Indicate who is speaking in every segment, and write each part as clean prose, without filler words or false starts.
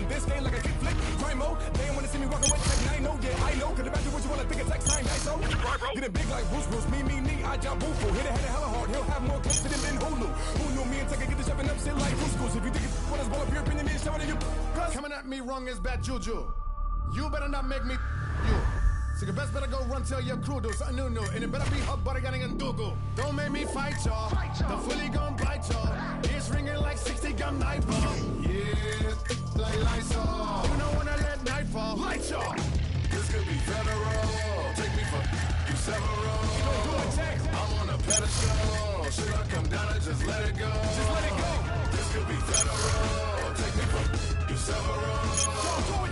Speaker 1: this game like a kick flick. Primo, they don't wanna see me walking with tech. I know, yeah, I know. Cause the back what you wanna think it's text time, so. Get it big like Bruce, me, I job boo-foo. Hit a head hella hard, he'll have more clips than Hulu. Who knew me and Tucker get the shoving up shit like couscous. If you think it's what is ball up your opinion, then show it to you.
Speaker 2: Coming at me wrong is bad juju. You better not make me you. So you best better go run tell your crew do something new. And it better be hot butter getting and Google. Don't make me fight y'all. The fully gon' bite y'all. It's ringing like 60 gun nightfall. Yeah, like Lysol. You know when I let nightfall. Light y'all. This could be federal. Take me for you several. I'm on a pedestal. Should I come down and just let it go?
Speaker 1: Just let it go.
Speaker 2: This could be federal. Take me for you several.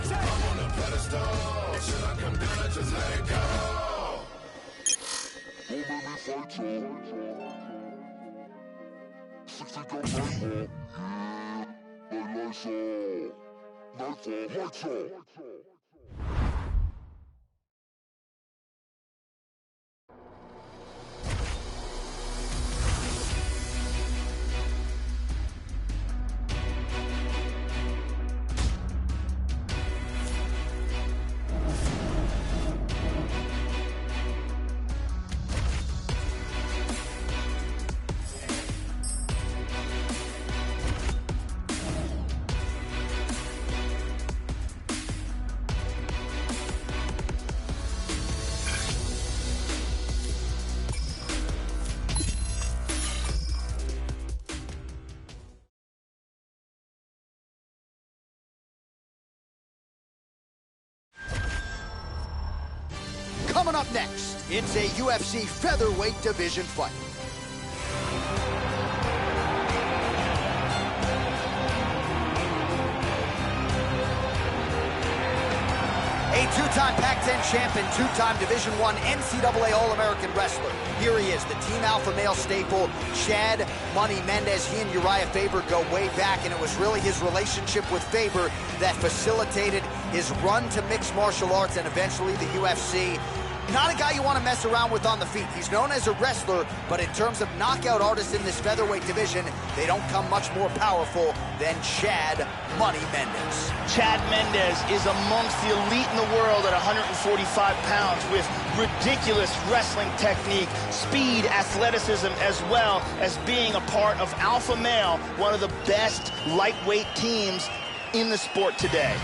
Speaker 2: I'm on a pedestal. Should I come down and just let it go? Don't make me fight you. 60 gun nightfall. Yeah, like Lysol. Nightfall.
Speaker 3: Coming up next, it's a UFC featherweight division fight. A two-time Pac-10 champ and two-time Division I NCAA All-American wrestler. Here he is, the Team Alpha Male staple, Chad Money Mendez. He and Uriah Faber go way back, and it was really his relationship with Faber that facilitated his run to mixed martial arts and eventually the UFC. Not a guy you want to mess around with on the feet. He's known as a wrestler, but in terms of knockout artists in this featherweight division, they don't come much more powerful than Chad Money Mendez.
Speaker 4: Chad Mendez is amongst the elite in the world at 145 pounds with ridiculous wrestling technique, speed, athleticism, as well as being a part of Alpha Male, one of the best lightweight teams in the sport today.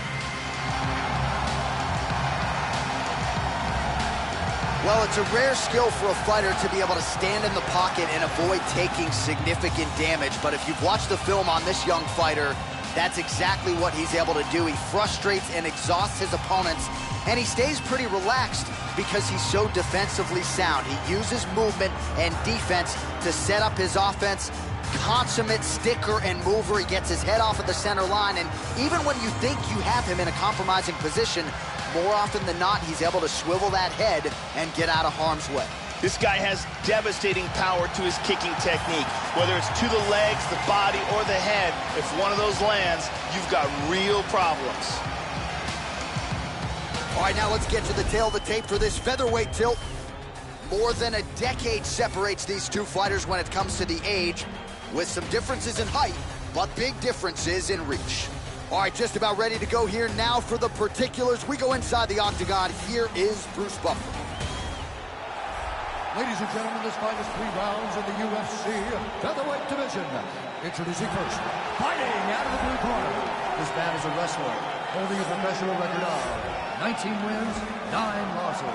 Speaker 3: Well, it's a rare skill for a fighter to be able to stand in the pocket and avoid taking significant damage. But if you've watched the film on this young fighter, that's exactly what he's able to do. He frustrates and exhausts his opponents, and he stays pretty relaxed because he's so defensively sound. He uses movement and defense to set up his offense. Consummate sticker and mover. He gets his head off of the center line, and even when you think you have him in a compromising position, more often than not, he's able to swivel that head and get out of harm's way.
Speaker 4: This guy has devastating power to his kicking technique. Whether it's to the legs, the body, or the head, if one of those lands, you've got real problems.
Speaker 3: All right, now let's get to the tail of the tape for this featherweight tilt. More than a decade separates these two fighters when it comes to the age, with some differences in height, but big differences in reach. All right, just about ready to go here now for the particulars. We go inside the octagon. Here is Bruce Buffer.
Speaker 5: Ladies and gentlemen, this fight is 3 rounds in the UFC featherweight division. Introducing first, fighting out of the blue corner. This man is a wrestler, holding a professional record of 19 wins, 9 losses.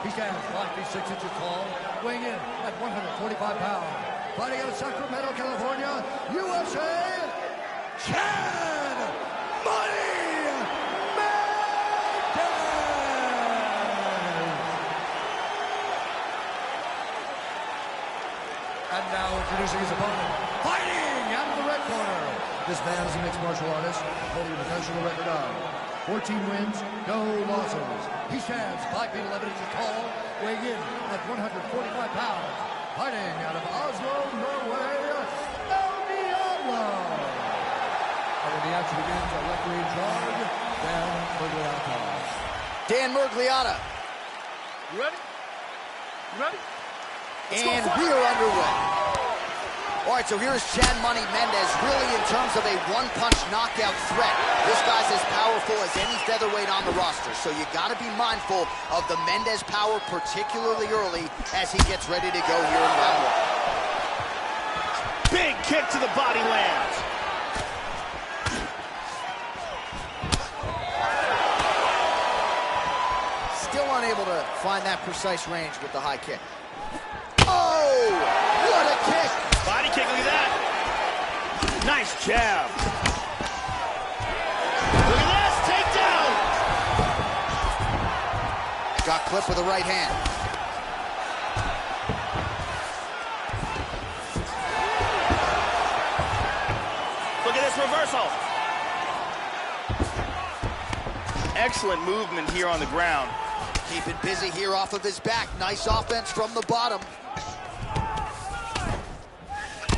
Speaker 5: He stands 5 feet 6 inches tall, weighing in at 145 pounds. Fighting out of Sacramento, California, USA, Chad Money Mendez! And now introducing his opponent, fighting out of the red corner. This man is a mixed martial artist, holding a professional record of 14 wins, no losses. He stands 5 feet 11 inches tall, weighing in at 145 pounds. Fighting out of Oslo, Norway, El Diablo. And when the action begins, our referee in charge, Dan Mergliata.
Speaker 3: Dan Mergliata.
Speaker 4: You ready? You ready?
Speaker 3: And we are underway. All right, so here's Chad Money Mendez, really in terms of a one-punch knockout threat. This this guy's as powerful as any featherweight on the roster, so you got to be mindful of the Mendes power, particularly early, as he gets ready to go here in round one.
Speaker 4: Big kick to the body lands.
Speaker 3: Still unable to find that precise range with the high kick. Oh, what a kick!
Speaker 4: Body kick, look at that. Nice jab. Look at this, takedown.
Speaker 3: Got clipped with the right hand.
Speaker 4: Look at this reversal. Excellent movement here on the ground.
Speaker 3: Keeping busy here off of his back. Nice offense from the bottom.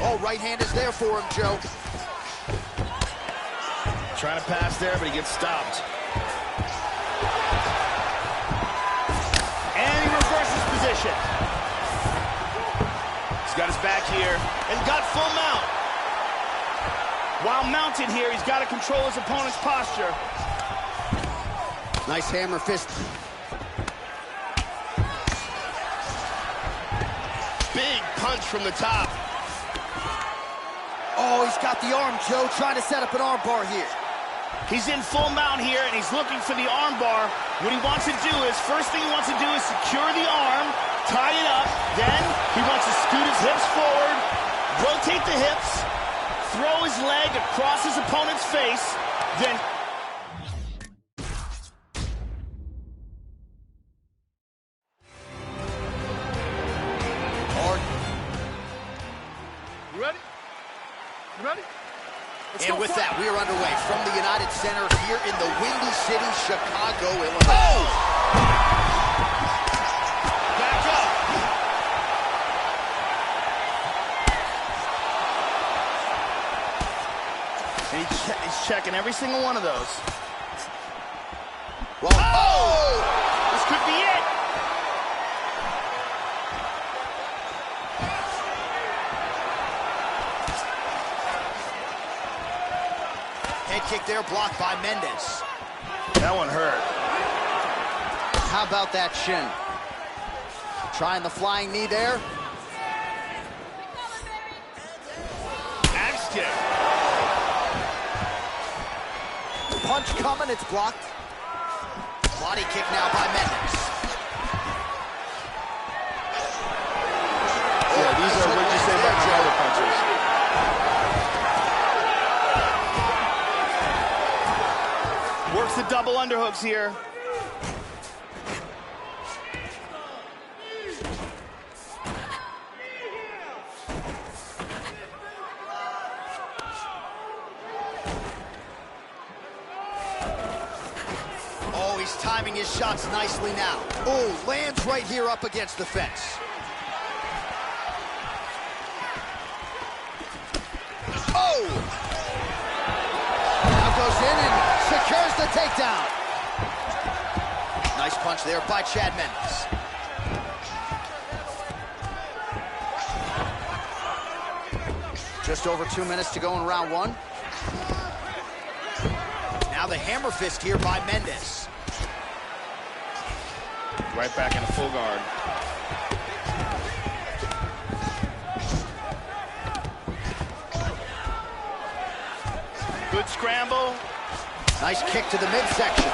Speaker 3: Oh, right hand is there for him, Joe.
Speaker 4: Trying to pass there, but he gets stopped. And he reverses position. He's got his back here and got full mount. While mounted here, he's got to control his opponent's posture.
Speaker 3: Nice hammer fist.
Speaker 4: Big punch from the top.
Speaker 3: Oh, he's got the arm, Joe, trying to set up an arm bar here.
Speaker 4: He's in full mount here, and he's looking for the arm bar. What he wants to do is, first thing he wants to do is secure the arm, tie it up. Then he wants to scoot his hips forward, rotate the hips, throw his leg across his opponent's face, then...
Speaker 2: You ready? You ready?
Speaker 3: And with that, we are underway from the United Center here in the Windy City, Chicago, Illinois. Oh!
Speaker 4: Back up. And he's checking every single one of those.
Speaker 3: Well, oh!
Speaker 4: This could be it.
Speaker 3: Head kick there, blocked by Mendes.
Speaker 4: That one hurt.
Speaker 3: How about that shin? Trying the flying knee there.
Speaker 4: Axe kick.
Speaker 3: Punch coming, it's blocked. Body kick now by Mendes.
Speaker 4: Yeah, these are what you say about shoulder punches. Works the double underhooks here.
Speaker 3: Oh, he's timing his shots nicely now. Oh, lands right here up against the fence. Oh! Now goes in and secures the takedown. Nice punch there by Chad Mendes. Just over 2 minutes to go in round one. Now the hammer fist here by Mendes.
Speaker 4: Right back in a full guard. Good scramble.
Speaker 3: Nice kick to the midsection.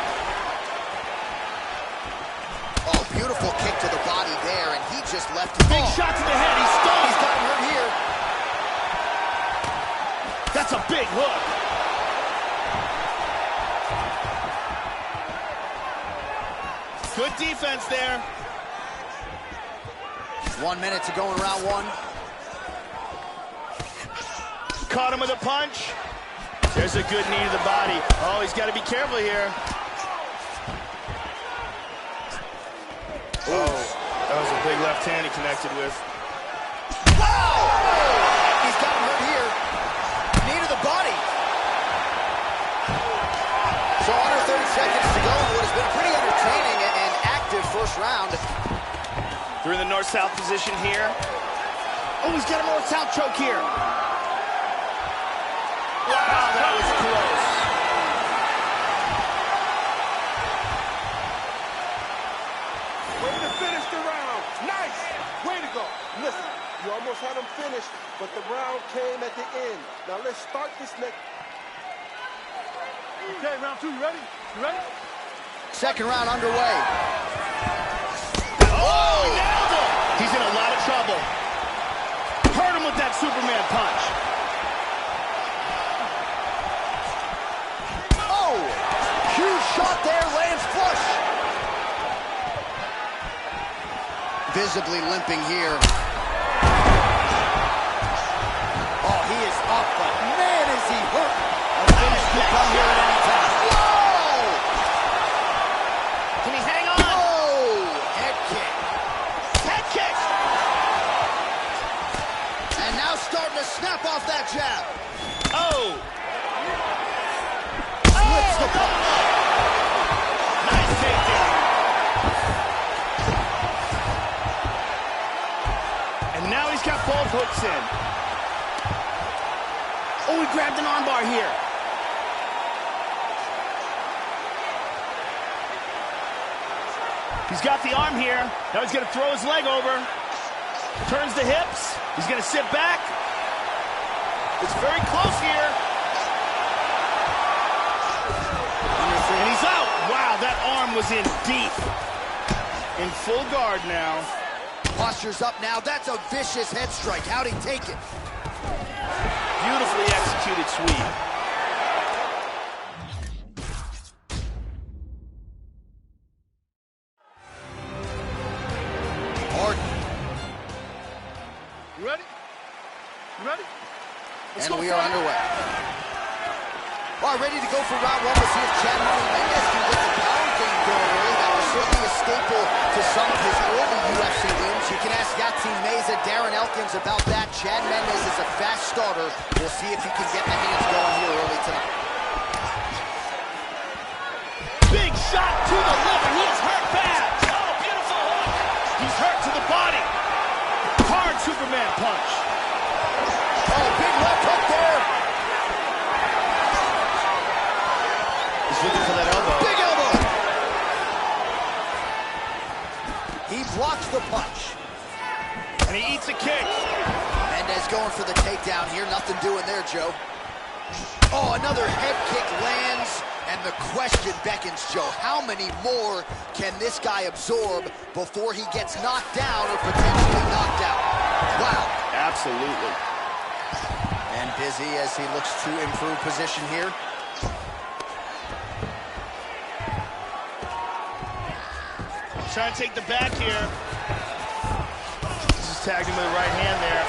Speaker 3: Oh, beautiful kick to the body there, and he just left it.
Speaker 4: Big shot to the head. He's stunned.
Speaker 3: He's got him hurt here.
Speaker 4: That's a big hook. Good defense there.
Speaker 3: 1 minute to go in round one.
Speaker 4: Caught him with a punch. There's a good knee to the body. Oh, he's got to be careful here. Oh, that was a big left hand he connected with.
Speaker 3: Wow! He's got him hurt here. Knee to the body. So under 30 seconds to go in what has been a pretty entertaining and active first round.
Speaker 4: They're in the north-south position here. Oh, he's got a north-south choke here. Wow, that was close.
Speaker 6: knockdown came at the end. Now let's start this next. Okay, round 2, you ready? You ready?
Speaker 3: Second round underway.
Speaker 4: Oh, he nailed him! He's in a lot of trouble. Hurt him with that Superman punch.
Speaker 3: Oh! Huge shot there, lands flush. Visibly limping here. Oh, he is up, but man, is he hurt. A finish could come here at any time. Whoa!
Speaker 4: Can he hang on?
Speaker 3: Oh! Head kick.
Speaker 4: Head kick!
Speaker 3: And now starting to snap off that jab.
Speaker 4: Oh!
Speaker 3: Slips the punch.
Speaker 4: Nice takedown. And now he's got both hooks in. Oh, he grabbed an armbar here. He's got the arm here. Now he's going to throw his leg over. Turns the hips. He's going to sit back. It's very close here. And he's out. Wow, that arm was in deep. In full guard now.
Speaker 3: Posture's up now. That's a vicious head strike. How'd he take it?
Speaker 4: Beautifully executed sweep.
Speaker 6: You ready? You ready?
Speaker 3: And we are underway. All right, ready to go for round 1. We'll see if Chad Mendes can get the power game going early. That was certainly a staple to some of his early UFC wins. You can ask Yatin Meza, Darren Elkins about that. Chad Mendes is a fast starter. We'll see if he can get the hands going here early tonight.
Speaker 4: Big shot to the liver. He is hurt bad. Oh, beautiful hook. He's hurt to the body. Hard Superman punch.
Speaker 3: Oh, big left hook there.
Speaker 4: He's looking for that elbow.
Speaker 3: Big elbow. He blocks the punch.
Speaker 4: And he eats a kick.
Speaker 3: Mendes going for the takedown here. Nothing doing there, Joe. Oh, another head kick lands. And the question beckons, Joe, how many more can this guy absorb before he gets knocked down or potentially knocked out? Wow.
Speaker 4: Absolutely.
Speaker 3: And busy as he looks to improve position here.
Speaker 4: Trying to take the back here. Just tagged him with the right hand there.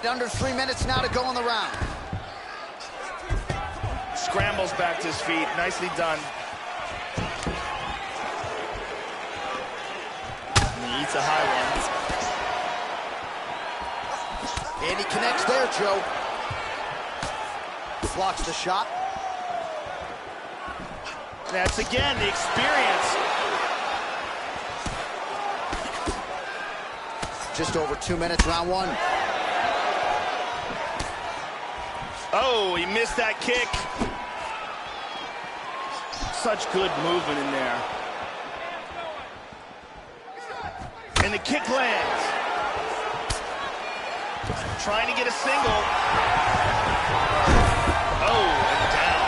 Speaker 3: Under 3 minutes now to go in the round.
Speaker 4: Scrambles back to his feet. Nicely done. And he eats a high one.
Speaker 3: And he connects there, Joe. Blocks the shot.
Speaker 4: That's again the experience.
Speaker 3: Just over 2 minutes, round 1.
Speaker 4: Oh, he missed that kick. Such good movement in there. And the kick lands. Trying to get a single. Oh, and down.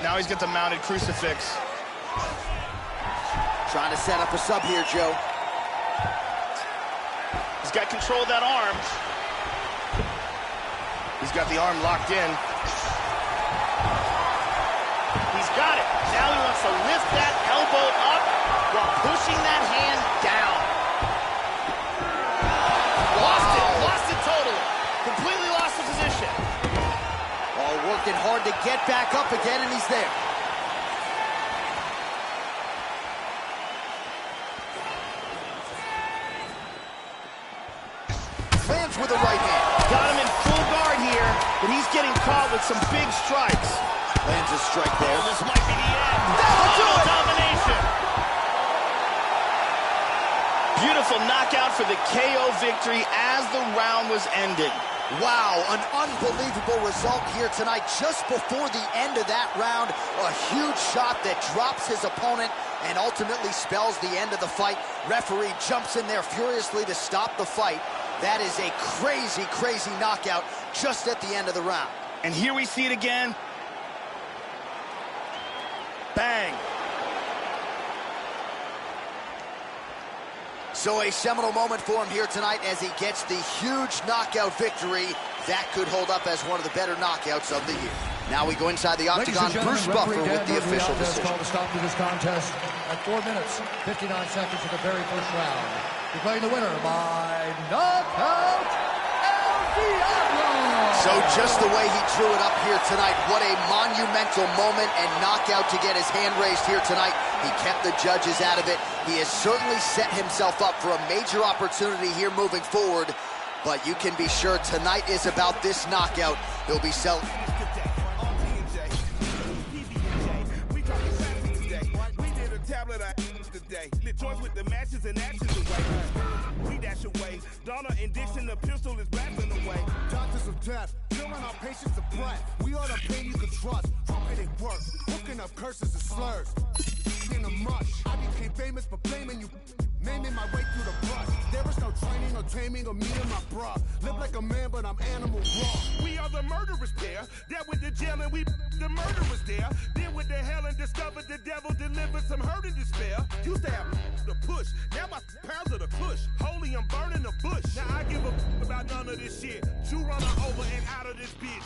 Speaker 4: Now he's got the mounted crucifix.
Speaker 3: Trying to set up a sub here, Joe.
Speaker 4: He's got control of that arm. He's got the arm locked in. He's got it. Now he wants to lift that elbow up while pushing that hand down. Lost it. Lost it totally. Completely lost the position.
Speaker 3: Oh, working hard to get back up again, and he's there. Lands with the right hand.
Speaker 4: Got him in full guard here, but he's getting caught with some big strikes.
Speaker 3: Lands a strike there.
Speaker 4: Oh, this might be the end.
Speaker 3: That'll do it.
Speaker 4: Domination. Beautiful knockout for the KO victory as the round was ended.
Speaker 3: Wow, an unbelievable result here tonight. Just before the end of that round, a huge shot that drops his opponent and ultimately spells the end of the fight. Referee jumps in there furiously to stop the fight. That is a crazy, crazy knockout just at the end of the round.
Speaker 4: And here we see it again. Bang.
Speaker 3: So a seminal moment for him here tonight as he gets the huge knockout victory. That could hold up as one of the better knockouts of the year. Now we go inside the octagon. Bruce Buffer with the official decision.
Speaker 5: Called to stop to this contest at 4 minutes, 59 seconds of the very first round. Declaring the winner by knockout, El Diablo!
Speaker 3: So just the way he drew it up here tonight, what a monumental moment and knockout to get his hand raised here tonight. He kept the judges out of it. He has certainly set himself up for a major opportunity here moving forward. But you can be sure tonight is about this knockout. He'll be selling.
Speaker 1: With the matches and actions away. We dash away. Donna and Dixon, the pistol is blasting away.
Speaker 2: Doctors of death, killing our patients of breath. We are the pain you can trust. Trumpet work, hooking up curses and slurs. In the mush, I became famous for blaming you. Naming my way through the brush. There is no training or taming or me and my bra. Live like a man, but I'm animal raw.
Speaker 1: We are the murderous pair. That with the jail and we the murderers there. Then with the hell and discovered the devil delivered some hurt and despair. Used to have the push. Now my pounds of the push. Holy, I'm burning the bush. Now I give a about none of this shit. You run her over and out of this bitch.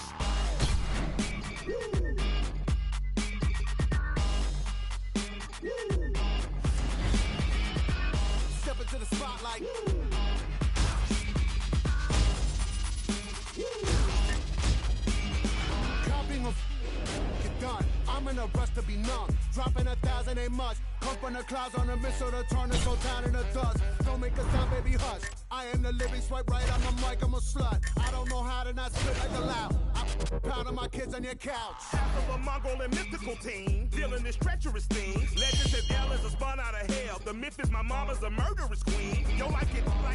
Speaker 2: Step into the spotlight. Copying of get done. I'm in a rush to be numb. Dropping 1,000 ain't much. Come from the clouds on a missile to turn it so down in the dust. Don't make a sound, baby, hush. I am the living swipe right on the mic, I'm a slut. I don't know how to not spit like a loud. I'm proud of my kids on your couch.
Speaker 1: Half of a Mongol and mystical team, dealing this treacherous thing. Legends that Dallas are spun out of hell. The myth is my mama's a murderous queen. Yo, like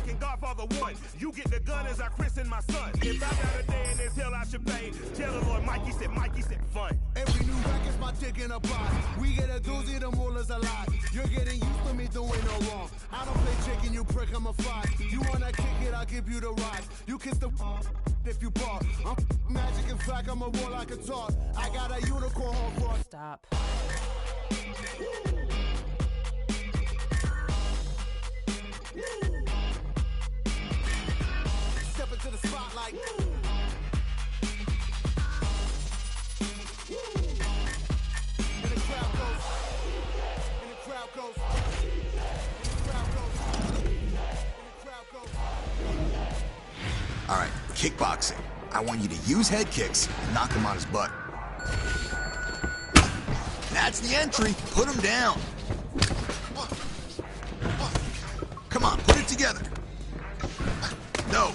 Speaker 1: in Godfather 1. You get the gun as I christen my son. If I got a day in this hell, I should pay. Tell the Lord Mikey said fun.
Speaker 2: Every new record's my dick in a box. We get a doozy, the mullah's a lot. You're getting used to me doing no wrong. I don't play chicken, you prick, I'm a fox. You wanna kick it, I'll give you the rocks. You kiss the if you bark. I'm magic, in fact, I'm a war like a talk. I got a unicorn horn.
Speaker 7: Stop.
Speaker 2: Step into the spotlight. And the crowd goes. And the crowd goes. And the crowd goes. And the crowd goes.
Speaker 8: All right, kickboxing. I want you to use head kicks and knock him on his butt. That's the entry. Put him down. Come on, put it together. No.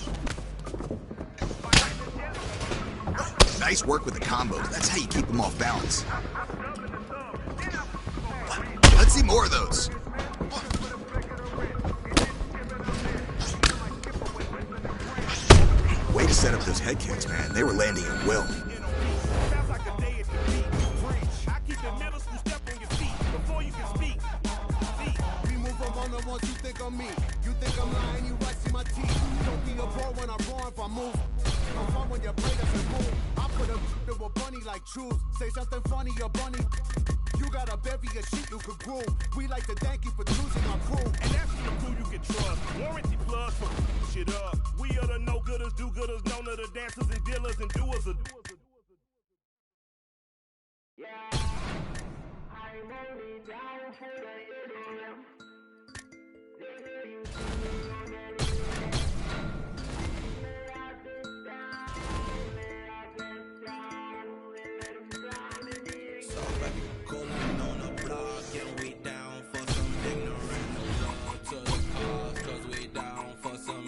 Speaker 8: Nice work with the combos. That's how you keep them off balance. Let's see more of those. Way to set up those head kicks, man. They were landing at will.
Speaker 2: Once you think of me, you think I'm lying, you right, see my teeth. Don't be a ball when I'm wrong if I move. I'm fun when you play that's a move. I put a bunny like truth. Say something funny, a bunny. You got a bevy of shit you could groove. We like to thank you for choosing our crew.
Speaker 1: And that's the crew you can trust. Warranty plus for shit up. We are the no-gooders, do-gooders, known to the dancers and dealers and doers of. Yeah, I'm only down for the idiom.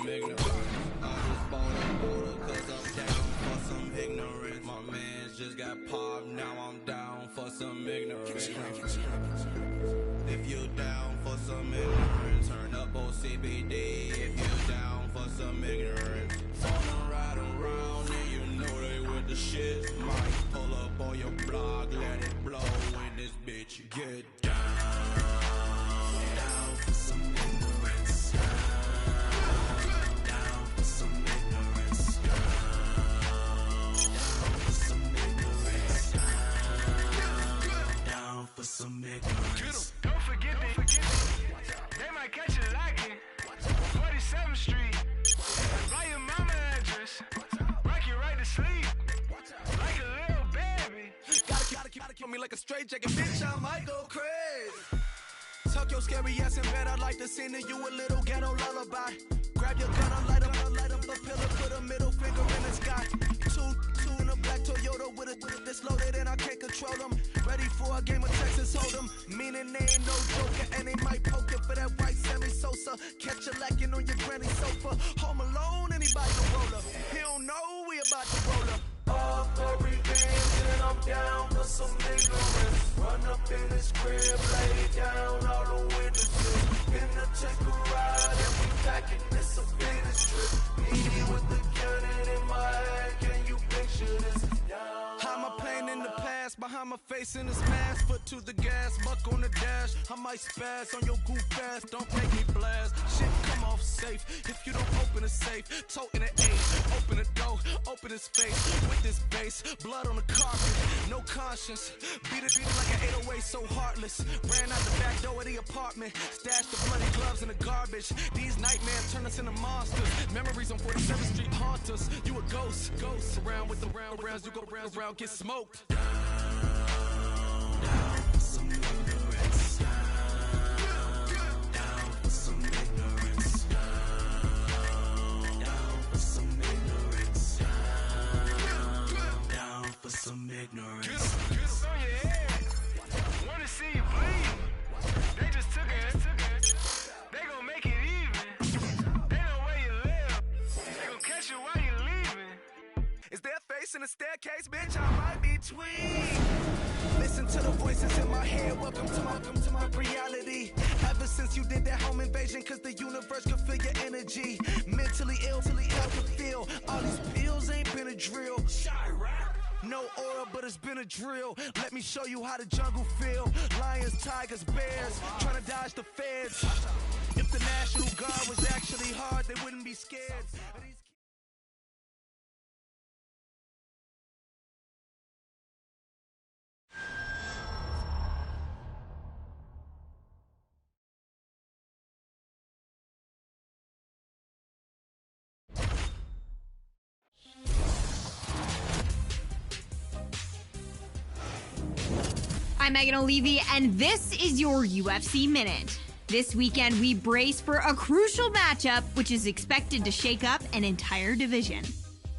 Speaker 9: Ignorant. I just bought a motor 'cause I'm down for some ignorance.
Speaker 1: like a straight jacket, bitch, I might go crazy. Tuck your scary ass in bed, I'd like to sing to you a little ghetto lullaby. Grab your gun, I'll light up the pillar, put a middle finger in the sky. Two in a black Toyota with a this loaded and I can't control them. Ready for a game of Texas Hold'em, meaning they ain't no joker and they might poke it for that white Sammy Sosa. Catch you lacking on your granny sofa. Home alone, anybody can roll up. He don't know we about to roll up. All for revenge and I'm down for some ignorance. Run up in this crib, lay down all the witnesses. Finna take a ride and we packing this a business trip. Me with the cannon in my hand, can you picture this? How am I playing in the past? Behind my face in this mask, foot to the gas, buck on the dash. I might spaz on your goof ass, don't make me blast. Shit come off safe if you don't open the safe. Toting an 8, open the door, open his face. With this bass, blood on the carpet, no conscience. Beat it like an 808, so heartless. Ran out the back door of the apartment, stashed the bloody gloves in the garbage. These nightmares turn us into monsters. Memories on 47th Street haunt us. You a ghost, around with the rounds, you go round, get smoked. Down for some ignorance. Down for some ignorance. Down for some ignorance. Down for some ignorance. Get on your head. Wanna see you bleed. They just took it. They gon' make it even. They know where you live. They gon' catch you while you leaving. Is there a face in the staircase, bitch? I might be tweet. Listen to the voices in my head. Welcome to my reality. Ever since you did that home invasion, cause the universe can feel your energy. Mentally ill to feel. All these pills ain't been a drill. Shy rap. No aura, but it's been a drill. Let me show you how the jungle feel. Lions, tigers, bears, trying to dodge the feds. If the National Guard was actually hard, they wouldn't be scared.
Speaker 7: I'm Megan O'Leary, and this is your UFC Minute. This weekend, we brace for a crucial matchup, which is expected to shake up an entire division.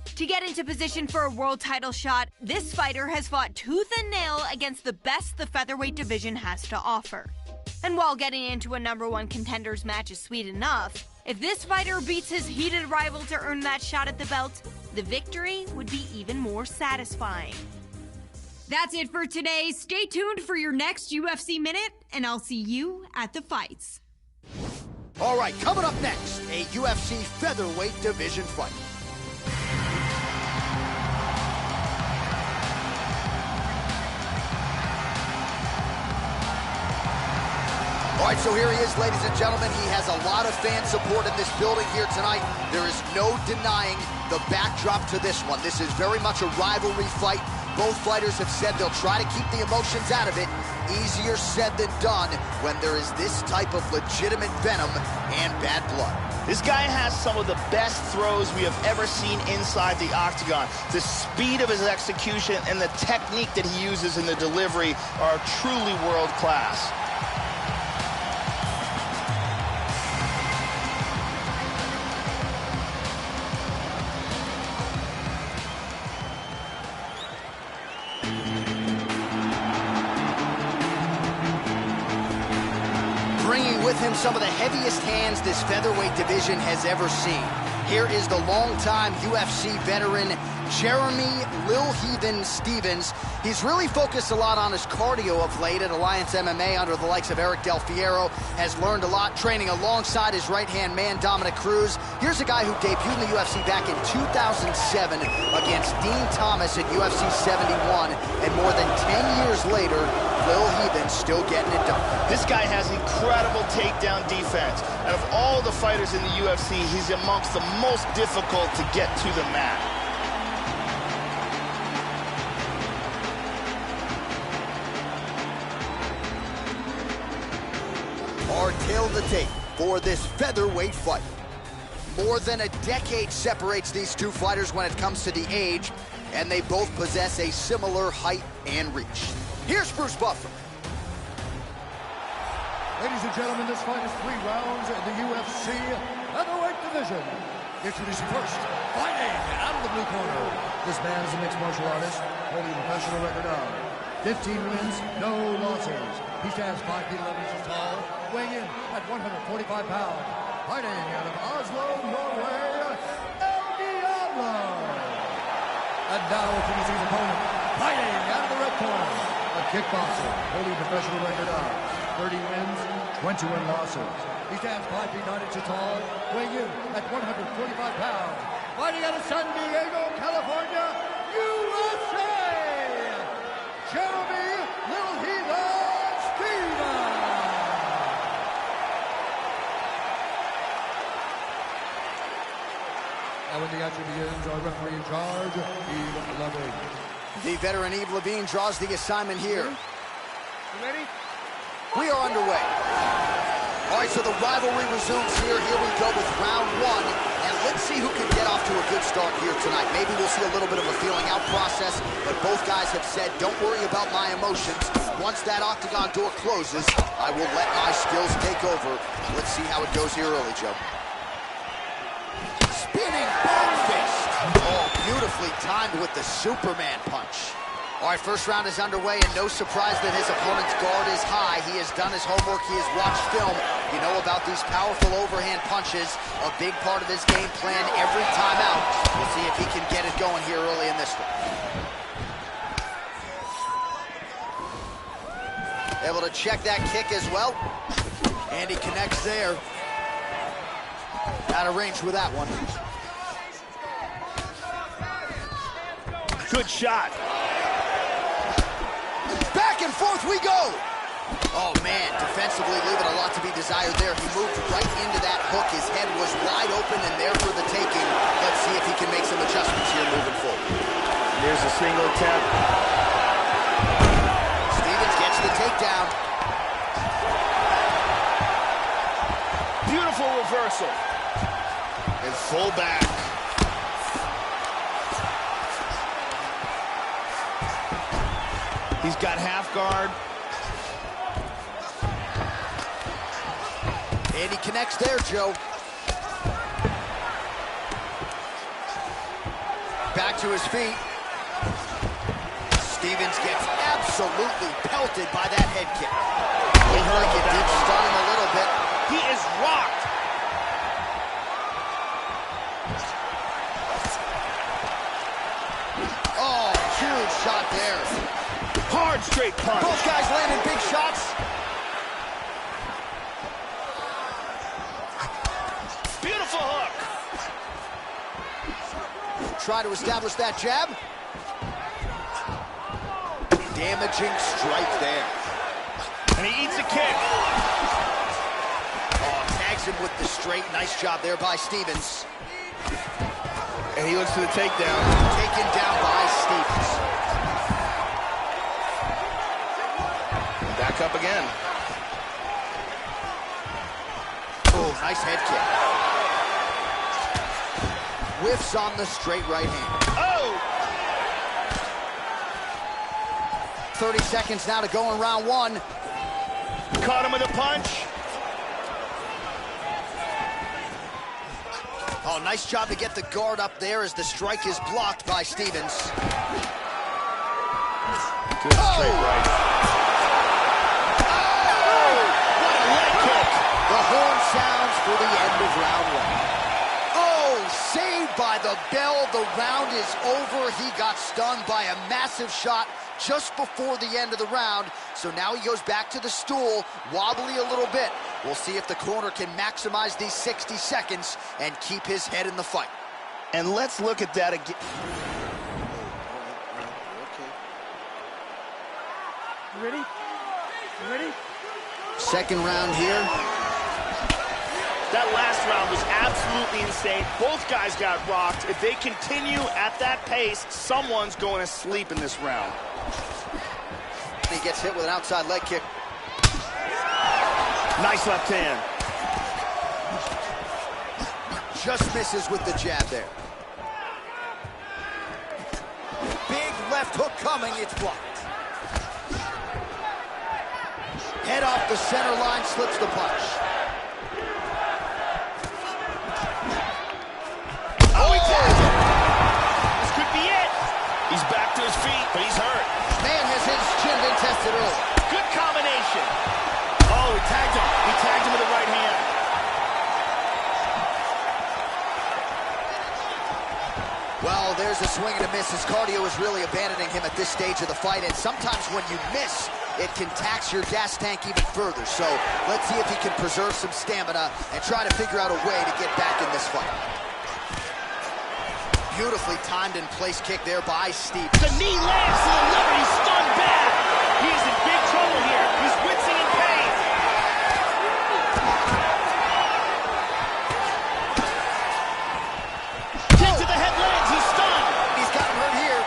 Speaker 7: To get into position for a world title shot, this fighter has fought tooth and nail against the best the featherweight division has to offer. And while getting into a #1 contenders match is sweet enough, if this fighter beats his heated rival to earn that shot at the belt, the victory would be even more satisfying. That's it for today. Stay tuned for your next UFC Minute, and I'll see you at the fights.
Speaker 3: All right, coming up next, a UFC featherweight division fight. All right, so here he is, ladies and gentlemen. He has a lot of fan support in this building here tonight. There is no denying the backdrop to this one. This is very much a rivalry fight. Both fighters have said they'll try to keep the emotions out of it. Easier said than done when there is this type of legitimate venom and bad blood.
Speaker 4: This guy has some of the best throws we have ever seen inside the octagon. The speed of his execution and the technique that he uses in the delivery are truly world class.
Speaker 3: With him some of the heaviest hands this featherweight division has ever seen. Here is the longtime UFC veteran, Jeremy Lil Heathen Stevens. He's really focused a lot on his cardio of late at Alliance MMA under the likes of Eric Del Fierro. Has learned a lot training alongside his right-hand man, Dominic Cruz. Here's a guy who debuted in the UFC back in 2007 against Dean Thomas at UFC 71. And more than 10 years later, Lil Heathen still getting it done.
Speaker 4: This guy has incredible takedown defense. Out of all the fighters in the UFC, he's amongst the most difficult to get to the mat.
Speaker 3: Our tale to tape for this featherweight fight. More than a decade separates these two fighters when it comes to the age, and they both possess a similar height and reach. Here's Bruce Buffer.
Speaker 5: Ladies and gentlemen, this fight is 3 rounds in the UFC featherweight division. Introducing first, fighting out of the blue corner. This man is a mixed martial artist, holding a professional record of 15 wins, no losses. He stands 5 feet 11 inches tall, weighing in at 145 pounds. Fighting out of Oslo, Norway, El Diablo. And now introducing his opponent, fighting out of the red corner, a kickboxer, holding a professional record of 30 wins, 21 losses. He stands 5 feet 9 inches tall, weighing in at 145 pounds. Fighting out of San Diego, California, USA, Jeremy Little Heathen Stevens. And when the action begins, our referee in charge, Eve Levine.
Speaker 3: The veteran Eve Levine draws the assignment here.
Speaker 6: You ready?
Speaker 3: We are underway. All right, so the rivalry resumes here. Here we go with round 1. And let's see who can get off to a good start here tonight. Maybe we'll see a little bit of a feeling out process, but both guys have said, don't worry about my emotions. Once that octagon door closes, I will let my skills take over. Let's see how it goes here early, Joe. Spinning back fist. Oh, beautifully timed with the Superman punch. All right, first round is underway, and no surprise that his opponent's guard is high. He has done his homework. He has watched film. You know about these powerful overhand punches, a big part of his game plan every time out. We'll see if he can get it going here early in this one. Able to check that kick as well. And he connects there. Out of range with that one.
Speaker 4: Good shot.
Speaker 3: Back and forth we go. Oh, man, defensively leaving a lot to be desired there. He moved right into that hook. His head was wide open and there for the taking. Let's see if he can make some adjustments here moving forward.
Speaker 4: There's a single attempt.
Speaker 3: Stevens gets the takedown.
Speaker 4: Beautiful reversal. And full back. He's got half guard.
Speaker 3: And he connects there, Joe. Back to his feet. Stevens gets absolutely pelted by that head kick. Looked like it did stun him a little bit.
Speaker 4: He is rocked.
Speaker 3: Oh, huge shot there.
Speaker 4: Hard straight punch.
Speaker 3: Both guys landing big shots.
Speaker 4: Beautiful hook.
Speaker 3: Try to establish that jab. Damaging strike there.
Speaker 4: And he eats a kick.
Speaker 3: Oh, tags him with the straight. Nice job there by Stevens.
Speaker 4: And he looks to the takedown.
Speaker 3: Taken down by Stevens.
Speaker 4: Back up again.
Speaker 3: Oh, nice head kick. Whiffs on the straight right hand.
Speaker 4: Oh!
Speaker 3: 30 seconds now to go in round 1.
Speaker 4: Caught him with a punch.
Speaker 3: Oh, nice job to get the guard up there as the strike is blocked by Stevens.
Speaker 4: Good straight right.
Speaker 3: What a leg kick. The horn sounds for the end of round 1. Oh, saved by the bell. The round is over. He got stunned by a massive shot just before the end of the round. So now he goes back to the stool, wobbly a little bit. We'll see if the corner can maximize these 60 seconds and keep his head in the fight.
Speaker 4: And let's look at that again.
Speaker 6: You ready? You ready?
Speaker 3: Second round here.
Speaker 4: That last round was absolutely insane. Both guys got rocked. If they continue at that pace, someone's going to sleep in this round.
Speaker 3: He gets hit with an outside leg kick.
Speaker 4: Nice left hand.
Speaker 3: Just misses with the jab there. big left hook coming, it's blocked. Head off the center line, slips the punch.
Speaker 4: Oh, he tags him! This could be it. He's back to his feet, but he's hurt.
Speaker 3: Man has his chin been tested early.
Speaker 4: Good combination. Oh, he tagged him. He tagged him with the right hand.
Speaker 3: Well, there's a swing and a miss. His cardio is really abandoning him at this stage of the fight, and sometimes when you miss, it can tax your gas tank even further. So let's see if he can preserve some stamina and try to figure out a way to get back in this fight. Beautifully timed and placed kick there by Steve.
Speaker 4: The knee lands to the liver. He's stunned bad. He's in big trouble here. He's wincing in pain. Kick to the head lands. He's stunned.
Speaker 3: He's got him hurt here.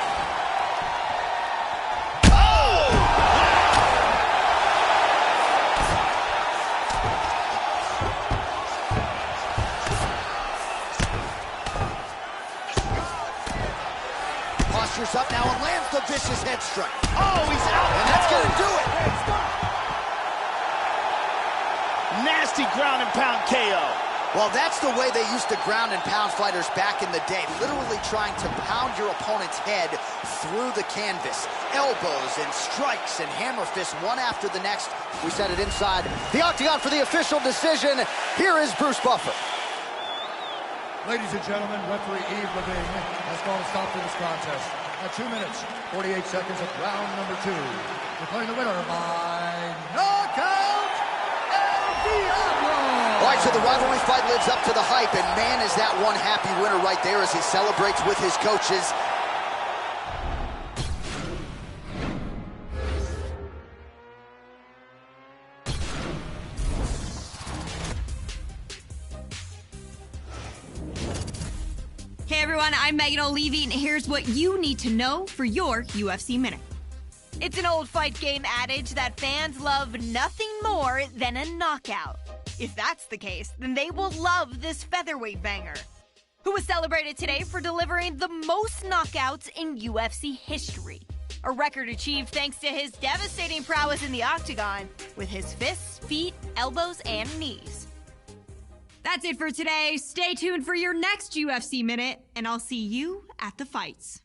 Speaker 3: Postures up now and lands the vicious head strike.
Speaker 4: Oh, he's out.
Speaker 3: And that's going to do it.
Speaker 4: Nasty ground and pound KO.
Speaker 3: Well, that's the way they used to ground and pound fighters back in the day. Literally trying to pound your opponent's head through the canvas. Elbows and strikes and hammer fists one after the next. We set it inside the octagon for the official decision. Here is Bruce Buffer.
Speaker 5: Ladies and gentlemen, referee Yves Levine has called a stop to this contest at 2 minutes, 48 seconds of round number 2. Declaring the winner by knockout, El Diablo!
Speaker 3: All right, so the rivalry fight lives up to the hype, and man, is that one happy winner right there as he celebrates with his coaches.
Speaker 7: Hey everyone, I'm Megan O'Leary, and here's what you need to know for your UFC Minute. It's an old fight game adage that fans love nothing more than a knockout. If that's the case, then they will love this featherweight banger, who was celebrated today for delivering the most knockouts in UFC history. A record achieved thanks to his devastating prowess in the octagon with his fists, feet, elbows, and knees. That's it for today. Stay tuned for your next UFC Minute, and I'll see you at the fights.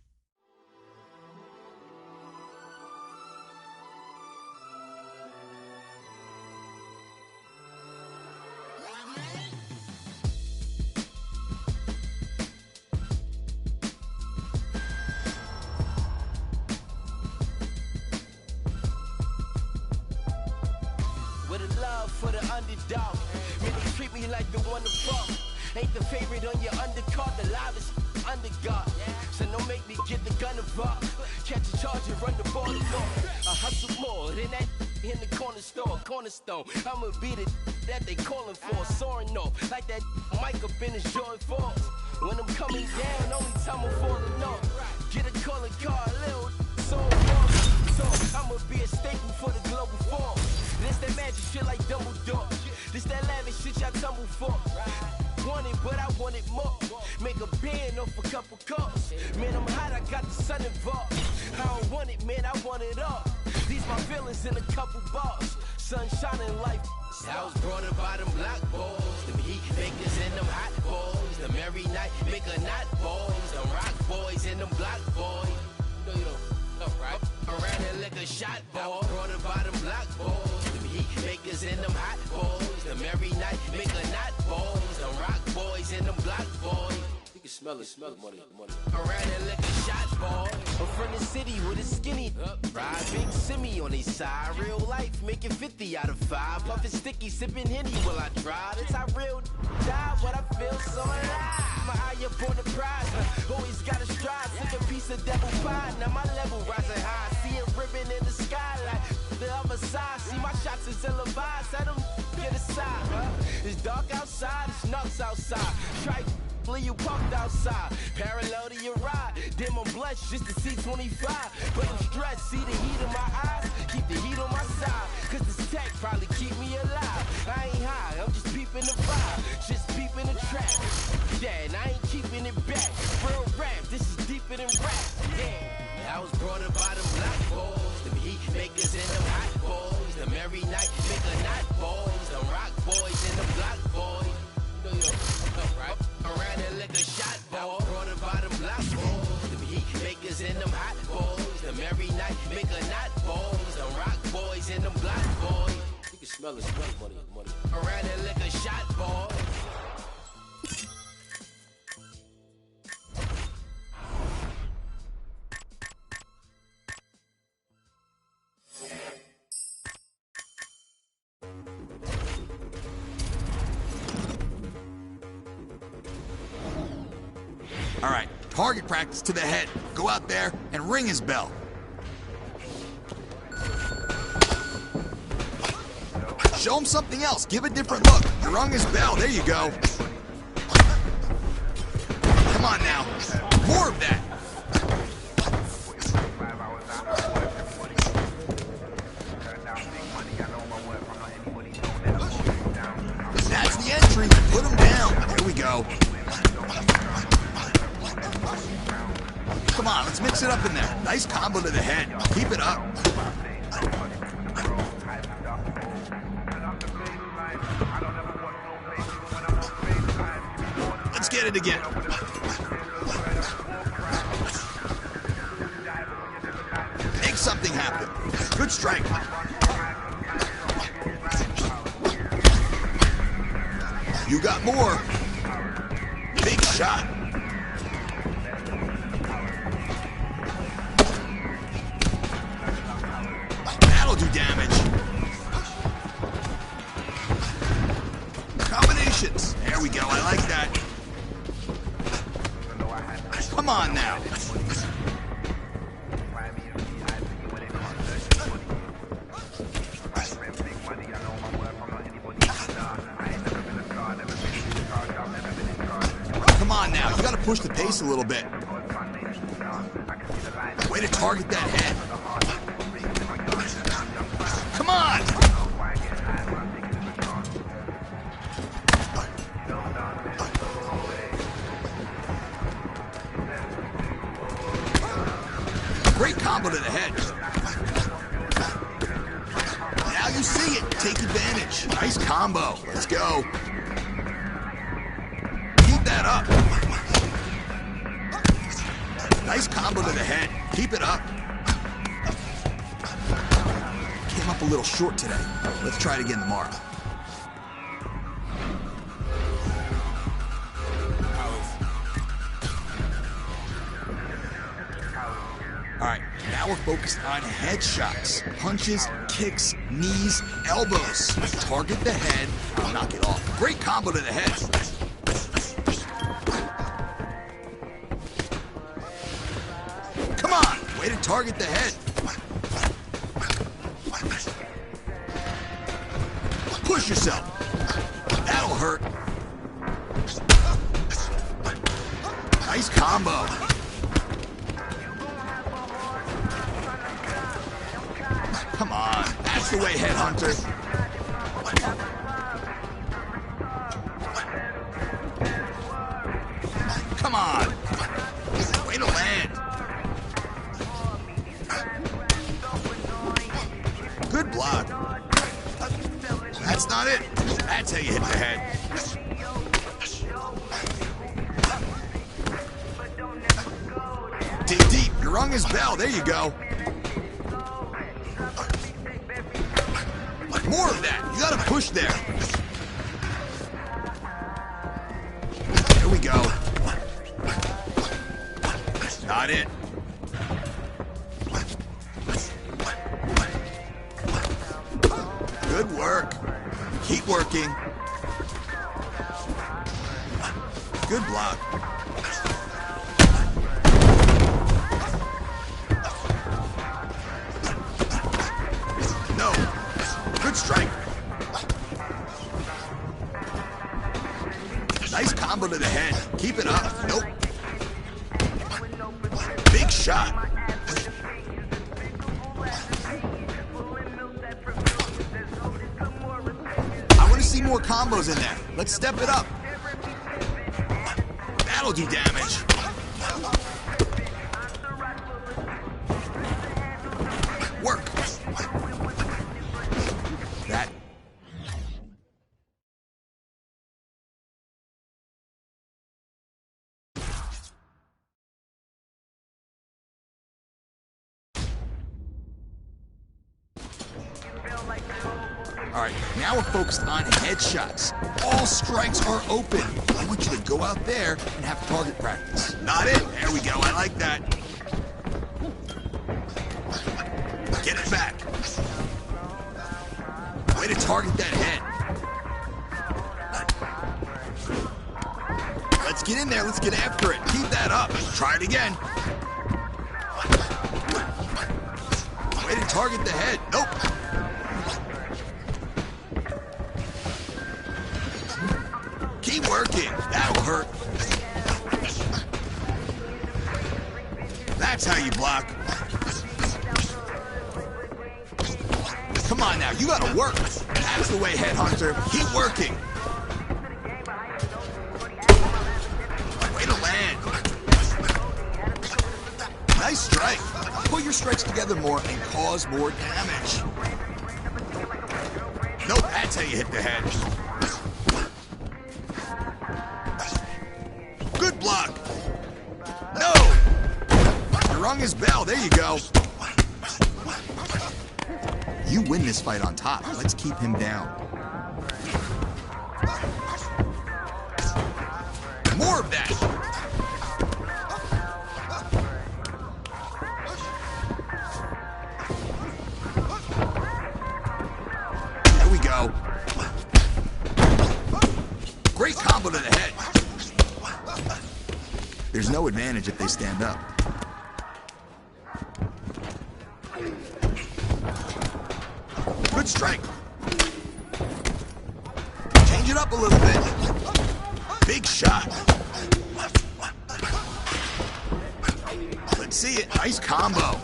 Speaker 9: With a love for the underdog. Really treat me like the one to fuck. Ain't the favorite on your undercard, the livest underguard. So don't make me get the gun involved. Catch a charge and run the ball along. I hustle more than that in the corner store, cornerstone. I'ma be the that they calling for, soaring off like that mic up in his Jordan 4s. When I'm coming down, only time I'm falling off. Get a calling card, little so I'ma be a staple for the global form. This that magic shit like Dumbledore. This that lavish shit y'all tumble for. Want it, but I want it more. Make a band off a couple cups. Man, I'm hot, I got the sun involved. I don't want it, man, I want it all. These my feelings in a couple bars. Sun shining life. I was brought up by them black boys, them heat makers and them hot boys, them every night make a knot boys, them rock boys and them block boys. No, you don't. Right. Around here like a shot ball. Brought up by them black boys, them heat makers and them hot boys, them every night make a knot boys, them rock boys and them block boys. You can smell it, money. Around here like a shot ball. I'm from the city with a skinny ride big simi on his side. Real life making 50 out of 5. Puffin' sticky, sipping Henny while I drive. It's how real die, but I feel so alive. My eye up on the prize, always gotta strive. Took a piece of devil pie, now my level rising high. See it ripping in the skylight. The other side, see my shots is televised. Let them get aside, It's dark outside, it's nuts outside. Try you pumped outside, parallel to your ride. Damn, I'm blessed just to see 25. But I'm stressed, see the heat in my eyes. Keep the heat on my side, cause this tech probably keep me alive. I ain't high, I'm just peeping the vibe, just peeping the track. Yeah, and I ain't keeping it back. Real rap, this is deeper than rap. Yeah, I was brought up by them black boys, them heat makers and them hot boys, them every night nigga not boys, them rock boys and them block boys. Right around there like a shot ball. Brought up by them black boys, them heat makers and them hot boys, them every night nigga not boys, them rock boys and them block boys. You can smell it, money. Around there like a shot ball.
Speaker 8: All right, target practice to the head. Go out there and ring his bell. Show him something else. Give a different look. You rung his bell. There you go. Come on now. More of that. That's the entry. Put him down. There we go. Come on, let's mix it up in there. Nice combo to the head. Keep it up. Let's get it again. Make something happen. Good strike. You got more. Big shot. That'll do damage. Combinations. There we go. I like that. Come on now. Come on now. You gotta push the pace a little bit. Way to target that head. Come on! Great combo to the head. Now you see it. Take advantage. Nice combo. Let's go. Keep that up. Nice combo to the head. Keep it up. Came up a little short today. Let's try it again tomorrow. Alright, now we're focused on headshots. Punches, kicks, knees, elbows. Target the head and knock it off. Great combo to the head. Come on! Way to target the head. Push yourself. That'll hurt. Nice combo. Come on. That's the way, Headhunter. Come on. Way to land. Good block. That's not it. That's how you hit the head. Dig deep. You rung his bell. There you go. More of that. You gotta push there. There we go. Not it. Good work. Keep working. Good block. No. Good strike. Nice combo to the head. Keep it up. Nope. Big shot. I want to see more combos in there. Let's step it up. That'll do damage. All right, now we're focused on headshots. All strikes are open. I want you to go out there and have target practice. Not it. There we go. I like that. Get it back. Way to target that head. Let's get in there. Let's get after it. Keep that up. Try it again. Way to target the head. Nope. Keep working. That'll hurt. That's how you block. Come on now, you gotta work. That's the way, Headhunter. Keep working. Way to land. Nice strike. Put your strikes together more and cause more damage. Nope, that's how you hit the head. Good block. No! You rung his bell. There you go. You win this fight on top. Let's keep him down. More of that. There we go. Great combo to the head. There's no advantage if they stand up. Good strike. Change it up a little bit. Big shot. Let's see it. Nice combo.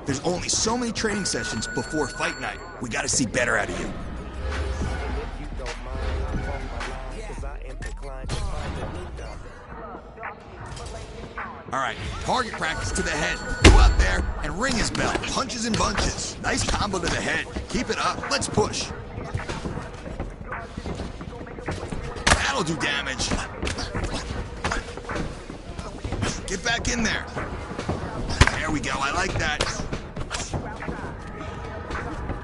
Speaker 8: There's only so many training sessions before fight night. We gotta see better out of you. All right, target practice to the head. Go out there and ring his bell. Punches and bunches. Nice combo to the head. Keep it up. Let's push. That'll do damage. Get back in there. There we go. I like that.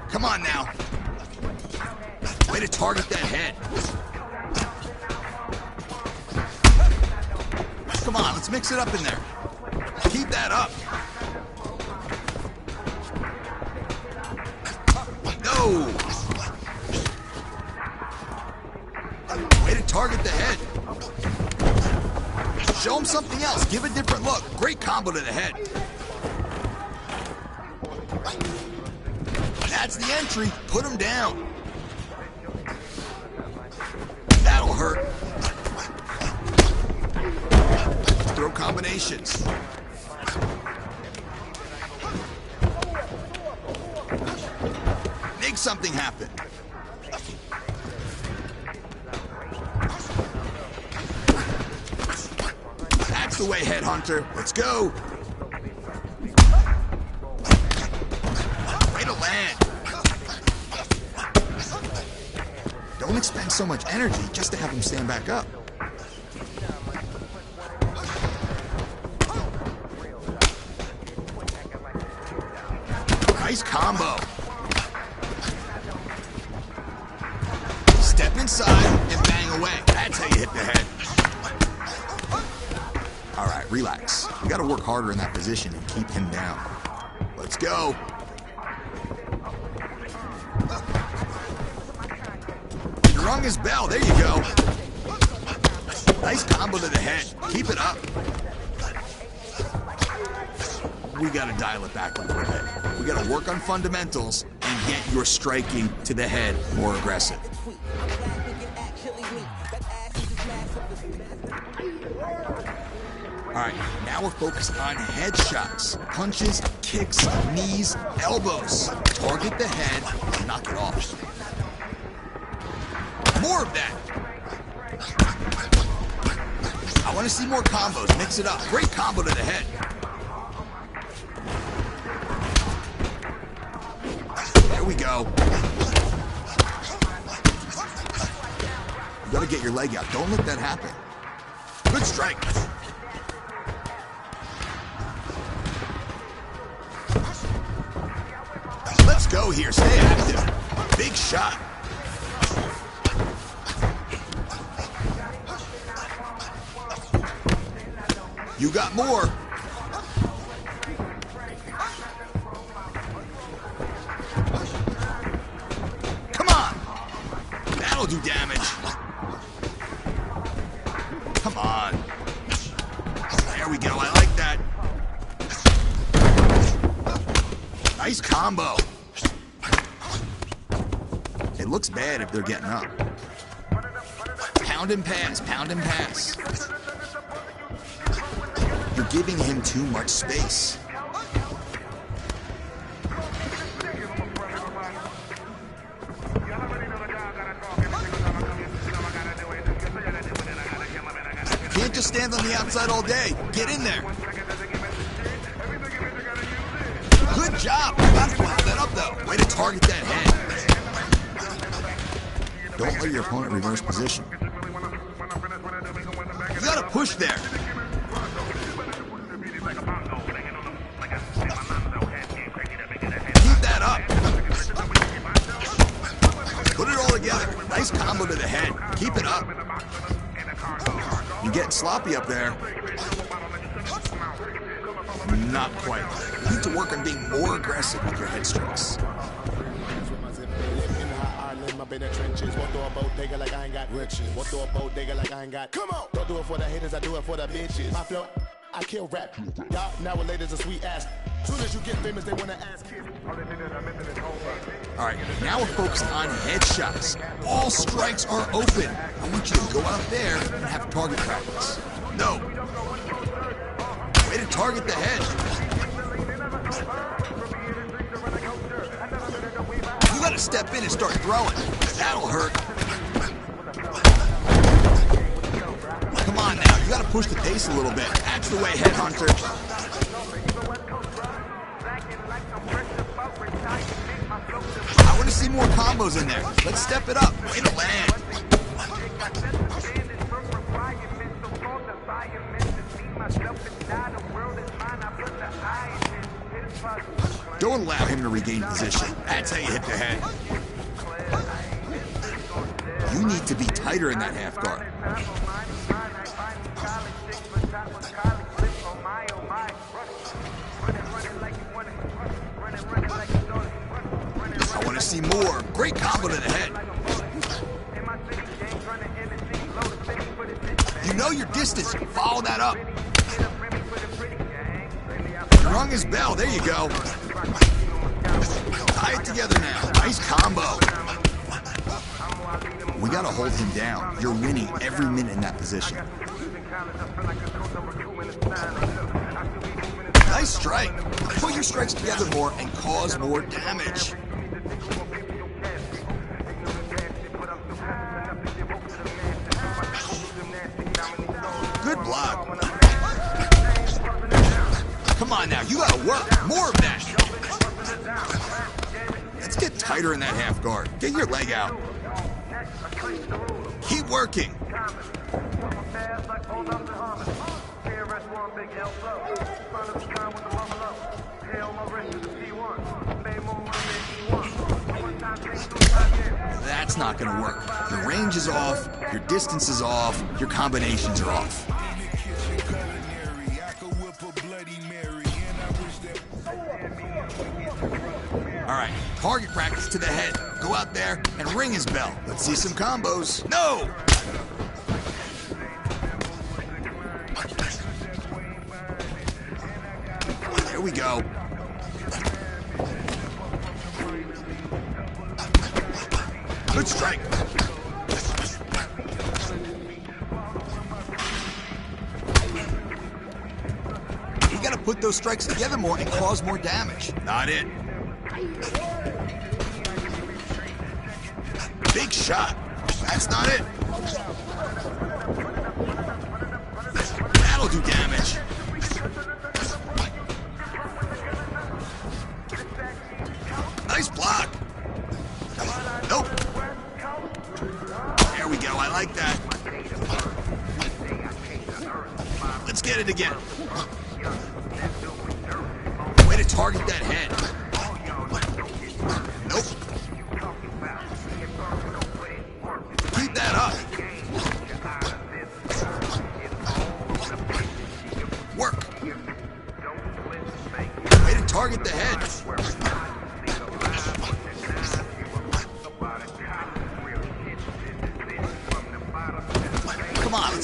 Speaker 8: Come on now. Way to target that head. Come on, let's mix it up in there. Keep that up. No. Way to target the head. Show him something else. Give a different look. Great combo to the head. That's the entry. Put him down. That'll hurt. Throw combinations. Make something happen. That's the way, Headhunter. Let's go. Way to land. Don't expend so much energy just to have him stand back up. Nice combo. Step inside and bang away. That's how you hit the head. All right, relax. We got to work harder in that position and keep him down. Let's go. You rung his bell. There you go. Nice combo to the head. Keep it up. We got to dial it back a little bit. We got to work on fundamentals and get your striking to the head more aggressive. All right, now we're focused on headshots, punches, kicks, knees, elbows. Target the head and knock it off. More of that. I want to see more combos. Mix it up. Great combo to the head. There we go. You gotta get your leg out. Don't let that happen. Good strike. go here. Stay active. Big shot. You got more. Come on. That'll do damage. Come on. There we go. I like that. Nice combo. It looks bad if they're getting up. Pound and pass. Pound and pass. You're giving him too much space. Can't just stand on the outside all day. Get in there. Good job. Gotta follow that up though. Way to target that head. Don't let your opponent reverse position. You gotta push there. Nice combo to the head. Keep it up. You're getting sloppy up there. Not quite. You need to work on being more aggressive with your head strikes.
Speaker 2: Come on! Don't do it for the haters, I do it for the bitches. My flow, I kill rap. Y'all nowadays a sweet ass. Soon as you get famous, they wanna ask kids.
Speaker 8: Alright, now we're focused on headshots. All strikes are open. I want you to go out there and have target practice. No. Way to target the head. You gotta step in and start throwing. That'll hurt. Come on now, you gotta push the pace a little bit. That's the way, Headhunter. I want to see more combos in there. Let's step it up. Way to land. Don't allow him to regain position. That's how you hit the head. You need to be tighter in that half guard. I want to see more. Great combo to the head. You know your distance. Follow that up. You rung his bell. There you go. Tie it together now. Nice combo. We got to hold him down. You're winning every minute in that position. Nice strike. Put your strikes together more and cause more damage. Good block. Come on now, you gotta work. More of that. Let's get tighter in that half guard. Get your leg out. Keep working. That's not going to work. Your range is off, your distance is off, your combinations are off. All right, target practice to the head. Go out there and ring his bell. Let's see some combos. No! There we go. Good strike. You gotta put those strikes together more and cause more damage. Not it. Big shot. That's not it. That'll do damage. Nice block. Nope. There we go. I like that. Let's get it again. Way to target that head.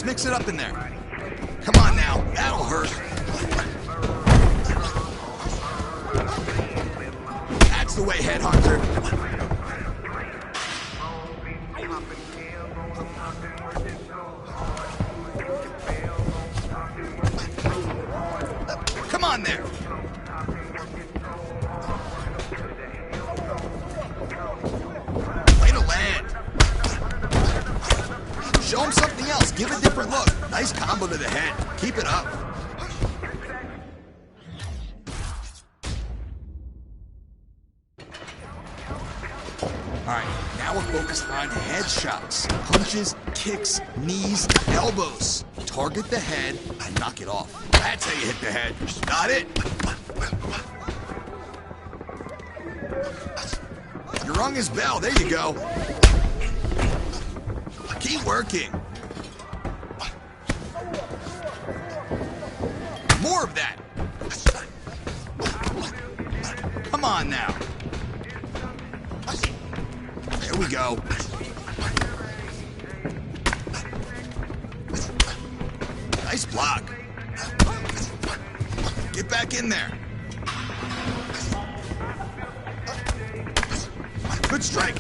Speaker 8: mix it up in there. Come on now, that'll hurt. That's the way, Headhunter. Come on there. Way to land. Show him something else. Give a different look. Nice combo to the head. Keep it up. Alright, now we're focused on headshots. Punches, kicks, knees, elbows. Target the head and knock it off. That's how you hit the head. Got it? You rung his bell. There you go. Keep working. More of that. Come on now. There we go. Nice block. Get back in there. Good strike.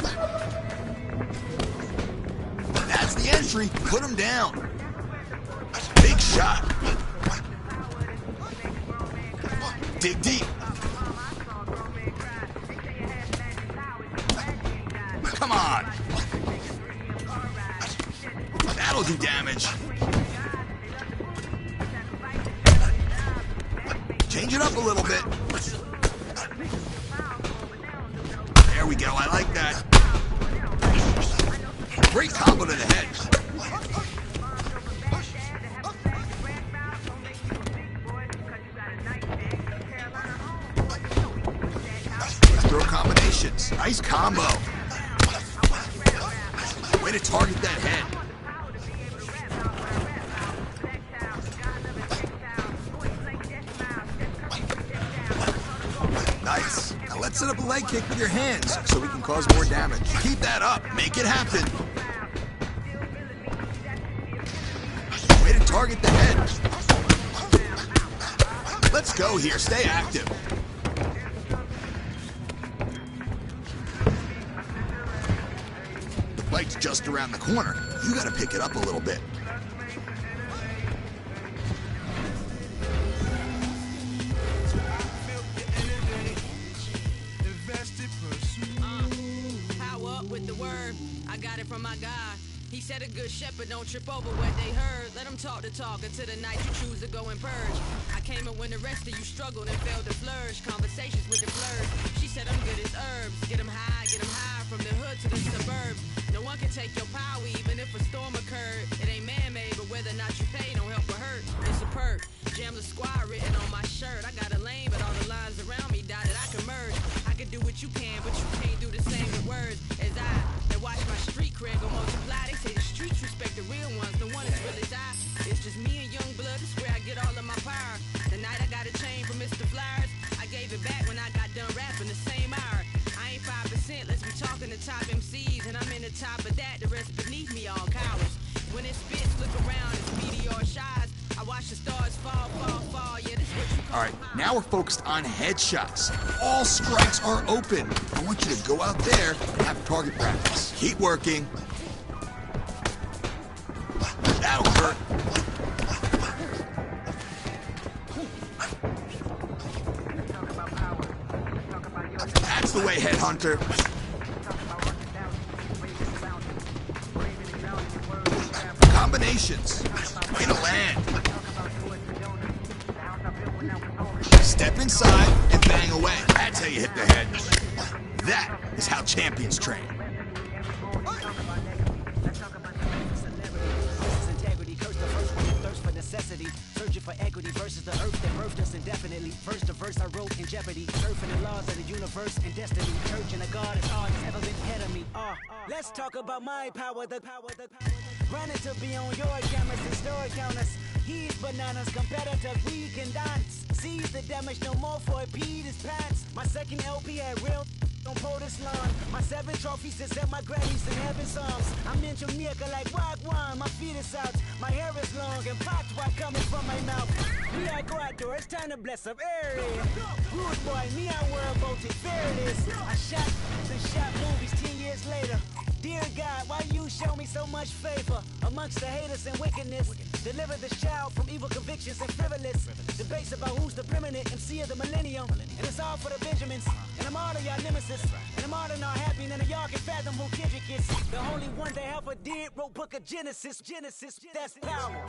Speaker 8: That's the entry. Put him down. Big shot. Dig deep. Come on. That'll do damage. Change it up a little bit. There we go. I like that. Great combo to the head. Let's throw combinations. Nice combo. Way to target that head. Nice. Now let's set up a leg kick with your hands so we can cause more damage. Keep that up. Make it happen. Way to target the head. Let's go here. Stay active. The fight's just around the corner. You gotta pick it up a little bit.
Speaker 10: Power up with the word. I got it from my guy. He said a good shepherd don't trip over what they heard. Let them talk the talk until the night you choose to go and purge. I came in when the rest of you struggled and failed to flourish. Conversations with the blurs. She said I'm good as herbs. Get them high from the hood to the suburbs. No one can take your power even if a storm occurred. It ain't man-made, but whether or not you pay don't help or hurt. It's a perk. Jam the squad written on my shirt. I got a lane, but all the lines around me dotted. I can merge. I can do what you can, but you can't do the same with words as I. That watch my street cred go multiply. They say the streets respect the real ones. No one is really die. It's just me and young blood. It's where I get all of my power. The night I got a chain from Mr. Flyers, I gave it back when I got done rapping the same hour. I ain't 5%. Let's be talking to top MCs, and I'm in the top of that. The rest beneath me all cowards. When it spits, look around. It's meteor shines. I watch the stars fall. Yeah, this what you call.
Speaker 8: All right, now we're focused on headshots. All strikes are open. I want you to go out there and have target practice. Keep working. That'll hurt. That's the way, Headhunter. Combinations. Way to land. Step inside and bang away. That's how you hit the head. That is how champions train.
Speaker 11: Searching for equity versus the earth that birthed us indefinitely. First the verse I wrote in jeopardy. Surfing the laws of the universe and destiny. Church and a God is all that's ever been ahead of me. Let's talk about my power. Running to be on your cameras and store counters. He's bananas, competitors, we can dance. Seize the damage, no more for Peter's pants. My second LP had real on POTUS lawn. My 7 trophies is at my granny's in heaven's arms. I'm in Jamaica like Wagwan. My feet is out, my hair is long and popped while coming from my mouth. Me, I go outdoor, it's time to bless up area. Rude boy, me, I wear a boat, there it is. I shot movies 10 years later. Dear God, why you show me so much favor amongst the haters and wickedness? Deliver this child from evil convictions and frivolous debates about who's the preeminent MC of the millennium. And it's all for the Benjamins. And I'm all of y'all nemesis. And I'm all in all happy. None of y'all can fathom who Kendrick is. The only one that ever did wrote Book of Genesis. That's power.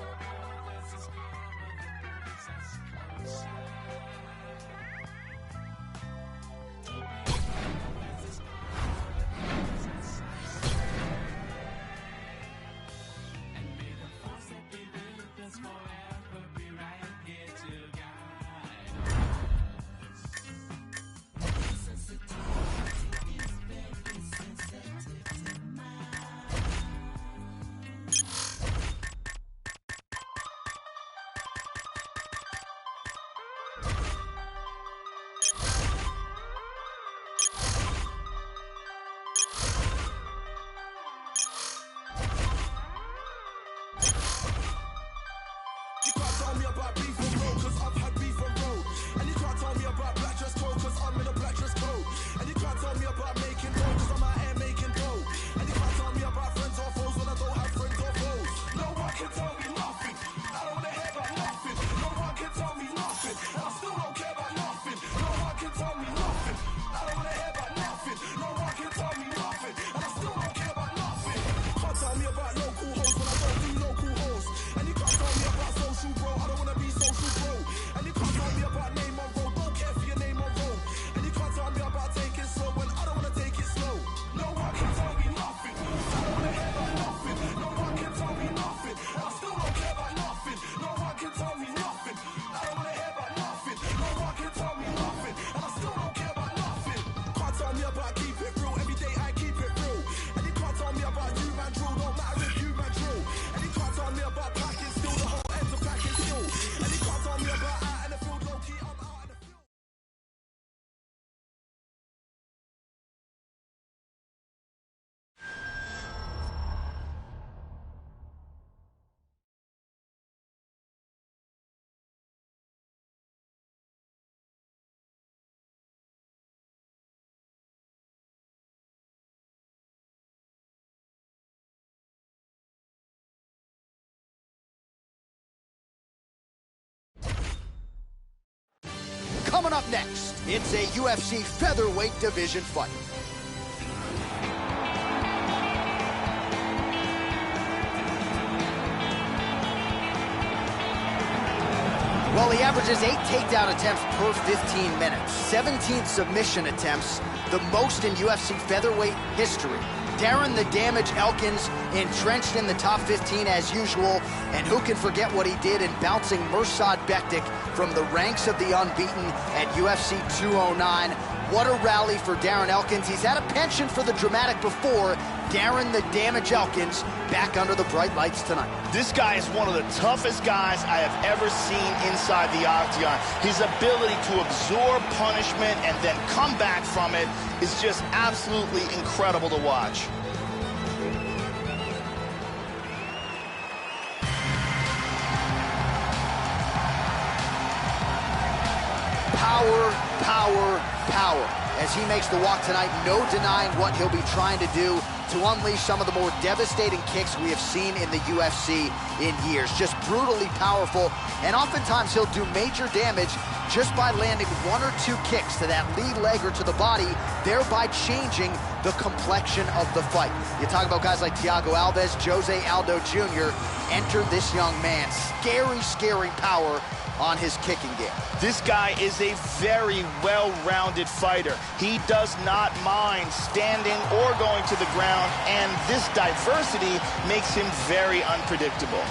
Speaker 3: Coming up next, it's a UFC featherweight division fight. Well, he averages 8 takedown attempts per 15 minutes, 17 submission attempts, the most in UFC featherweight history. Darren the Damage Elkins entrenched in the top 15 as usual, and who can forget what he did in bouncing Mirsad Bektic from the ranks of the unbeaten at UFC 209. What a rally for Darren Elkins. He's had a penchant for the dramatic before. Darren the Damage Elkins back under the bright lights tonight.
Speaker 4: This guy is one of the toughest guys I have ever seen inside the octagon. His ability to absorb punishment and then come back from it is just absolutely incredible to watch.
Speaker 3: Power, power, power. As he makes the walk tonight, no denying what he'll be trying to do to unleash some of the more devastating kicks we have seen in the UFC in years. Just brutally powerful, and oftentimes he'll do major damage just by landing 1 or 2 kicks to that lead leg or to the body, thereby changing the complexion of the fight. You talk about guys like Thiago Alves, Jose Aldo Jr. Enter this young man. Scary, scary power on his kicking game.
Speaker 4: This guy is a very well-rounded fighter. He does not mind standing or going to the ground, and this diversity makes him very unpredictable.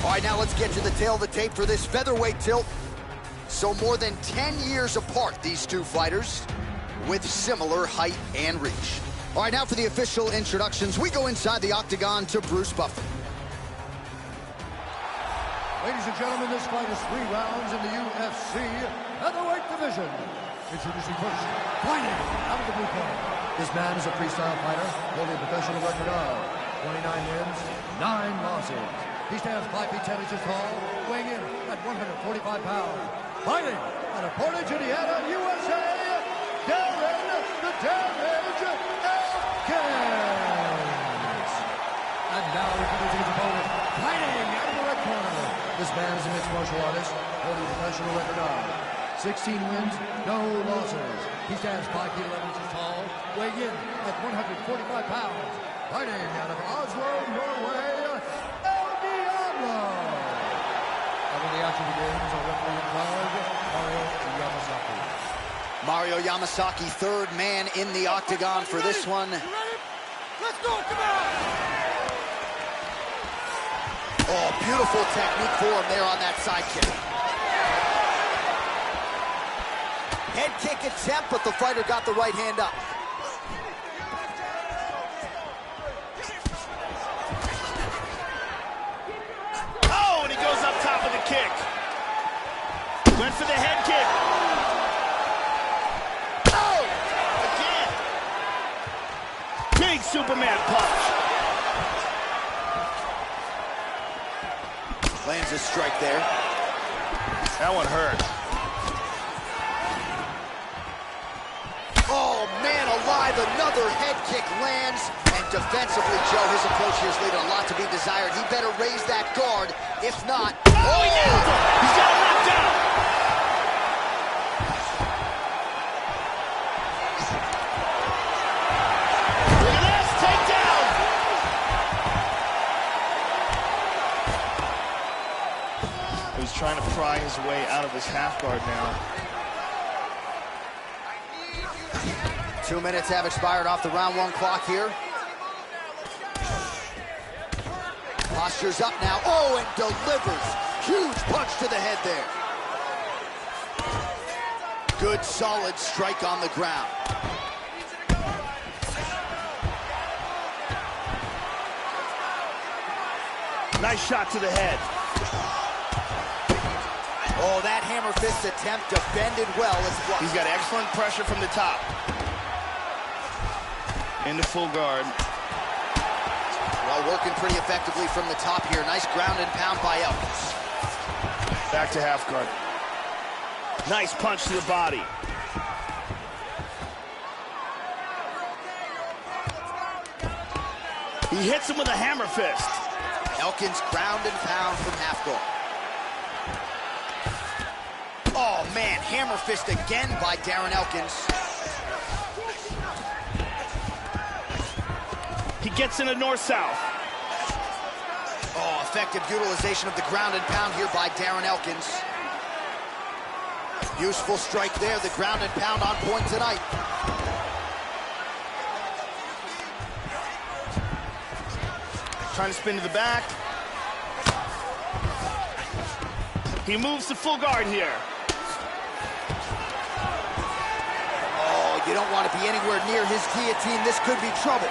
Speaker 3: All right, now let's get to the tail of the tape for this featherweight tilt. So more than 10 years apart, these two fighters, with similar height and reach. All right, now for the official introductions, we go inside the octagon to Bruce Buffer.
Speaker 5: Ladies and gentlemen, this fight is 3 rounds in the UFC featherweight division. Introducing first, fighting out of the blue corner. This man is a freestyle fighter holding a professional record of 29 wins, 9 losses. He stands 5 feet 10 inches tall, weighing in at 145 pounds. Fighting out of Portage, Indiana, USA, Darren the Damage Elkins. And now introducing his opponent, fighting out of the red corner. This man is a mixed martial artist holding a professional record of 16 wins, no losses. He stands 5 feet 11 inches tall, weighing in at 145 pounds. Fighting out of Oslo, Norway, El Diablo. And when the action begins, our referee in charge,
Speaker 3: Mario Yamasaki, third man in the octagon for this one.
Speaker 6: Let's go, come on!
Speaker 3: Oh, beautiful technique for him there on that side kick. Head kick attempt, but the fighter got the right hand up.
Speaker 4: Oh, and he goes up top of the kick. Went for the head kick. Oh, again. Big Superman punch.
Speaker 3: Lands a strike there.
Speaker 4: That one hurt.
Speaker 3: Oh, man alive, another head kick lands. And defensively, Joe, his approach here is leaving a lot to be desired. He better raise that guard. If not...
Speaker 4: Oh, he nailed him! He's got him knocked down! Look at this, takedown! He's trying to pry his way out of his half guard now.
Speaker 3: 2 minutes have expired off the round 1 clock here. Posture's up now. Oh, and delivers. Huge punch to the head there. Good, solid strike on the ground.
Speaker 4: Nice shot to the head.
Speaker 3: Oh, that hammer fist attempt defended well.
Speaker 4: He's got excellent pressure from the top. Into full guard.
Speaker 3: Well, working pretty effectively from the top here. Nice ground and pound by Elkins.
Speaker 4: Back to half guard. Nice punch to the body. He hits him with a hammer fist.
Speaker 3: Elkins ground and pound from half guard. Oh, man, hammer fist again by Darren Elkins.
Speaker 4: He gets in a north-south.
Speaker 3: Oh, effective utilization of the ground and pound here by Darren Elkins. Useful strike there, the ground and pound on point tonight.
Speaker 4: Trying to spin to the back. He moves to full guard here.
Speaker 3: Oh, you don't want to be anywhere near his guillotine. This could be trouble.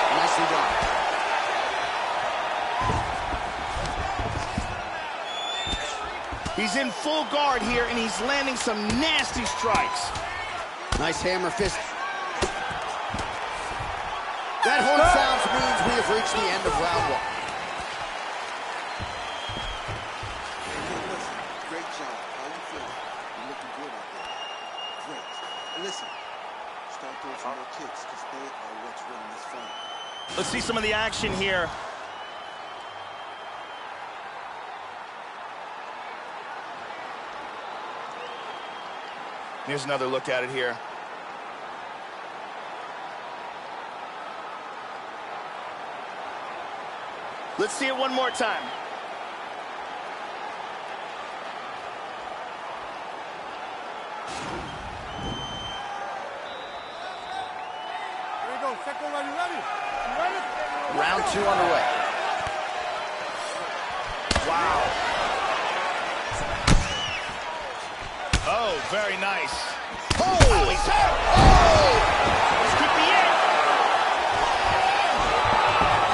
Speaker 3: Nicely done.
Speaker 4: He's in full guard here, and he's landing some nasty strikes.
Speaker 3: Nice hammer fist. That horn sounds means we have reached the end of round 1.
Speaker 12: Great job. How you feeling? You're looking good out there. Great. And listen, start throwing some more kicks, because they are what's winning this fight.
Speaker 4: Let's see some of the action here. Here's another look at it here. Let's see it one more time.
Speaker 6: Here we go, second round, you ready? You ready?
Speaker 3: Round 2 underway.
Speaker 4: Wow. Oh, very nice.
Speaker 3: Oh,
Speaker 4: he's hurt.
Speaker 3: Oh!
Speaker 4: This could be it.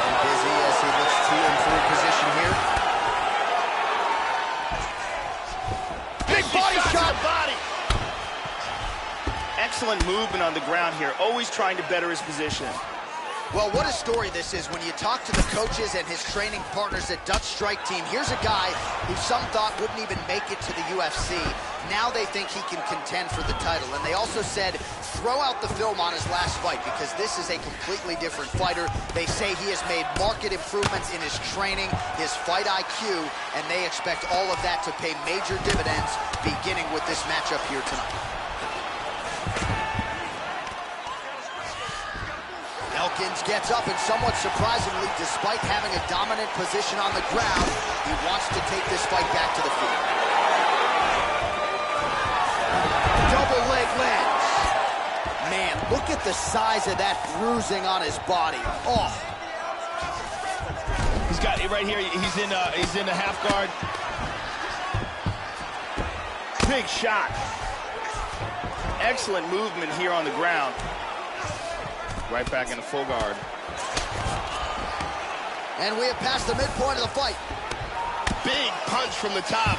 Speaker 3: And busy as he looks to improve position here.
Speaker 4: Big body shot. To the body. here, always trying to better his position.
Speaker 3: Well, what a story this is. When you talk to the coaches and his training partners at Dutch Strike Team, here's a guy who some thought wouldn't even make it to the UFC. Now they think he can contend for the title. And they also said, throw out the film on his last fight because this is a completely different fighter. They say he has made marked improvements in his training, his fight IQ, and they expect all of that to pay major dividends beginning with this matchup here tonight. Elkins gets up and somewhat surprisingly, despite having a dominant position on the ground, he wants to take this fight back to the feet. Double leg lands. Man, look at the size of that bruising on his body. Oh.
Speaker 4: He's got it right here. He's in a half guard. Big shot. Excellent movement here on the ground. Right back in the full guard.
Speaker 3: And we have passed the midpoint of the fight.
Speaker 4: Big punch from the top.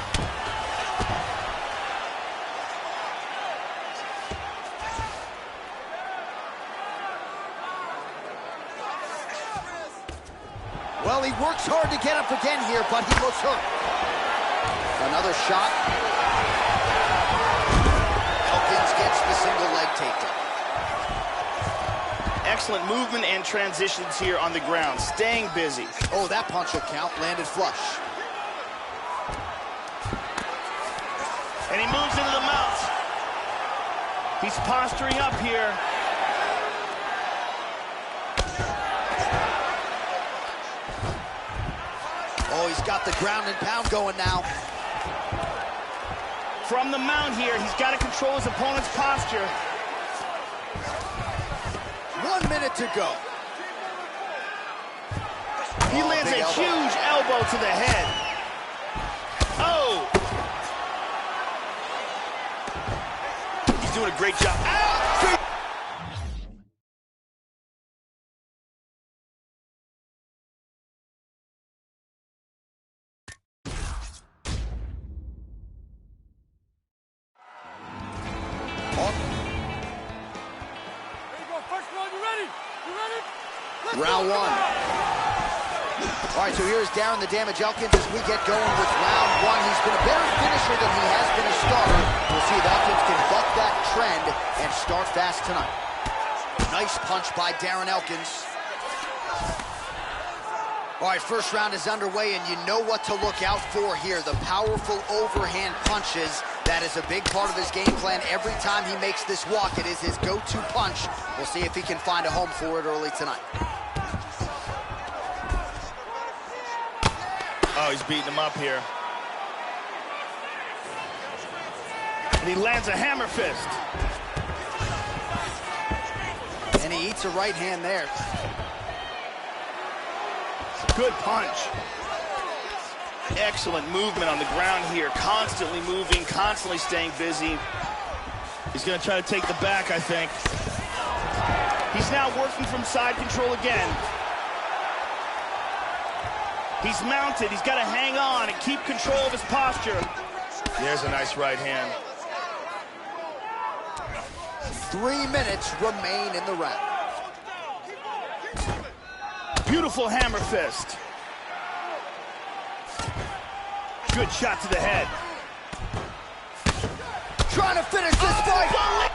Speaker 3: Well, he works hard to get up again here, but he looks hurt. Another shot. Elkins gets the single leg takedown.
Speaker 4: Excellent movement and transitions here on the ground, staying busy.
Speaker 3: Oh, that punch will count, landed flush.
Speaker 4: And he moves into the mount. He's posturing up here.
Speaker 3: Oh, he's got the ground and pound going now.
Speaker 4: From the mount here, he's got to control his opponent's posture.
Speaker 3: 1 minute to go.
Speaker 4: He lands a huge elbow to the head. Oh! He's doing a great job. Ow!
Speaker 3: Round one. All right, so here's Darren the Damage Elkins as we get going with round one. He's been a better finisher than he has been a starter. We'll see if Elkins can buck that trend and start fast tonight. Nice punch by Darren Elkins. All right, first round is underway, and you know what to look out for here. The powerful overhand punches. That is a big part of his game plan. Every time he makes this walk, it is his go-to punch. We'll see if he can find a home for it early tonight.
Speaker 4: Oh, he's beating him up here. And he lands a hammer fist.
Speaker 3: And he eats a right hand there.
Speaker 4: Good punch. Excellent movement on the ground here. Constantly moving, constantly staying busy. He's going to try to take the back, I think. He's now working from side control again. He's mounted. He's got to hang on and keep control of his posture. There's a nice right hand.
Speaker 3: 3 minutes remain in the round.
Speaker 4: Beautiful hammer fist. Good shot to the head.
Speaker 3: Trying to finish this fight.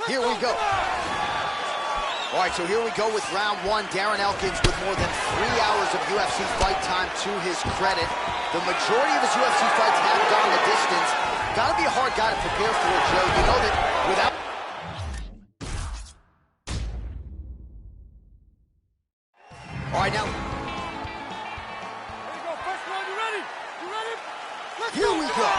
Speaker 3: Here we go. All right, so here we go with round one. Darren Elkins with more than 3 hours of UFC fight time to his credit. The majority of his UFC fights have gone the distance. Got to be a hard guy to prepare for, Joe. You know that without... All right, now... Here we go.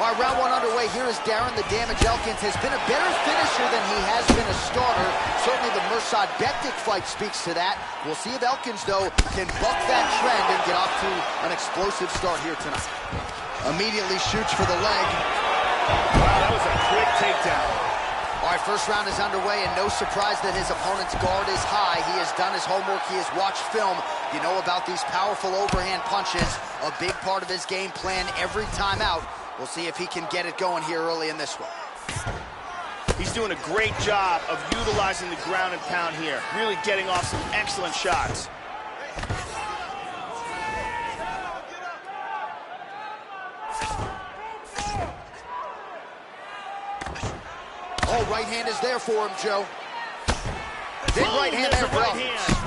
Speaker 3: All right, round one underway. Here is Darren the Damage Elkins. Has been a better finisher than he has been a starter. Certainly the Mirsad Bektic fight speaks to that. We'll see if Elkins, though, can buck that trend and get off to an explosive start here tonight. Immediately shoots for the leg.
Speaker 4: Wow, that was a quick takedown.
Speaker 3: All right, first round is underway, and no surprise that his opponent's guard is high. He has done his homework. He has watched film. You know about these powerful overhand punches, a big part of his game plan every time out. We'll see if he can get it going here early in this one.
Speaker 4: He's doing a great job of utilizing the ground and pound here, really getting off some excellent shots.
Speaker 3: Oh, right hand is there for him, Joe. Big
Speaker 4: Boom,
Speaker 3: right hand there for
Speaker 4: right
Speaker 3: him.
Speaker 4: hand.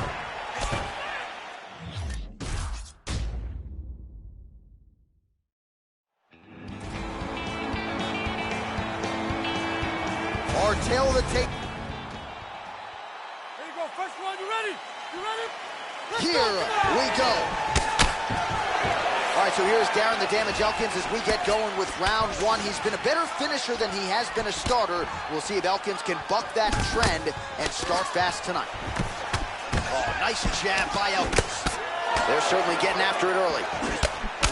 Speaker 3: Our tail of the tape.
Speaker 6: Here you go, first one, you ready? You ready?
Speaker 3: Here we go. All right, so here's Darren the Damage Elkins as we get going with round one. He's been a better finisher than he has been a starter. We'll see if Elkins can buck that trend and start fast tonight. Oh, nice jab by Elkins. They're certainly getting after it early.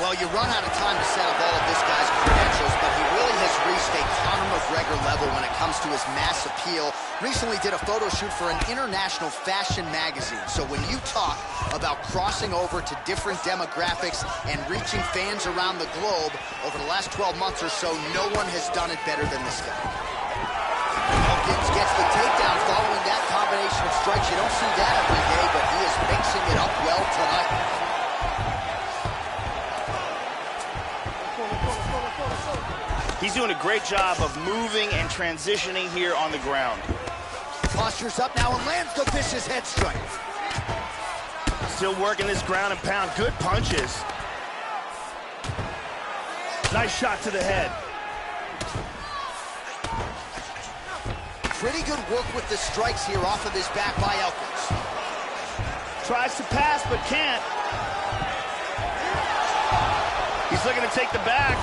Speaker 3: Well, you run out of time to set up all of this guy's credentials, but he really has reached a Conor McGregor level when it comes to his mass appeal. Recently did a photo shoot for an international fashion magazine. So when you talk about crossing over to different demographics and reaching fans around the globe, over the last 12 months or so, no one has done it better than this guy. Elkins gets the takedown following that combination of strikes. You don't see that every day, but he is mixing it up well tonight.
Speaker 4: He's doing a great job of moving and transitioning here on the ground.
Speaker 3: Postures up now and lands the vicious head strike.
Speaker 4: Still working this ground and pound. Good punches. Nice shot to the head.
Speaker 3: Pretty good work with the strikes here off of his back by Elkins.
Speaker 4: Tries to pass, but can't. He's looking to take the back.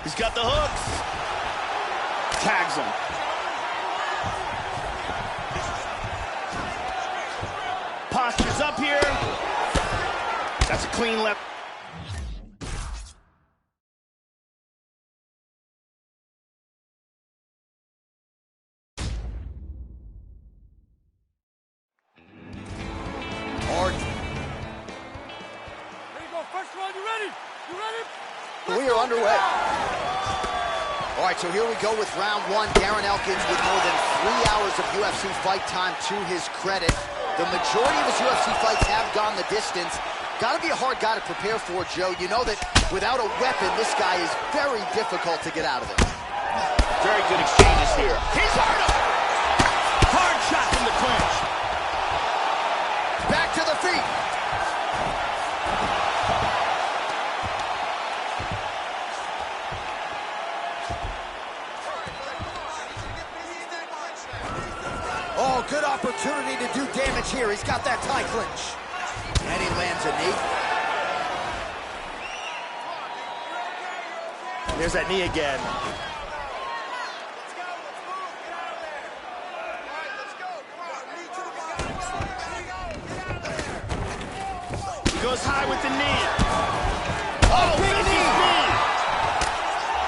Speaker 4: He's got the hooks. Tags him. Postures up here. That's a clean left.
Speaker 3: We are underway. All right, so here we go with round one. Darren Elkins with more than 3 hours of UFC fight time to his credit. The majority of his UFC fights have gone the distance. Got to be a hard guy to prepare for, Joe. You know that without a weapon, this guy is very difficult to get out of it.
Speaker 4: Very good exchanges here. He's hurt him. Hard shot from the clinch.
Speaker 3: Back to the feet. Oh, good opportunity to do damage here. He's got that tie clinch. And he lands a knee.
Speaker 4: There's that knee again. He goes high with the knee. Oh, big knee.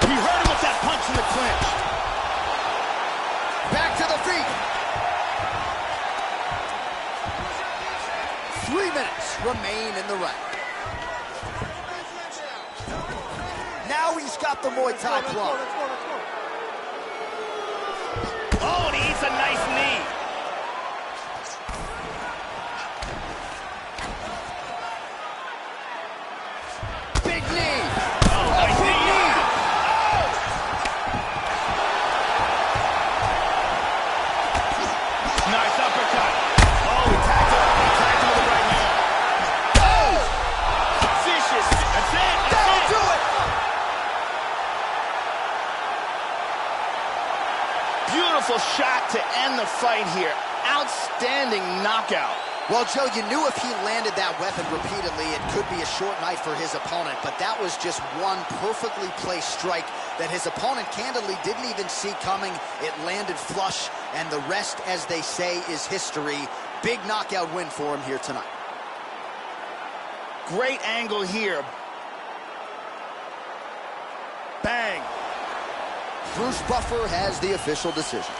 Speaker 4: He hurt him with that punch in the clinch.
Speaker 3: Back to the feet. 3 minutes remain in the round. Now he's got the Muay Thai plum.
Speaker 4: Oh, and he eats a nice knee.
Speaker 3: Big knee.
Speaker 4: Oh, nice
Speaker 3: big knee.
Speaker 4: Nice uppercut. Oh, he tagged him. He tagged him with the right hand. Oh! Vicious. That's it.
Speaker 3: That'll do it.
Speaker 4: Beautiful shot to end the fight here. Outstanding knockout.
Speaker 3: Well, Joe, you knew if he landed that weapon repeatedly, it could be a short night for his opponent, but that was just one perfectly placed strike that his opponent candidly didn't even see coming. It landed flush, and the rest, as they say, is history. Big knockout win for him here tonight.
Speaker 4: Great angle here.
Speaker 3: Bruce Buffer has the official decision.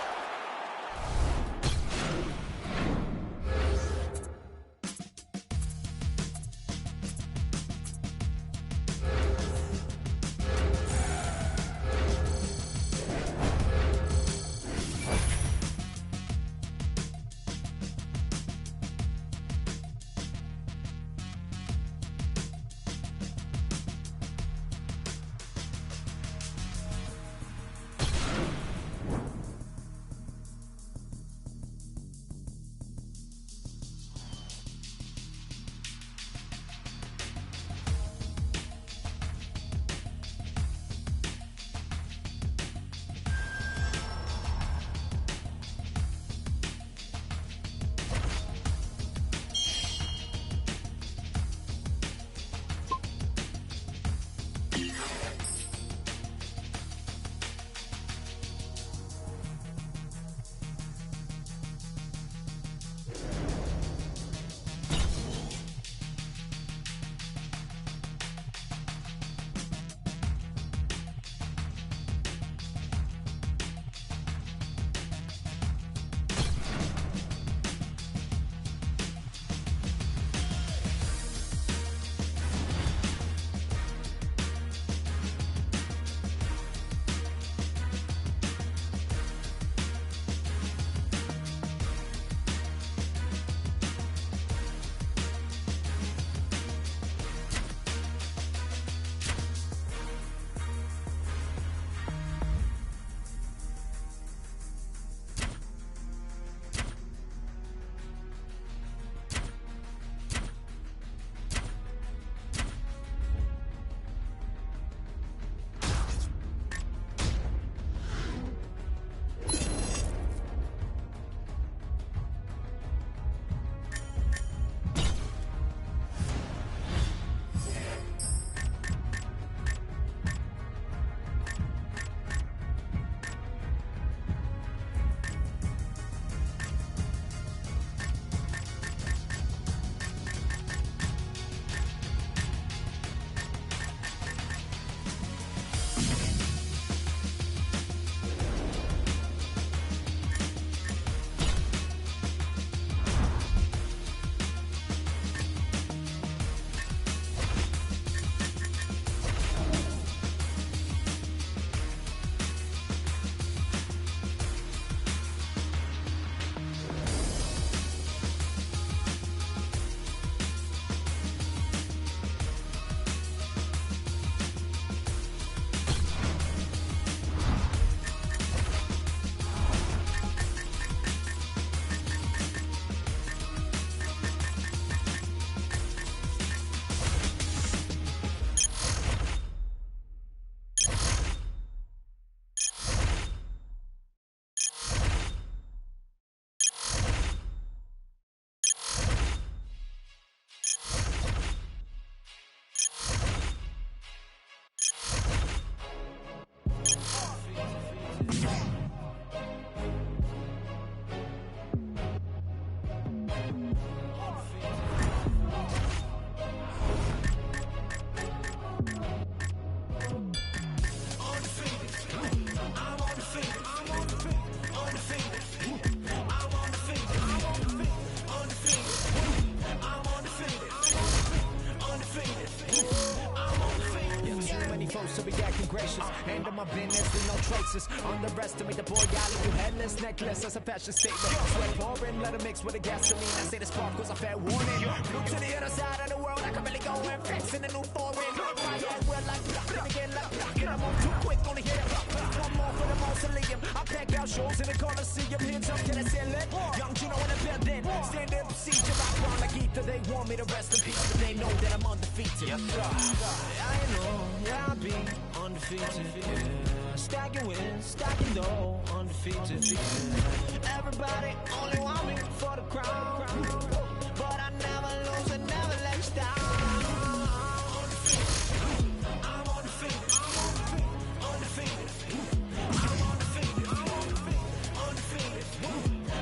Speaker 13: Handle my business with no traces. Underestimate the boy, I leave you headless, necklace. That's a fashion statement. Sweat pouring, let it mix with the gasoline. I say the spark was a fair warning. Look to the other side of the world, I can really go and fix in a new foreign. My head well like then again like and I'm on too quick on the hit. One more for the mausoleum. I pack out shows in the Coliseum. Hands up to the ceiling. Young Juno in the building. Stand up, procedure. I run like ether. They want me to rest in peace, but they know that I'm undefeated. Yes, sir. I know, yeah, I'll be undefeated. Yeah. Stacking wins, stacking dough, undefeated. Yeah. Everybody only want me for the crown, but I never lose and never let you down. I'm undefeated. I'm undefeated. I'm undefeated. I'm undefeated. I'm undefeated.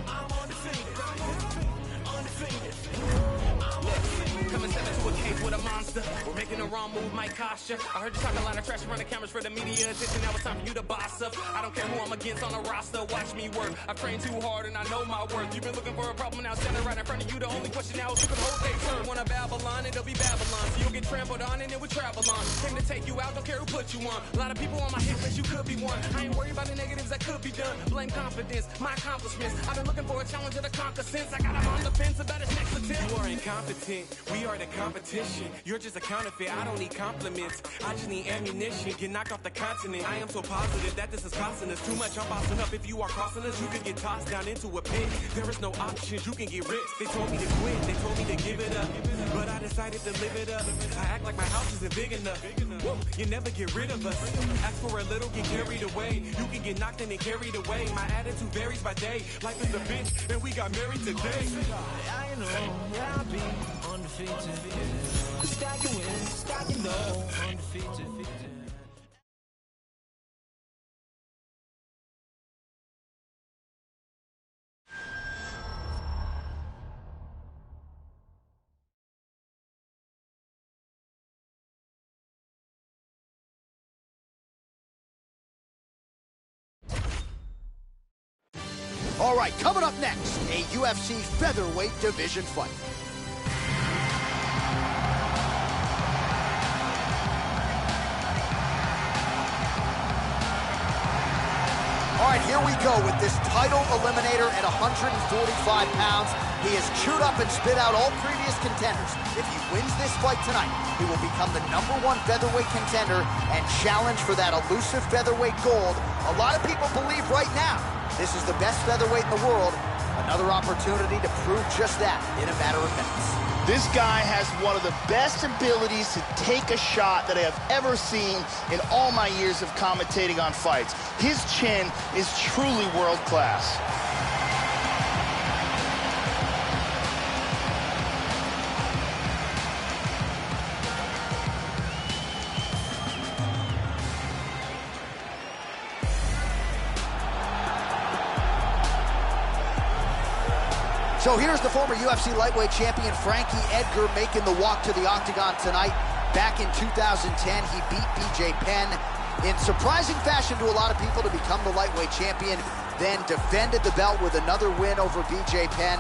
Speaker 13: I'm undefeated. I'm undefeated.
Speaker 14: Coming seven to a cave with a monster. We're making a run move might cost you. I heard you talk a lot of trash around the cameras for the media attention. Now it's time for you to boss up. I don't care who I'm against on the roster. Watch me work. I've trained too hard and I know my worth. You've been looking for a problem, now standing right in front of you. The only question now is who can hold their turn. Wanna Babylon, it'll be Babylon. So you'll get trampled on and it will travel on. Came to take you out, don't care who put you on. A lot of people on my hit list, you could be one. I ain't worried about the negatives that could be done. Blame confidence, my accomplishments. I've been looking for a challenge to conquer since. I got him on the fence about his next attempt. You are incompetent, we are the competition. You're just a counterfeit, I don't need compliments. I just need ammunition, get knocked off the continent. I am so positive that this is costing us too much. I'm bossing up, if you are crossing us, you could get tossed down into a pit. There is no options, you can get rich. They told me to quit, they told me to give it up, but I decided to live it up. I act like my house isn't big enough. Woo, you never get rid of us. Ask for a little, get carried away. You can get knocked and then carried away. My attitude varies by day. Life is a bitch, and we got married today.
Speaker 13: I know where I'll be undefeated. Stacking wins, stacking low, undefeated.
Speaker 3: All right, coming up next, a UFC featherweight division fight. All right, here we go with this title eliminator at 145 pounds. He has chewed up and spit out all previous contenders. If he wins this fight tonight, he will become the #1 featherweight contender and challenge for that elusive featherweight gold. A lot of people believe right now this is the best featherweight in the world. Another opportunity to prove just that in a matter of minutes.
Speaker 4: This guy has one of the best abilities to take a shot that I have ever seen in all my years of commentating on fights. His chin is truly world class.
Speaker 3: So here's the former UFC lightweight champion Frankie Edgar making the walk to the octagon tonight. Back in 2010, he beat BJ Penn in surprising fashion to a lot of people to become the lightweight champion, then defended the belt with another win over BJ Penn,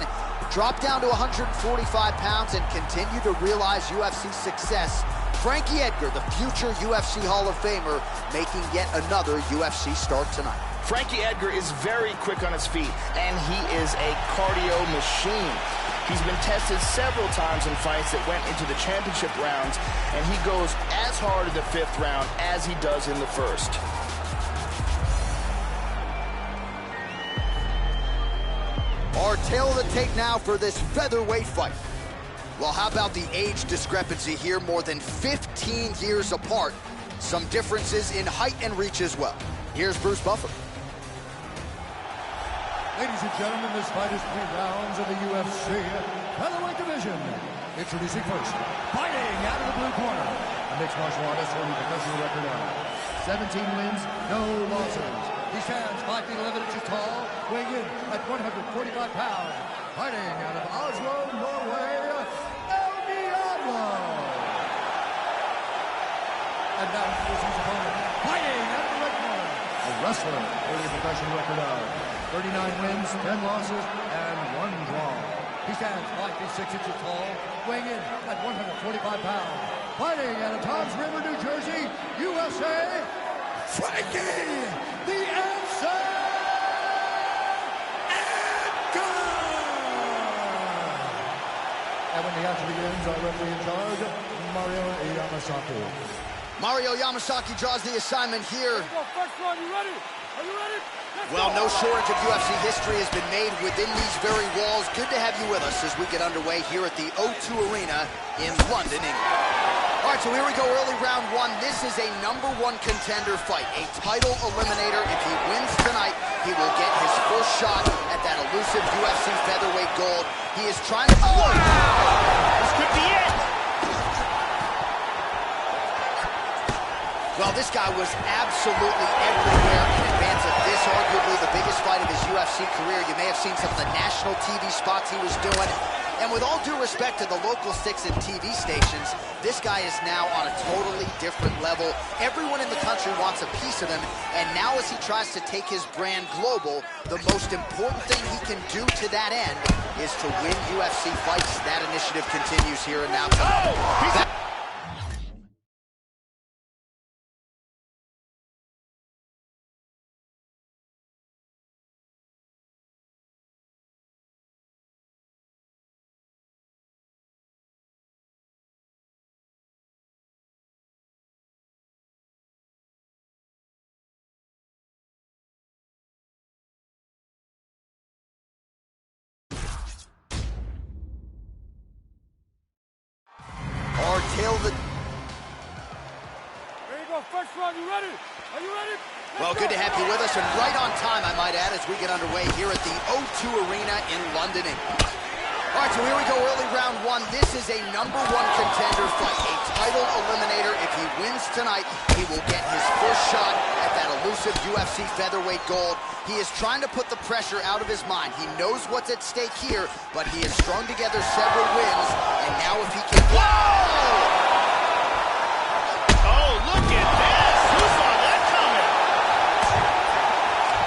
Speaker 3: dropped down to 145 pounds and continued to realize UFC success. Frankie Edgar, the future UFC Hall of Famer, making yet another UFC start tonight.
Speaker 4: Frankie Edgar is very quick on his feet, and he is a cardio machine. He's been tested several times in fights that went into the championship rounds, and he goes as hard in the 5th round as he does in the 1st.
Speaker 3: Our tale of the tape now for this featherweight fight. Well, how about the age discrepancy here? More than 15 years apart. Some differences in height and reach as well. Here's Bruce Buffer.
Speaker 5: Ladies and gentlemen, this fight is 3 rounds of the UFC featherweight division. Introducing first, fighting out of the blue corner, a mixed martial artist holding a professional record of 17 wins, no losses. He stands 5 feet 11 inches tall, weighing in at 145 pounds. Fighting out of Oslo, Norway, El Diablo. And now here's his opponent, fighting out of the red corner, a wrestler holding a professional record of 39 wins, 10 losses, and 1 draw. He stands 5 feet 6 inches tall, weighing in at 145 pounds. Fighting out of Toms River, New Jersey, USA, Frankie, the Answer Edgar! And when the action begins, our referee in charge, Mario Yamasaki.
Speaker 3: Mario Yamasaki draws the assignment here.
Speaker 6: First one, you ready? Are you ready?
Speaker 3: Well, no shortage of UFC history has been made within these very walls. Good to have you with us as we get underway here at the O2 Arena in London, England. All right, so here we go, early round 1. This is a #1 contender fight, a title eliminator. If he wins tonight, he will get his first shot at that elusive UFC featherweight gold. He is trying to... Oh!
Speaker 4: This could be it!
Speaker 3: Well, this guy was absolutely everywhere in advance of this, arguably the biggest fight of his UFC career. You may have seen some of the national TV spots he was doing. And with all due respect to the local sticks and TV stations, this guy is now on a totally different level. Everyone in the country wants a piece of him, and now as he tries to take his brand global, the most important thing he can do to that end is to win UFC fights. That initiative continues here and now.
Speaker 6: There you go, first round, you ready? Are you ready?
Speaker 3: Well, good to have you with us, and right on time, I might add, as we get underway here at the O2 Arena in London, England. All right, so here we go, early round one. This is a #1 contender fight, a title eliminator. If he wins tonight, he will get his first shot at that elusive UFC featherweight gold. He is trying to put the pressure out of his mind. He knows what's at stake here, but he has strung together several wins, and now if he can... Whoa!
Speaker 4: Oh, look at this! Who saw that coming?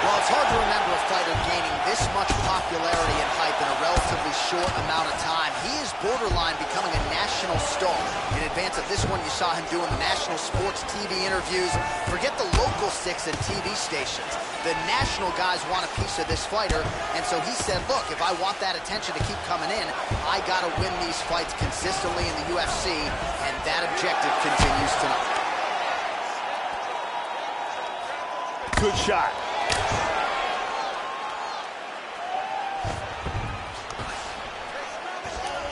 Speaker 3: Well, it's hard to remember a fighter gaining this much popularity and hype in a relatively short amount of time. He is borderline becoming a national star. In advance of this one, you saw him doing national sports TV interviews. Forget the local sticks and TV stations. The national guys want a piece of this fighter, and so he said, look, if I want that attention to keep coming in, I gotta win these fights consistently in the UFC, and that objective continues tonight.
Speaker 4: Good shot.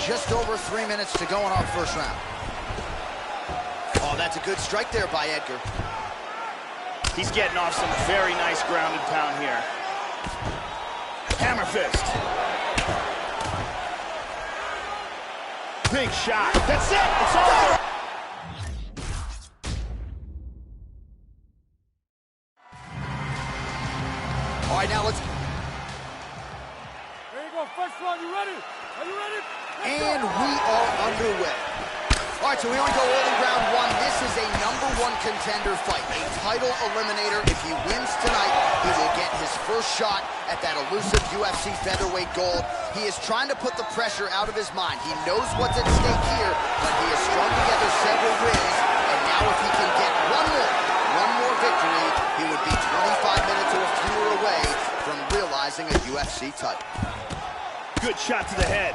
Speaker 3: Just over 3 minutes to go in our first round. Oh, that's a good strike there by Edgar.
Speaker 4: He's getting off some very nice ground and pound here. Hammer fist. Big shot. That's it. It's over.
Speaker 3: All right, now let's...
Speaker 6: There you go, first round, you ready? Are you ready?
Speaker 3: And we are underway. All right, so we only go early round one. This is a #1 contender fight, a title eliminator. If he wins tonight, he will get his first shot at that elusive UFC featherweight gold. He is trying to put the pressure out of his mind. He knows what's at stake here, but he has strung together several wins, and now if he can get one more victory, he would be 25 minutes or fewer away from realizing a UFC title.
Speaker 4: Good shot to the head.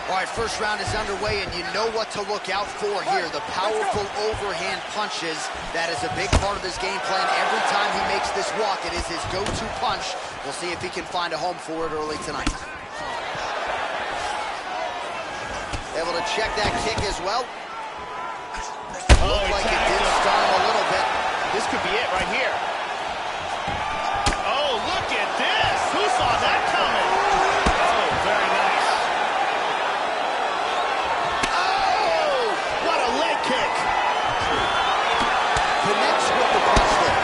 Speaker 3: All right, first round is underway, and you know what to look out for here. The powerful overhand punches. That is a big part of his game plan. Every time he makes this walk, it is his go-to punch. We'll see if he can find a home for it early tonight. Able to check that kick as well. Looked like it did stun him a little bit.
Speaker 4: This could be it right here. Oh, look at this! Who saw that coming? Oh, very nice. Oh, what a leg kick!
Speaker 3: Connects with the punch there.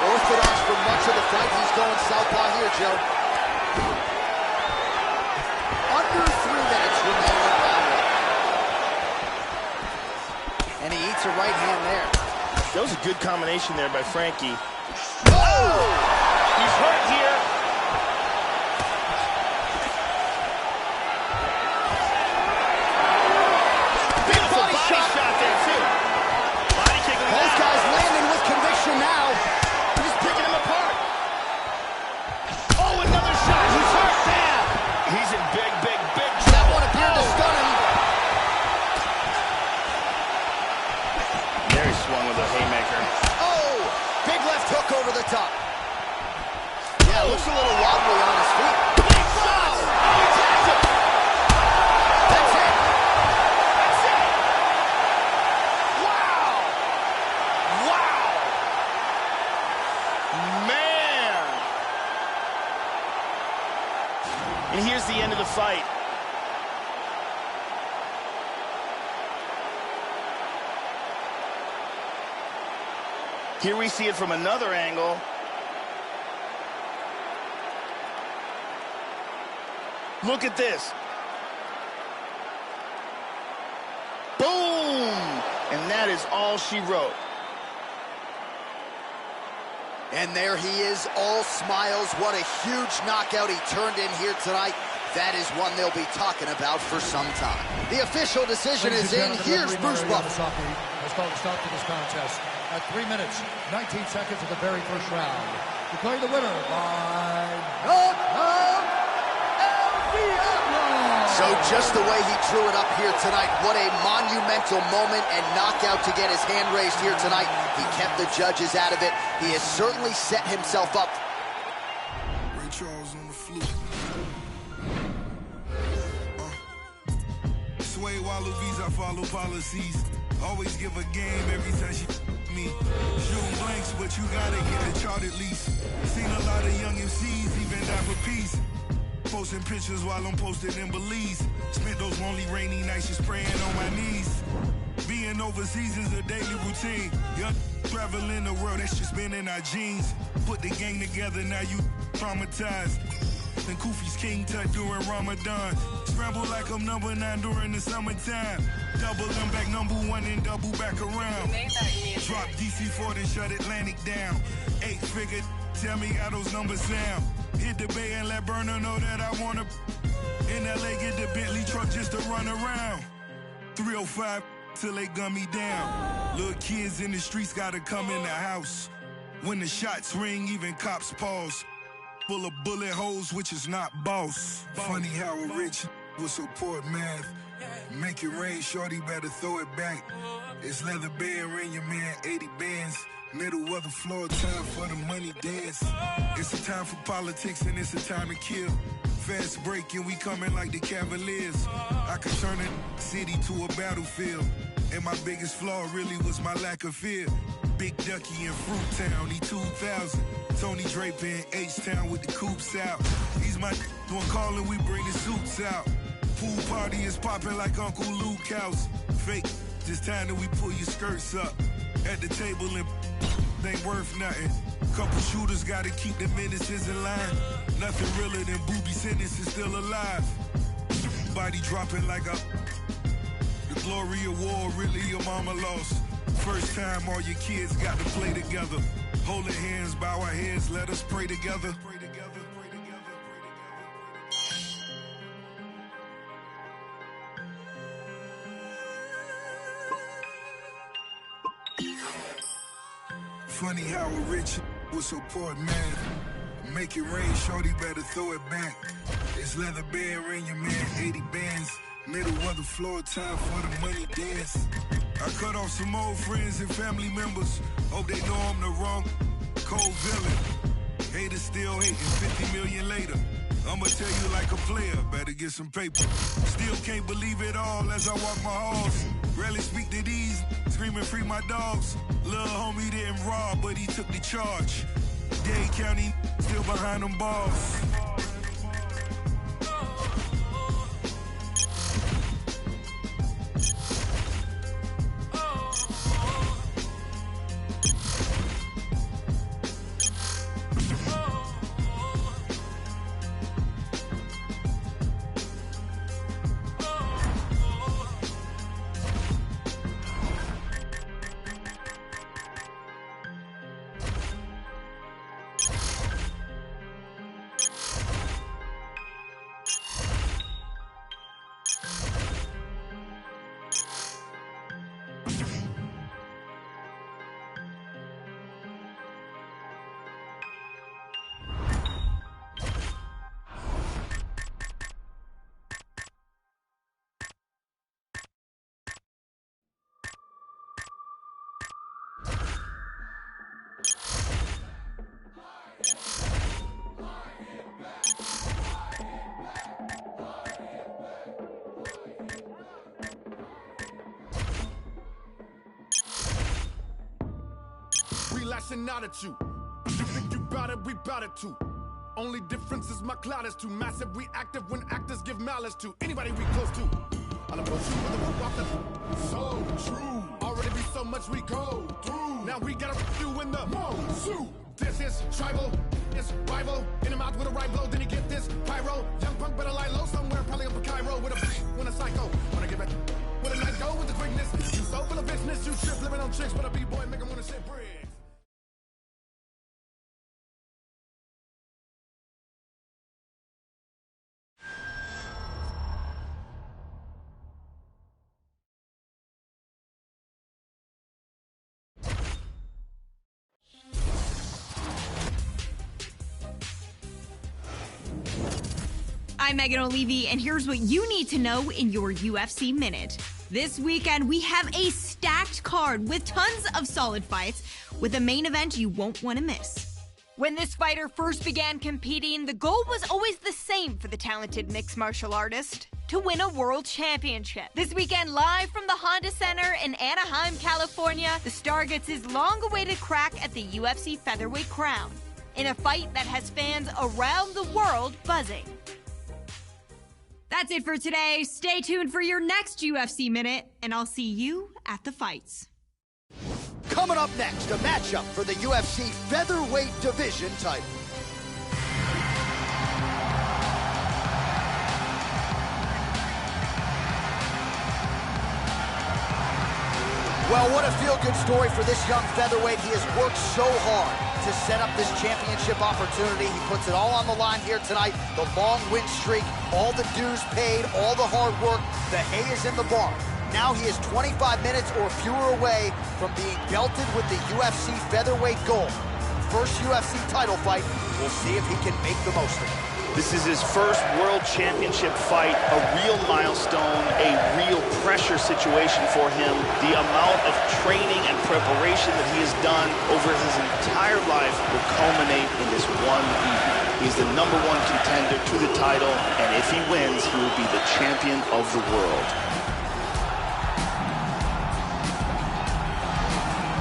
Speaker 3: Orthodox for much of the fight. He's going southpaw here, Joe. Under 3 minutes remaining in round one. And he eats a right hand there.
Speaker 4: That was a good combination there by Frankie. Oh! He's hurt here. Beautiful body shot there, too. Body kicking him out.
Speaker 3: Both guys landing with conviction now.
Speaker 4: He's picking him apart. Oh, another shot. He's hurt. Bam! He's in big trouble.
Speaker 3: That one appeared to stun him.
Speaker 4: There he swung with a haymaker.
Speaker 3: Oh! Big left hook over the top. Yeah, looks a little wobbly on his feet.
Speaker 4: Big shots! Oh, he tapped him!
Speaker 3: That's it.
Speaker 4: That's it! Wow! Wow! Man! And here's the end of the fight. Here we see it from another angle. Look at this. Boom! And that is all she wrote.
Speaker 3: And there he is, all smiles. What a huge knockout he turned in here tonight. That is one they'll be talking about for some time. The official decision is in. Here's Bruce Buffer.
Speaker 5: Has called a stop to this contest at 3 minutes, 19 seconds of the very first round. Declaring the winner by knockout,
Speaker 3: So just the way he drew it up here tonight, what a monumental moment and knockout to get his hand raised here tonight. He kept the judges out of it. He has certainly set himself up.
Speaker 12: Ray Charles on the flute. Sway Wallabies, I follow policies. Always give a game every time she me. Shooting blanks, but you gotta get a chart at least. Seen a lot of young MCs even die for peace. Posting pictures while I'm posted in Belize. Spent those lonely rainy nights just praying on my knees. Being overseas is a daily routine. Young traveling the world, that's just been in our genes. Put the gang together, now you traumatized. And Kufi's King Tut during Ramadan. Scramble like I'm number 9 during the summertime. Double them back #1 and double back around. Drop DC4 and shut Atlantic down. 8-figure, tell me how those numbers sound. Hit the bay and let Burner know that I wanna. In LA, get the Bentley truck just to run around. 305 till they gun me down. Little kids in the streets gotta come in the house. When the shots ring, even cops pause. Full of bullet holes, which is not boss. Funny how a rich will support math. Make it rain, shorty, better throw it back. It's leather band, ring your man 80 bands. Middle of the floor, time for the money dance. It's a time for politics and it's a time to kill. Fast break and we coming like the Cavaliers. I could turn a city to a battlefield. And my biggest flaw really was my lack of fear. Big Ducky in Fruit Town, he 2000. Tony Draper in H-Town with the coops out. He's my one calling, we bring the suits out. Pool party is popping like Uncle Luke house. Fake, this time that we pull your skirts up. At the table and ain't worth nothing. Couple shooters gotta keep the menaces in line. Nothing realer than booby sentences still alive. Body dropping like a... The glory of war, really your mama lost. First time all your kids got to play together. Holding hands, bow our heads, let us pray together. Funny how a rich will support man. Make it rain, shorty, better throw it back. It's leather band, ring your man 80 bands. Middle of the floor, time for the money dance. I cut off some old friends and family members. Hope they know I'm the wrong cold villain. Haters still hating 50 million later. I'ma tell you like a player, better get some paper. Still can't believe it all as I walk my halls. Rarely speak to these, screaming free my dogs. Little homie didn't rob, but he took the charge. Dade County still behind them bars.
Speaker 2: Lashing out at you. You think you bout it, we bout it too. Only difference is my cloud is too massive. We active when actors give malice to anybody we close to. All of us with the rope off the so true. Already be so much we go through. Now we gotta do in the Modo. This is tribal, it's rival. In the mouth with a right blow, then you get this pyro. Young punk better lie low somewhere, probably up in Cairo. With a when a psycho, wanna get back with a night go with the quickness. You so full of business, you trip living on chicks, but a B-boy make 'em wanna say bricks.
Speaker 7: I'm Megan O'Leary, and here's what you need to know in your UFC Minute. This weekend, we have a stacked card with tons of solid fights, with a main event you won't want to miss. When this fighter first began competing, the goal was always the same for the talented mixed martial artist: to win a world championship. This weekend, live from the Honda Center in Anaheim, California, the star gets his long-awaited crack at the UFC featherweight crown, in a fight that has fans around the world buzzing. That's it for today. Stay tuned for your next UFC Minute, and I'll see you at the fights.
Speaker 3: Coming up next, a matchup for the UFC featherweight division title. Well, what a feel-good story for this young featherweight. He has worked so hard to set up this championship opportunity. He puts it all on the line here tonight. The long win streak, all the dues paid, all the hard work. The hay is in the barn. Now he is 25 minutes or fewer away from being belted with the UFC featherweight gold. First UFC title fight. We'll see if he can make the most of it.
Speaker 4: This is his first world championship fight, a real milestone, a real pressure situation for him. The amount of training and preparation that he has done over his entire life will culminate in this one evening. He's the #1 contender to the title, and if he wins, he will be the champion of the world.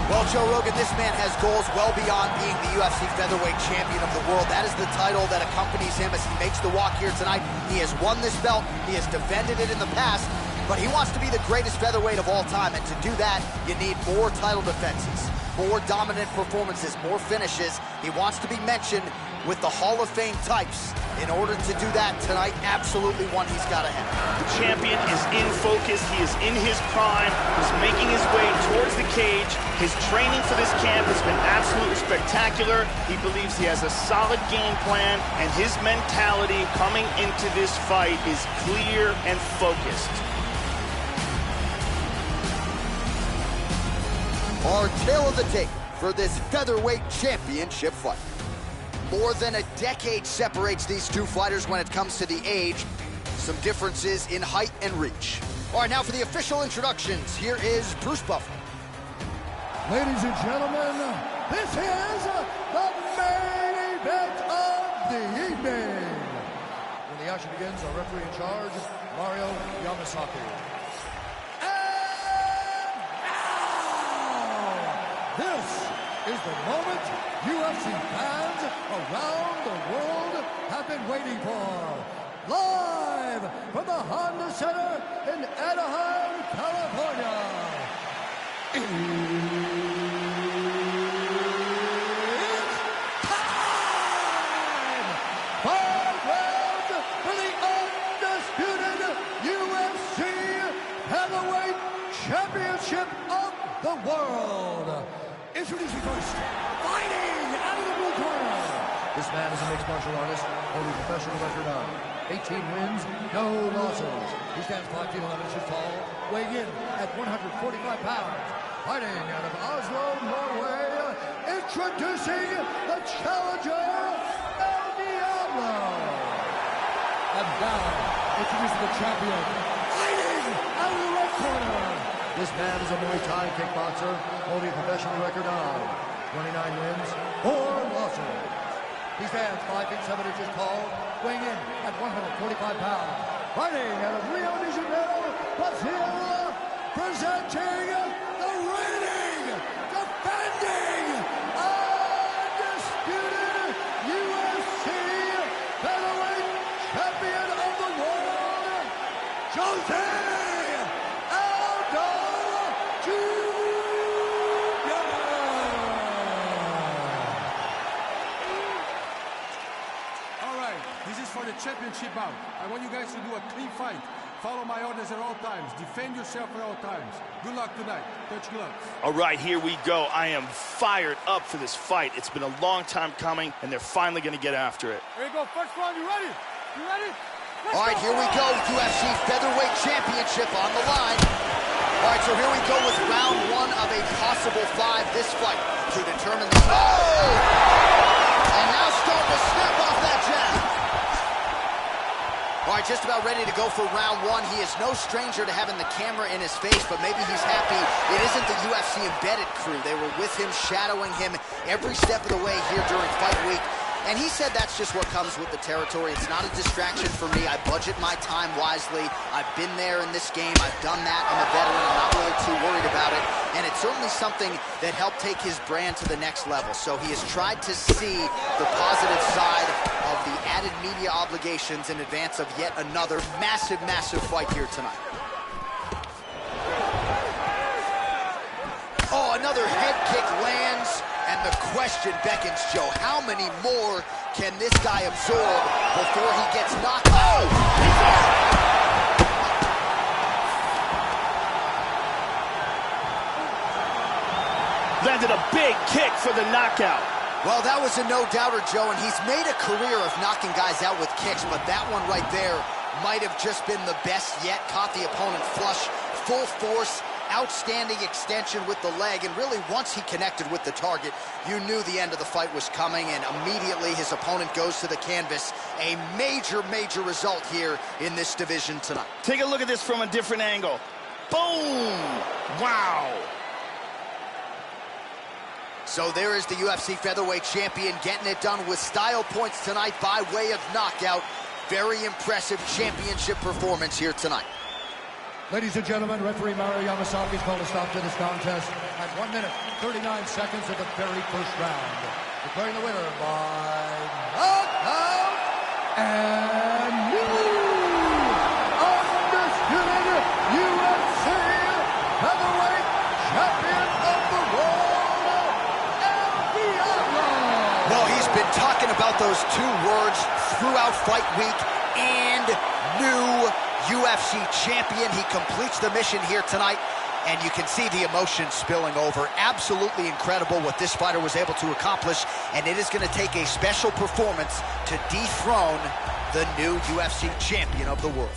Speaker 3: Well, Joe Rogan, this man has goals well beyond being the UFC featherweight champion of the world. That is the title that accompanies him as he makes the walk here tonight. He has won this belt. He has defended it in the past, but he wants to be the greatest featherweight of all time. And to do that, you need more title defenses, more dominant performances, more finishes. He wants to be mentioned with the Hall of Fame types. In order to do that tonight, absolutely one he's got to have.
Speaker 4: The champion is in focus. He is in his prime. He's making his way towards the cage. His training for this camp has been absolutely spectacular. He believes he has a solid game plan, and his mentality coming into this fight is clear and focused.
Speaker 3: Our tale of the tape for this featherweight championship fight. More than a decade separates these two fighters when it comes to the age. Some differences in height and reach. All right, now for the official introductions, here is Bruce Buffer.
Speaker 5: Ladies and gentlemen, this is the main event of the evening. When the action begins, our referee in charge, Mario Yamasaki. And now, this is the moment UFC fans around the world have been waiting for. Live from the Honda Center in Anaheim, California. It's time! 5 rounds for the undisputed UFC Heavyweight Championship of the world. Introducing first, fighting out of the blue corner. This man is a mixed martial artist, holding a professional record of 18 wins, no losses. He stands 5 feet 11 inches tall, weighing in at 145 pounds. Fighting out of Oslo, Norway, introducing the challenger, El Diablo. And now, introducing the champion, fighting out of the red corner. This man is a Muay Thai kickboxer, holding a professional record of 29 wins, 4 losses. He stands 5 feet 7 inches tall, weighing in at 145 pounds. Fighting out of Rio de Janeiro, Brazil, presenting the reigning, defending, undisputed UFC featherweight champion of the world, Jose Aldo Jr.
Speaker 6: a championship bout. I want you guys to do a clean fight. Follow my orders at all times. Defend yourself at all times. Good luck tonight. Touch gloves.
Speaker 4: All right, here we go. I am fired up for this fight. It's been a long time coming, and they're finally going to get after it.
Speaker 6: Here we go. First round. You ready? You ready?
Speaker 3: All right, here we go. UFC Featherweight Championship on the line. All right, so here we go with round one of a possible 5 this fight to determine the... Oh! And now starting to snap off that jab. All right, just about ready to go for round one. He is no stranger to having the camera in his face, but maybe he's happy it isn't the UFC embedded crew. They were with him, shadowing him every step of the way here during fight week. And he said that's just what comes with the territory. It's not a distraction for me. I budget my time wisely. I've been there in this game. I've done that. I'm a veteran. I'm not really too worried about it. And it's certainly something that helped take his brand to the next level. So he has tried to see the positive side of the added media obligations in advance of yet another massive, massive fight here tonight. Oh, another head kick lands. And the question beckons, Joe, how many more can this guy absorb before he gets knocked out?
Speaker 4: Landed a big kick for the knockout.
Speaker 3: Well, that was a no-doubter, Joe, and he's made a career of knocking guys out with kicks, but that one right there might have just been the best yet. Caught the opponent flush, full force. Outstanding extension with the leg, and really once he connected with the target, you knew the end of the fight was coming, and immediately his opponent goes to the canvas. A major, major result here in this division tonight.
Speaker 4: Take a look at this from a different angle. Boom! Wow!
Speaker 3: So there is the UFC featherweight champion getting it done with style points tonight by way of knockout. Very impressive championship performance here tonight.
Speaker 5: Ladies and gentlemen, referee Mario Yamasaki has called a stop to this contest at 1 minute, 39 seconds of the very first round. Declaring the winner by knockout and undisputed UFC featherweight champion of the world, Bienvenidos.
Speaker 3: Well, he's been talking about those 2 words throughout fight week, and new UFC champion. He completes the mission here tonight, and you can see the emotion spilling over. Absolutely incredible what this fighter was able to accomplish, and it is going to take a special performance to dethrone the new UFC champion of the world.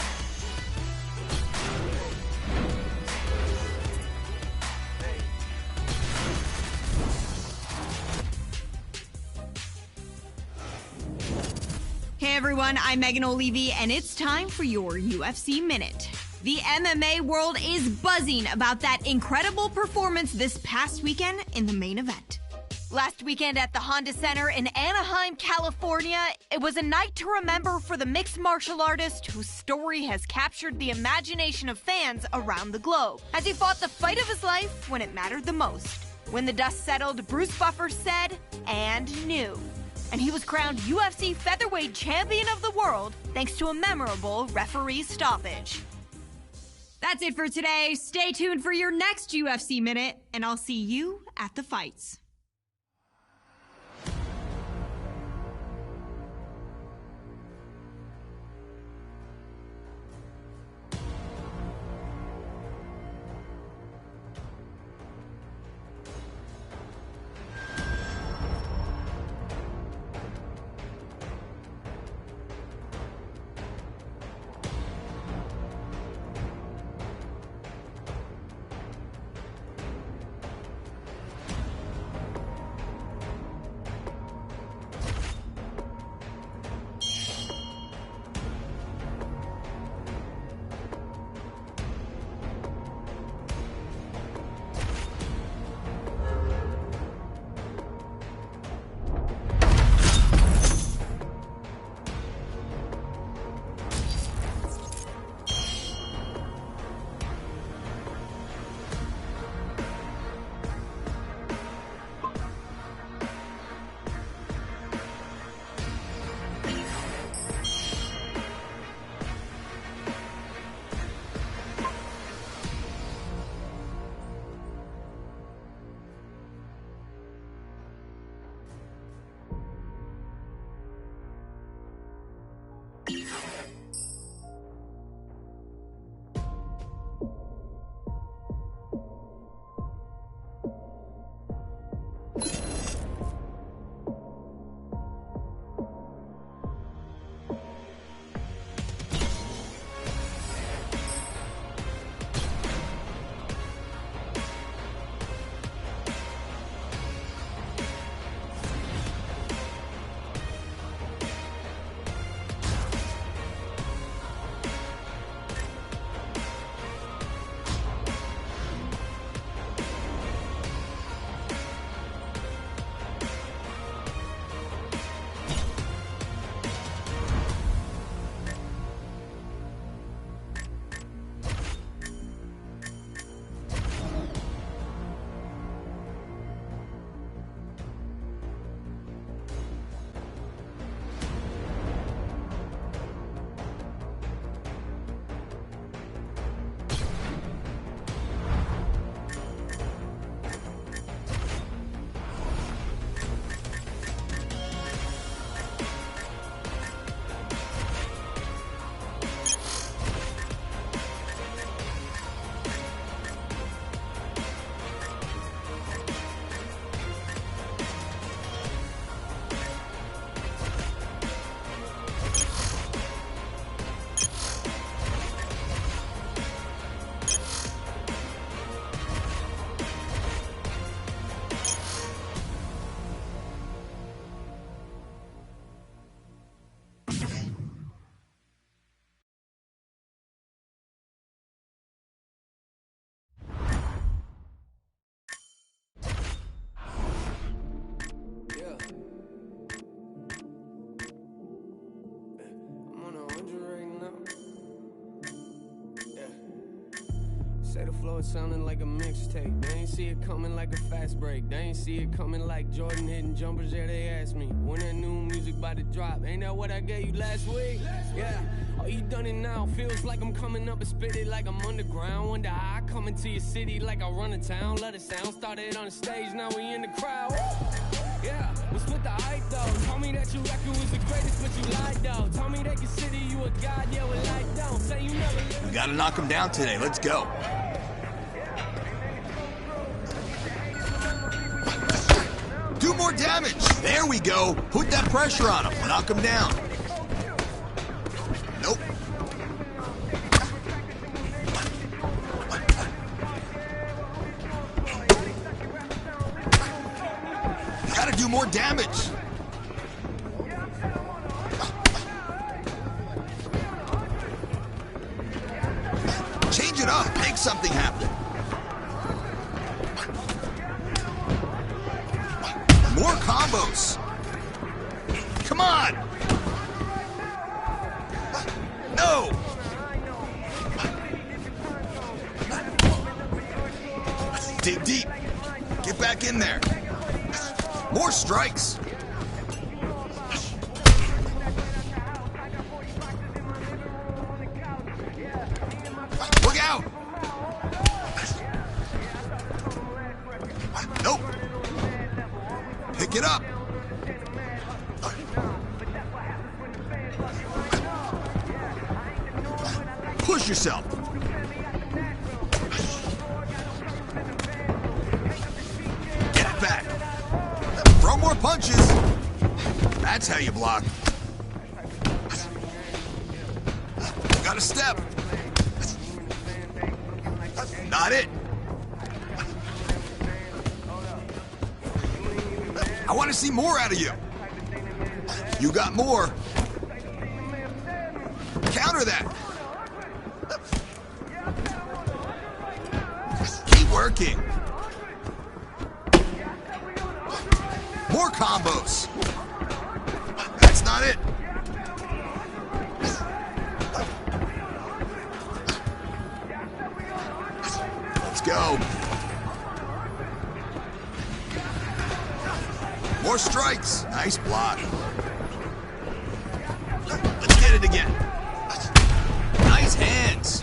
Speaker 7: Hey everyone, I'm Megan O'Leary, and it's time for your UFC Minute. The MMA world is buzzing about that incredible performance this past weekend in the main event. Last weekend at the Honda Center in Anaheim, California, it was a night to remember for the mixed martial artist whose story has captured the imagination of fans around the globe as he fought the fight of his life when it mattered the most. When the dust settled, Bruce Buffer said, and knew. And he was crowned UFC featherweight champion of the world thanks to a memorable referee stoppage. That's it for today. Stay tuned for your next UFC Minute, and I'll see you at the fights.
Speaker 15: Say the flow is sounding like a mixtape. They ain't see it coming like a fast break. They ain't see it coming like Jordan hitting jumpers. Yeah, they asked me when that new music about to drop. Ain't that what I gave you last week? Yeah. Oh, you done it now. Feels like I'm coming up and spit it like I'm underground. Wonder how I come into your city like I run a town. Let it sound. Started on the stage, now we in the crowd. Yeah, what's with the hype though? Told me that your record was the greatest, but you lied though. Told me they consider you a god, yeah, well I don't. Say you never lived.
Speaker 8: We gotta knock him down today. Let's go. Do more damage. There we go. Put that pressure on him. Knock him down. Nope. Gotta do more damage. Change it up. Make something happen. More combos. Come on. No. Dig deep. Get back in there. More strikes. Look out. Nope. Pick it up. Push yourself. Get it back. Throw more punches. That's how you block. Got a step. Not it. I want to see more out of you. You got more. Counter that. Keep working. More combos. That's not it. Let's go. More strikes. Nice block. Let's get it again. Nice hands.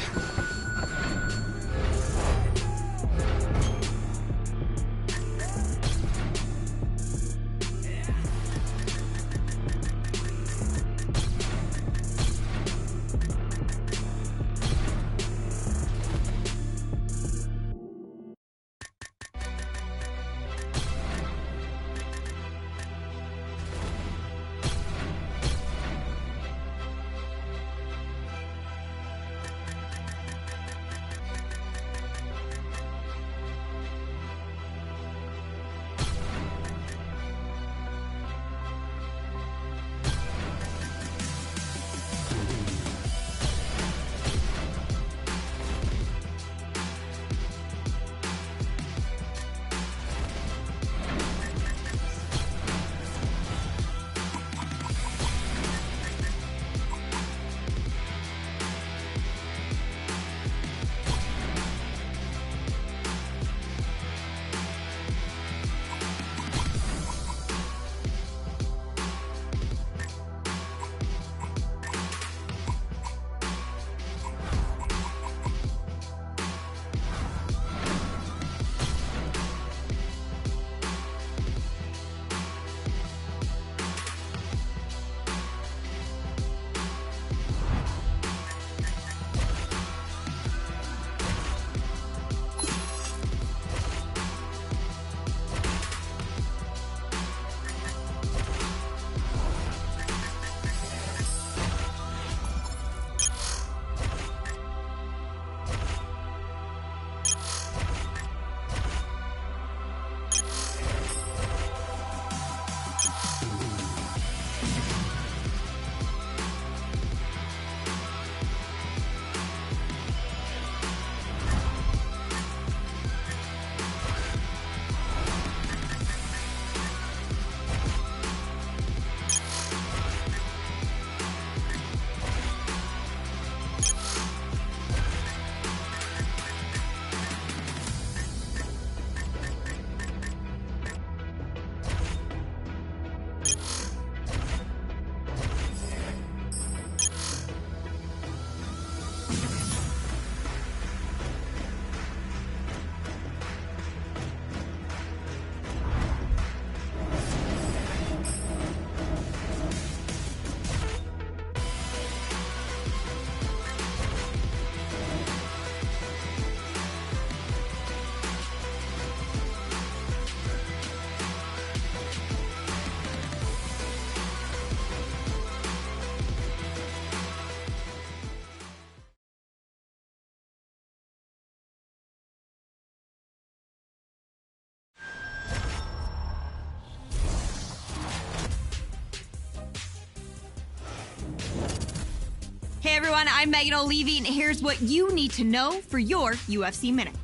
Speaker 7: everyone, I'm Megan O'Leary, and here's what you need to know for your UFC Minute.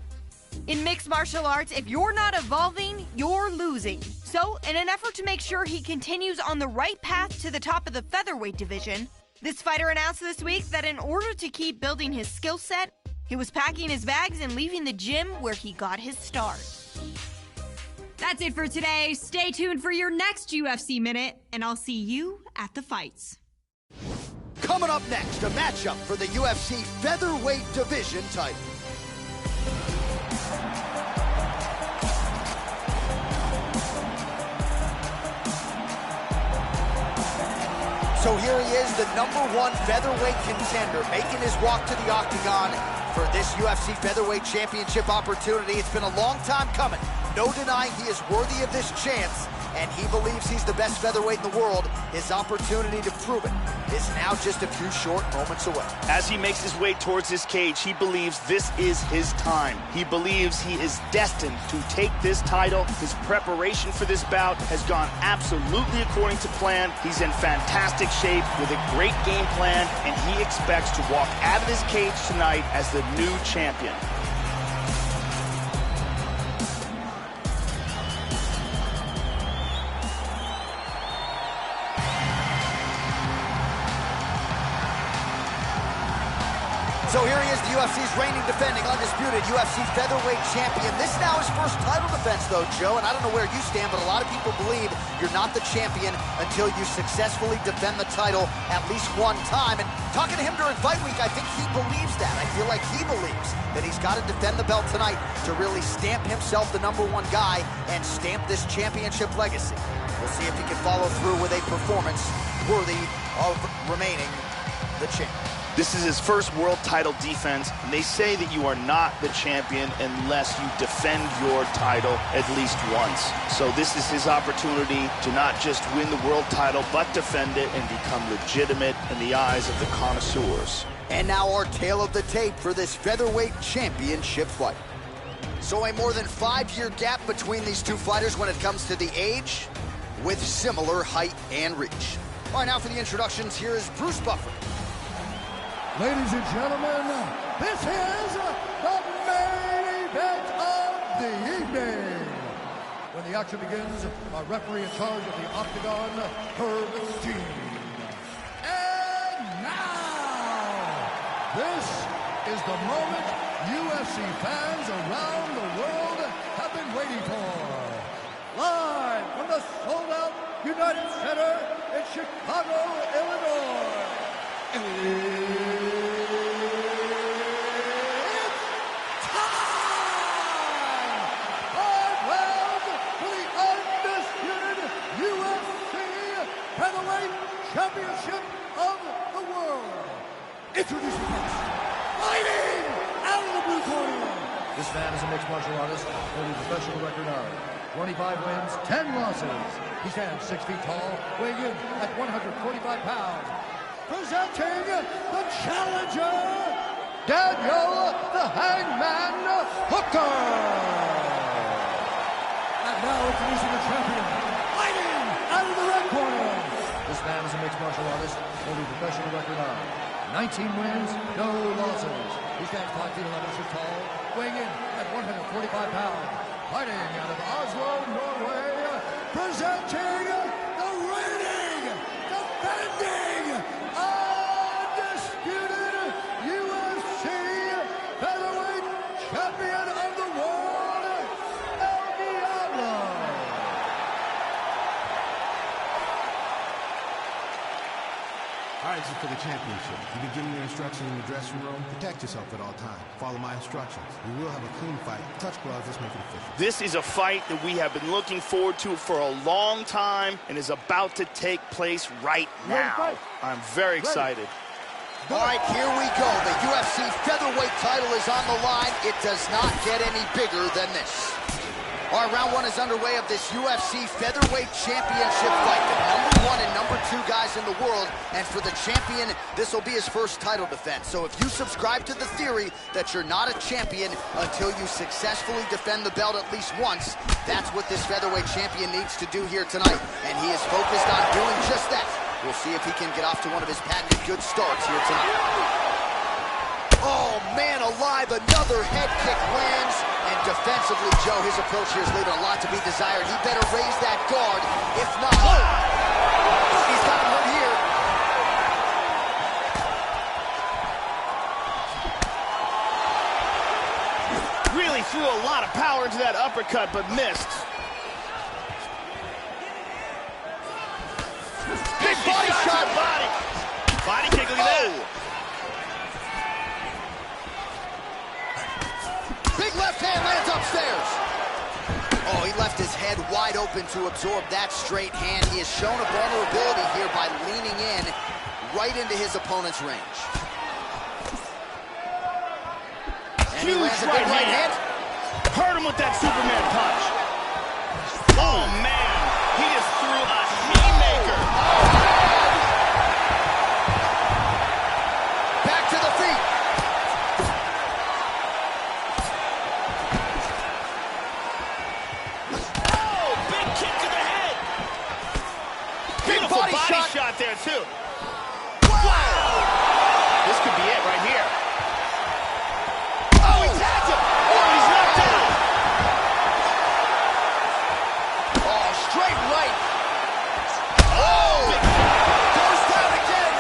Speaker 7: In mixed martial arts, if you're not evolving, you're losing. So, in an effort to make sure he continues on the right path to the top of the featherweight division, this fighter announced this week that in order to keep building his skill set, he was packing his bags and leaving the gym where he got his start. That's it for today. Stay tuned for your next UFC Minute, and I'll see you at the fights.
Speaker 3: Coming up next, a matchup for the UFC featherweight division title. So here he is, the #1 featherweight contender, making his walk to the octagon for this UFC featherweight championship opportunity. It's been a long time coming. No denying he is worthy of this chance, and he believes he's the best featherweight in the world. His opportunity to prove it is now just a few short moments away.
Speaker 4: As he makes his way towards his cage, he believes this is his time. He believes he is destined to take this title. His preparation for this bout has gone absolutely according to plan. He's in fantastic shape with a great game plan, and he expects to walk out of his cage tonight as the new champion.
Speaker 3: So here he is, the UFC's reigning, defending, undisputed UFC featherweight champion. This now is first title defense, though, Joe, and I don't know where you stand, but a lot of people believe you're not the champion until you successfully defend the title at least one time. And talking to him during fight week, I think he believes that. I feel like he believes that he's got to defend the belt tonight to really stamp himself the #1 guy and stamp this championship legacy. We'll see if he can follow through with a performance worthy of remaining the champion.
Speaker 4: This is his first world title defense, and they say that you are not the champion unless you defend your title at least once. So this is his opportunity to not just win the world title, but defend it and become legitimate in the eyes of the connoisseurs.
Speaker 3: And now our tale of the tape for this featherweight championship fight. So a more than 5-year gap between these two fighters when it comes to the age, with similar height and reach. All right, now for the introductions, here is Bruce Buffer.
Speaker 5: Ladies and gentlemen, this is the main event of the evening. When the action begins, our referee in charge of the octagon, Herb Steen. And now, this is the moment UFC fans around the world have been waiting for. Live from the sold-out United Center in Chicago, Illinois. It's time! 5 rounds for the undisputed UFC Featherweight Championship of the world. Introducing first, fighting out of the blue corner. This man is a mixed martial artist with a professional record of 25 wins, 10 losses. He stands 6 feet tall, weighing in at 145 pounds. Presenting the challenger, Daniel the Hangman Hooker. And now introducing the champion, fighting out of the red corner. This man is a mixed martial artist with a professional record of 19 wins, no losses. He stands 5 feet 11 inches tall, weighing in at 145 pounds. Fighting out of Oslo, Norway, presenting the reigning, defending, undisputed UFC featherweight champion of the world, El Diablo.
Speaker 2: All right, this is for the championship. You've been giving your instructions in the dressing room. Protect yourself at all times. Follow my instructions. We will have a clean fight. Touch gloves, let's make it official.
Speaker 4: This is a fight that we have been looking forward to for a long time and is about to take place right now. I'm very excited.
Speaker 3: All right, here we go. The UFC featherweight title is on the line. It does not get any bigger than this. All right, round 1 is underway of this UFC featherweight championship fight. The #1 and #2 guys in the world. And for the champion, this will be his first title defense. So if you subscribe to the theory that you're not a champion until you successfully defend the belt at least once, that's what this featherweight champion needs to do here tonight. And he is focused on doing just that. We'll see if he can get off to one of his patented good starts here tonight. Oh, man alive, another head kick lands. And defensively, Joe, his approach here is leaving a lot to be desired. He better raise that guard. If not, he's got him hurt here.
Speaker 4: Really threw a lot of power into that uppercut, but missed.
Speaker 3: Big body shot.
Speaker 4: Body kick, look at that.
Speaker 3: Big left hand lands upstairs. Oh, he left his head wide open to absorb that straight hand. He has shown a vulnerability here by leaning in right into his opponent's range. And he lands a big right hand.
Speaker 4: Hurt him with that Superman punch. Oh, man. He just threw a haymaker.
Speaker 3: Back to the feet.
Speaker 4: Oh, big kick to the head. Beautiful body shot there, too. Wow. This could be it right here. Oh, he tagged him. Oh, he's knocked out.
Speaker 3: Oh, straight right. Oh, goes down again.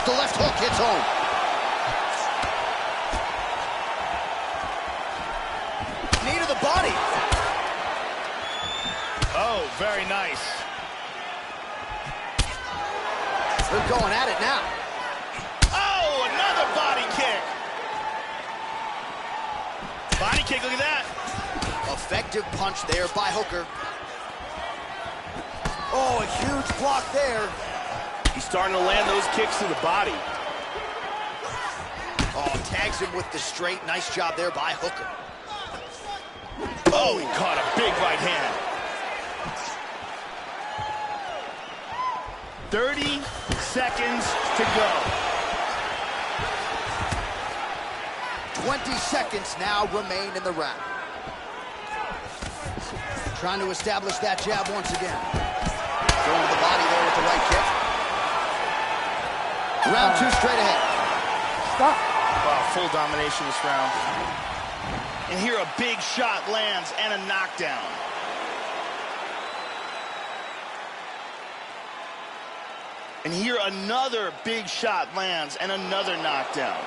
Speaker 3: The left hook hits home. Knee to the body.
Speaker 4: Oh, very nice.
Speaker 3: They're going at it now.
Speaker 4: Oh, another body kick. Body kick, look at that.
Speaker 3: Effective punch there by Hooker. Oh, a huge block there.
Speaker 4: He's starting to land those kicks to the body.
Speaker 3: Oh, tags him with the straight. Nice job there by Hooker.
Speaker 4: Oh, he caught a big right hand. 30 seconds to go.
Speaker 3: 20 seconds now remain in the round. Trying to establish that jab once again. Going to the body there with the right kick. Round two straight ahead.
Speaker 4: Stop. Wow, full domination this round. And here a big shot lands and a knockdown. And here another big shot lands and another knockdown.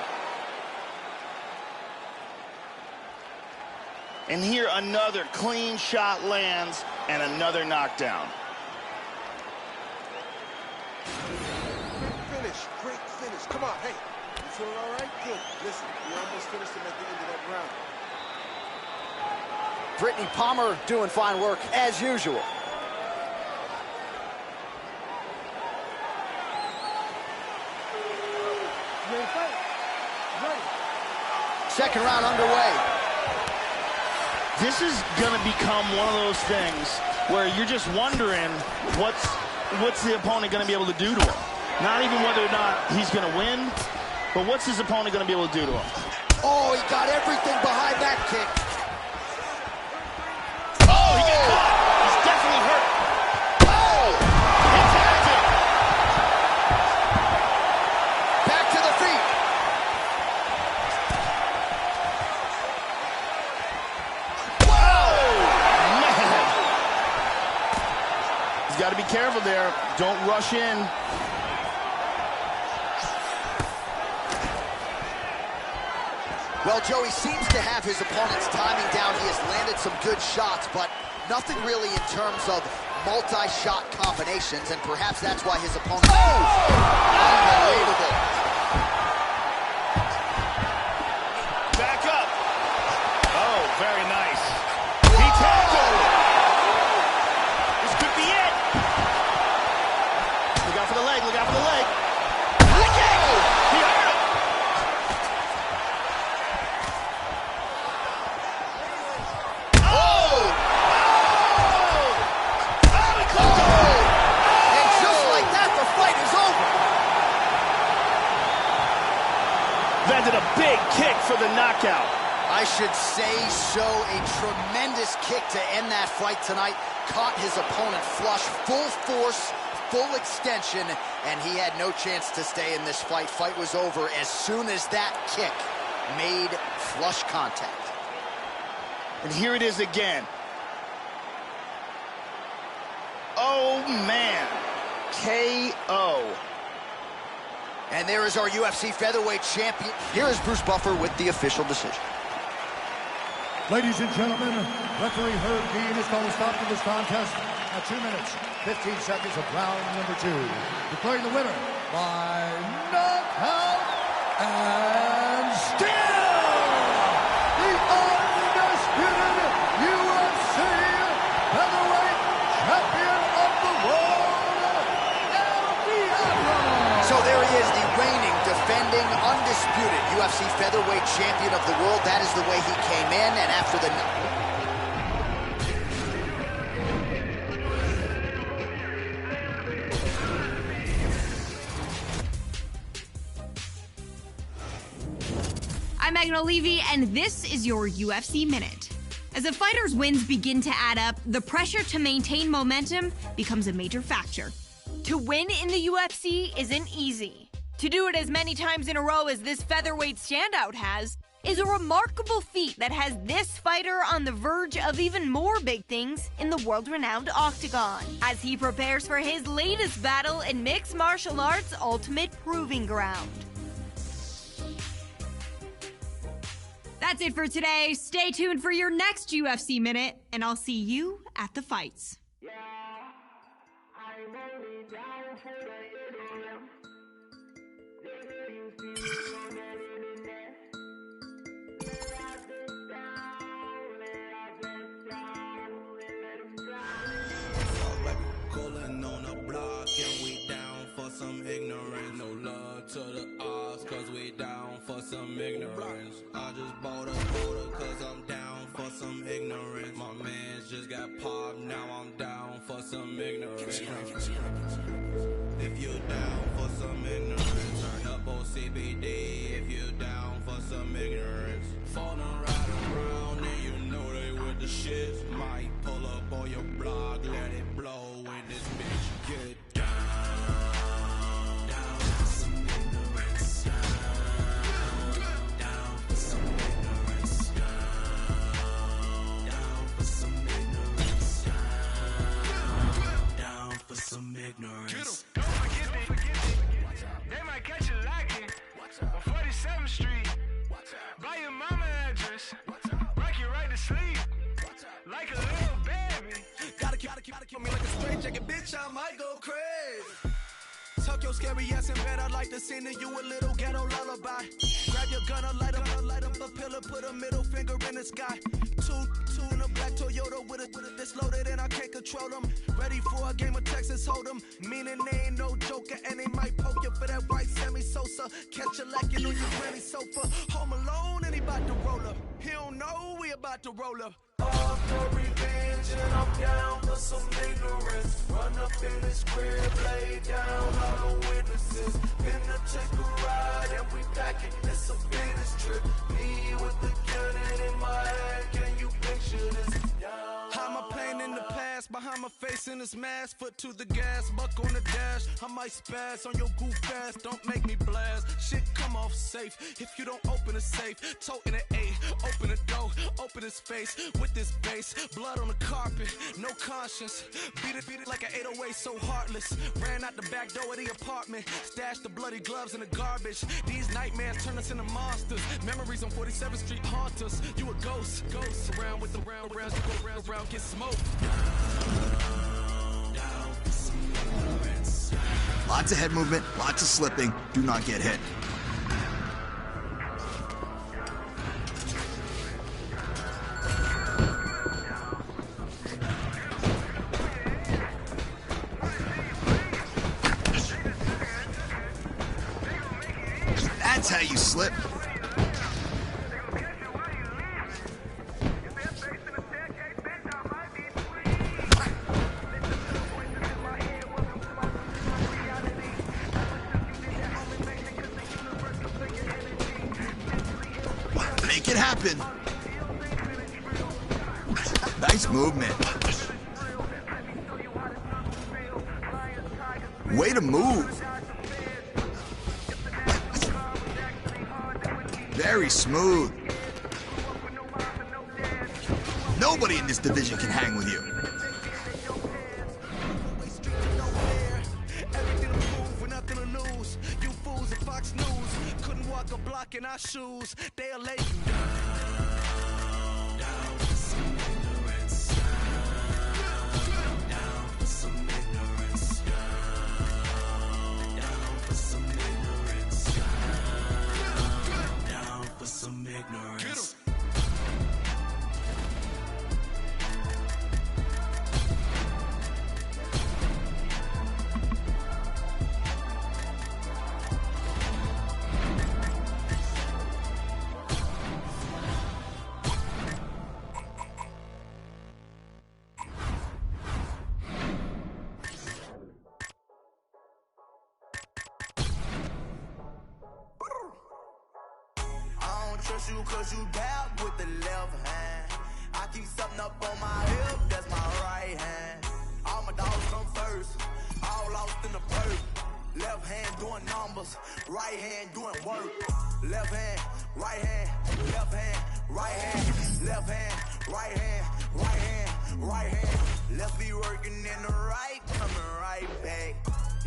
Speaker 4: And here another clean shot lands and another knockdown.
Speaker 16: Great finish. Come on, hey. You feeling all right? Good. Listen, we almost finished him at the end of that round.
Speaker 3: Brittany Palmer doing fine work as usual.
Speaker 16: Ready to fight? Ready.
Speaker 3: Second round underway.
Speaker 4: This is going to become one of those things where you're just wondering what's the opponent going to be able to do to him. Not even whether or not he's going to win, but what's his opponent going to be able to do to him?
Speaker 3: Oh, he got everything behind that kick.
Speaker 4: Oh, he got caught. He's definitely hurt.
Speaker 3: Oh!
Speaker 4: He tagged him.
Speaker 3: Back to the feet.
Speaker 4: Whoa! Man. He's got to be careful there. Don't rush in.
Speaker 3: Well, Joe, he seems to have his opponent's timing down. He has landed some good shots, but nothing really in terms of multi-shot combinations, and perhaps that's why his opponent... Oh! Unbelievable.
Speaker 4: Back up. Oh, very nice. He tagged him. This could be it. Look out for the leg, look out for the leg. He hurt him. Landed a big kick for the knockout.
Speaker 3: I should say so. A tremendous kick to end that fight tonight. Caught his opponent flush, full force, full extension, and he had no chance to stay in this fight. Fight was over as soon as that kick made flush contact.
Speaker 4: And here it is again. Oh, man. KO.
Speaker 3: And there is our UFC featherweight champion. Here is Bruce Buffer with the official decision.
Speaker 5: Ladies and gentlemen, referee Herb Dean has called a stop to this contest at 2 minutes, 15 seconds of round number 2. Declaring the winner by knockout and still the undisputed UFC featherweight champion of the world, Ivar.
Speaker 3: So there he is, the reigning, defending, undisputed UFC featherweight champion of the world. That is the way he came in, and after the...
Speaker 7: I'm Megan O'Leary, and this is your UFC Minute. As a fighter's wins begin to add up, the pressure to maintain momentum becomes a major factor. To win in the UFC isn't easy. To do it as many times in a row as this featherweight standout has is a remarkable feat that has this fighter on the verge of even more big things in the world-renowned octagon, as he prepares for his latest battle in mixed martial arts' ultimate proving ground. That's it for today. Stay tuned for your next UFC Minute, and I'll see you at the fights.
Speaker 17: Cooling on the block and we down for some ignorance. No love to the odds cause we down for some ignorance. I just bought a quarter cause I'm down for some ignorance. My mans just got popped, now I'm down for some ignorance. If you down for some ignorance, turn up on CBD. If you down for some ignorance, falling right around and you know they with the shit. Might pull up on your block, let it blow in this bitch. Get down, down for some ignorance, down for some ignorance, down for some ignorance, down for some ignorance.
Speaker 18: They might catch you lacking on 47th Street. Buy your mama address, rock you right to sleep like a little baby.
Speaker 17: Gotta keep me like a straight jacket, bitch. I might go crazy. Tuck your scary ass in bed. I'd like to sing to you a little ghetto lullaby. Grab your gun, light up a pillar, put a middle finger in the sky. Two in a black Toyota with a this loaded and I can't control them. Ready for a game of Texas Hold'em, meaning they ain't no joker and they might poke you for that white Sammy Sosa. Catch you lacking on your granny sofa. Home alone and he about to roll up. He don't know we about to roll up. All for revenge and I'm down for some ignorance. Run up in this crib, lay down all the witnesses. Finna take a ride and we packing this a business trip. Me with the gun in my hand, can you picture this? Hide my plane in the past, behind my face in this mask. Foot to the gas, buck on the dash. I might spaz on your goof ass, don't make me blast. Shit come off safe, if you don't open the safe. Toting an 8, open the door, open his face. With this bass, blood on the carpet, no conscience. Beat it like an 808, so heartless. Ran out the back door of the apartment, stashed the bloody gloves in the garbage. These nightmares turn us into monsters. Memories on 47th Street haunt us. You a ghost, around with the round, get smoked.
Speaker 8: Lots of head movement, lots of slipping. Do not get hit. That's how you slip. Make it happen. Nice movement. Way to move. Very smooth. Nobody in this division can hang with you.
Speaker 17: You fools at Fox News couldn't walk a block in our shoes. They'll lay you down for some ignorance. Down for some ignorance. Down for some ignorance. Down for some ignorance. You cause you dab with the left hand. I keep something up on my hip, that's my right hand. All my dogs come first, all lost in the perk. Left hand doing numbers, right hand doing work. Left hand, right hand, left hand, right hand, left hand, right hand, right hand, right hand. Left be working in the right, coming right back.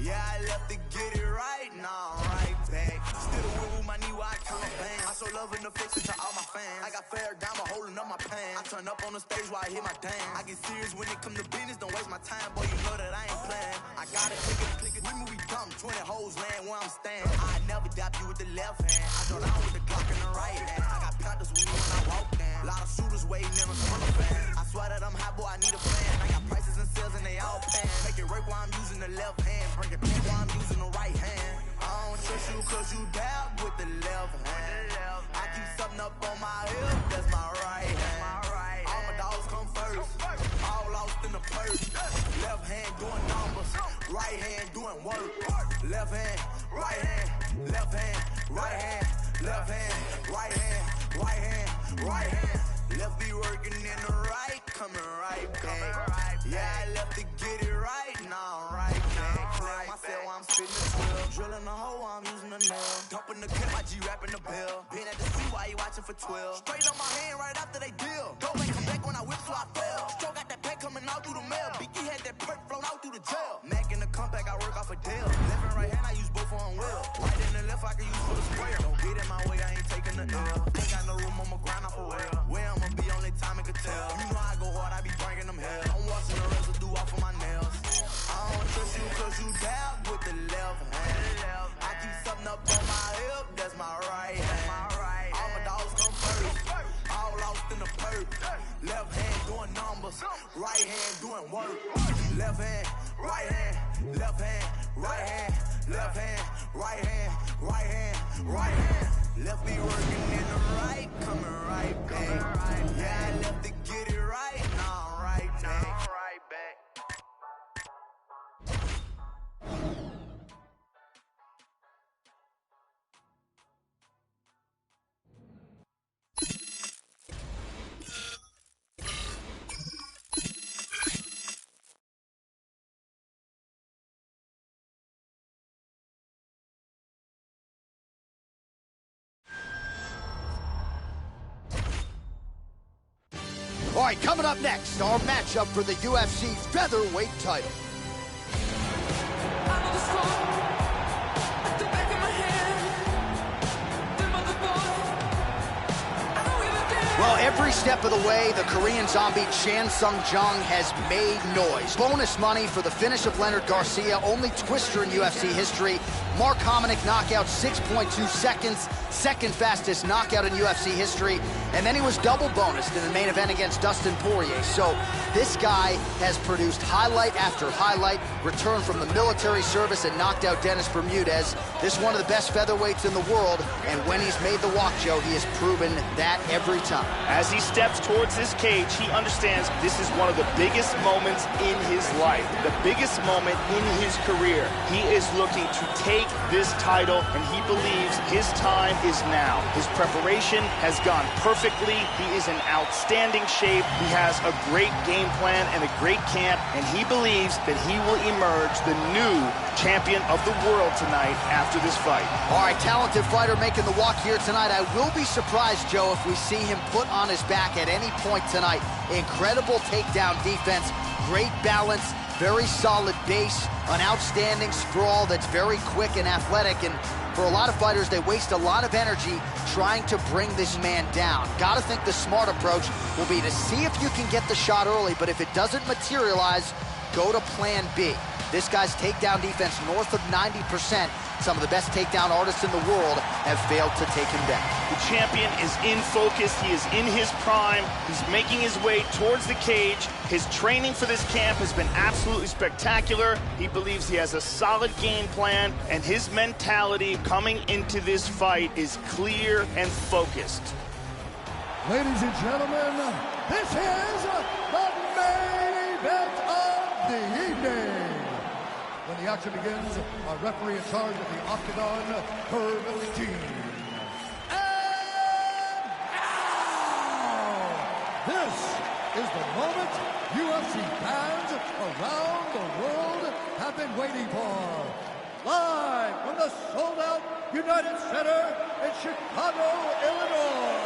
Speaker 17: Yeah, I left to get it right, now I'm right back. Still with my knee while I count bang. I so love in the fix it to all my fans. I got fair diamond holding up my pants. I turn up on the stage while I hit my dance. I get serious when it come to business, don't waste my time, boy, you know that I ain't playing. I got it, click it, we movie dumb, 20 hoes land where I'm standing. I never dap you with the left hand. I draw down with the Glock in the right hand. I got Panthers with me when I walk down. A lot of shooters waiting in a summer fan. I swear that I'm hot, boy, I need a plan. I got prices and sales and they all pan. Make it work while I'm using the left hand. Bring it back while I'm using the right hand. I don't trust you cause you dab with the left hand. I keep something up on my hip, that's my right hand. All my dogs come first, all lost in the purse. Left hand doing numbers, right hand doing work. Left hand, right hand, left hand, right hand, left hand, right hand, right hand, right hand. Left be working in the right, coming right back. Yeah, I left to get it right, now I'm right back. Clear myself while I'm spitting the drill. Drilling the hole while I'm using the nail. Dumping the clip, my G rapping the bill. Been at the sea while you watching for 12. Straight on my hand right after they deal. Don't make come back when I whip so I fell. Stroke got that pack coming out through the mail. Biggie had that perk flown out through the jail. Mac in the comeback, I work off a deal. Left and right hand, I use both on will. Right in the left, I can use for the square. Don't get in my way, I ain't taking the L. Ain't got no room, I'ma grind off a well. Where I'ma be, only time it could tell. You know I go hard, I be bringing them hell. I'm washing the residue off of my nails. I don't trust you cause you dab with the left hand. I keep something up on my hip, that's my right hand. All my dogs come first, all lost in the perk. Left hand doing numbers, right hand doing work. Left hand, right hand, left hand, right hand, left hand, right hand, right hand, right hand. Left me working in the right, coming right back. Yeah, I left to get it right, now I'm right back.
Speaker 3: All right, coming up next, our matchup for the UFC featherweight title. Well, every step of the way, the Korean zombie Chan Sung Jung has made noise. Bonus money for the finish of Leonard Garcia, only twister in UFC history. Mark Hominick knockout, 6.2 seconds, second fastest knockout in UFC history. And then he was double bonused in the main event against Dustin Poirier. So this guy has produced highlight after highlight, returned from the military service and knocked out Dennis Bermudez. This is one of the best featherweights in the world, and when he's made the walk, Joe, he has proven that every time.
Speaker 4: As he steps towards this cage, he understands this is one of the biggest moments in his life, the biggest moment in his career. He is looking to take this title, and he believes his time is now. His preparation has gone perfectly. He is in outstanding shape. He has a great game plan and a great camp, and he believes that he will emerge the new champion of the world tonight after this fight.
Speaker 3: All right, talented fighter making the walk here tonight. I will be surprised, Joe, if we see him put on his back at any point tonight. Incredible takedown defense, great balance, very solid base, an outstanding sprawl that's very quick and athletic. And for a lot of fighters, they waste a lot of energy trying to bring this man down. Gotta think the smart approach will be to see if you can get the shot early, but if it doesn't materialize, go to plan B. This guy's takedown defense north of 90%. Some of the best takedown artists in the world have failed to take him down.
Speaker 4: The champion is in focus. He is in his prime. He's making his way towards the cage. His training for this camp has been absolutely spectacular. He believes he has a solid game plan, and his mentality coming into this fight is clear and focused.
Speaker 5: Ladies and gentlemen, this is the main event of the evening. When the action begins, our referee in charge of the Octagon, Herb Dean. And now, this is the moment UFC fans around the world have been waiting for. Live from the sold-out United Center in Chicago, Illinois.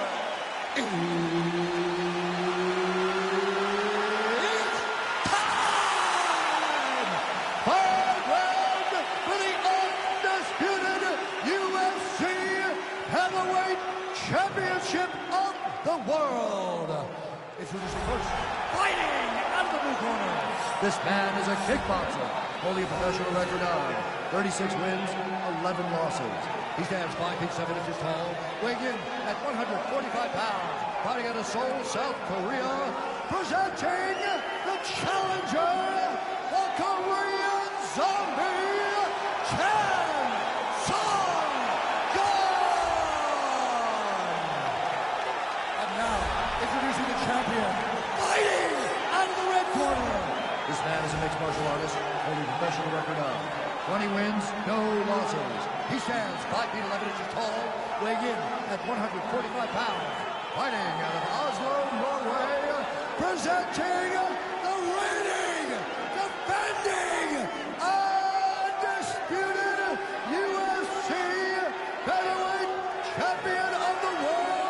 Speaker 5: Championship of the world. Introducing first, fighting out of the blue corner. This man is a kickboxer, holding a professional record of 36 wins, 11 losses. He stands 5 feet 7 inches tall, weighing in at 145 pounds, fighting out of Seoul, South Korea, presenting the challenger, the Korean Zombie, Chan Sung. Introducing the champion, fighting out of the red corner. This man is a mixed martial artist, holding a professional record of 20 wins, no losses. He stands 5 feet 11 inches tall, weighing in at 145 pounds. Fighting out of Oslo, Norway, presenting the reigning, defending, undisputed UFC featherweight champion of the world.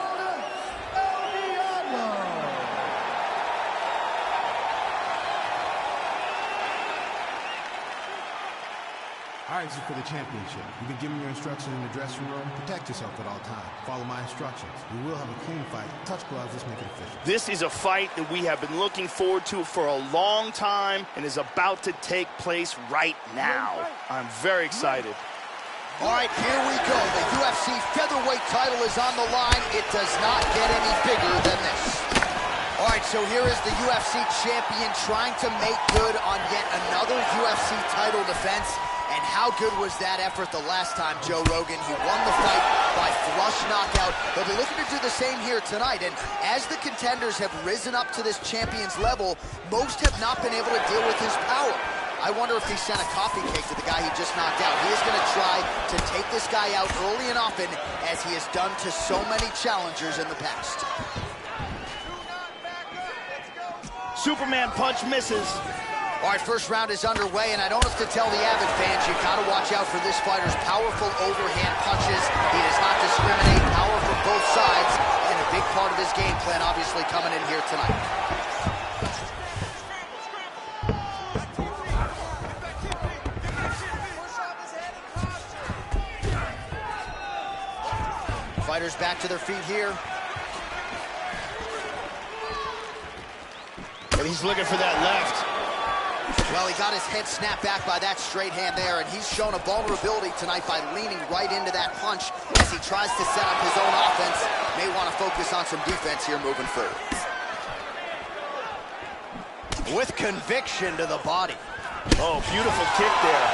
Speaker 2: All right, this is for the championship. You've been given your instructions in the dressing room. Protect yourself at all times. Follow my instructions. We will have a clean fight. Touch gloves, let's make it official.
Speaker 4: This is a fight that we have been looking forward to for a long time and is about to take place right now. I'm very excited.
Speaker 3: All right, here we go. The UFC featherweight title is on the line. It does not get any bigger than this. All right, so here is the UFC champion trying to make good on yet another UFC title defense. And how good was that effort the last time, Joe Rogan? He won the fight by flush knockout. They'll be looking to do the same here tonight. And as the contenders have risen up to this champion's level, most have not been able to deal with his power. I wonder if he sent a coffee cake to the guy he just knocked out. He is going to try to take this guy out early and often, as he has done to so many challengers in the past.
Speaker 4: Superman punch misses.
Speaker 3: All right, first round is underway, and I don't have to tell the avid fans, you got to watch out for this fighter's powerful overhand punches. He does not discriminate, power from both sides, and a big part of his game plan obviously coming in here tonight. Fighters back to their feet here.
Speaker 4: And he's looking for that left.
Speaker 3: Well, he got his head snapped back by that straight hand there, and he's shown a vulnerability tonight by leaning right into that punch as he tries to set up his own offense. May want to focus on some defense here moving forward. With conviction to the body.
Speaker 4: Oh, beautiful kick there.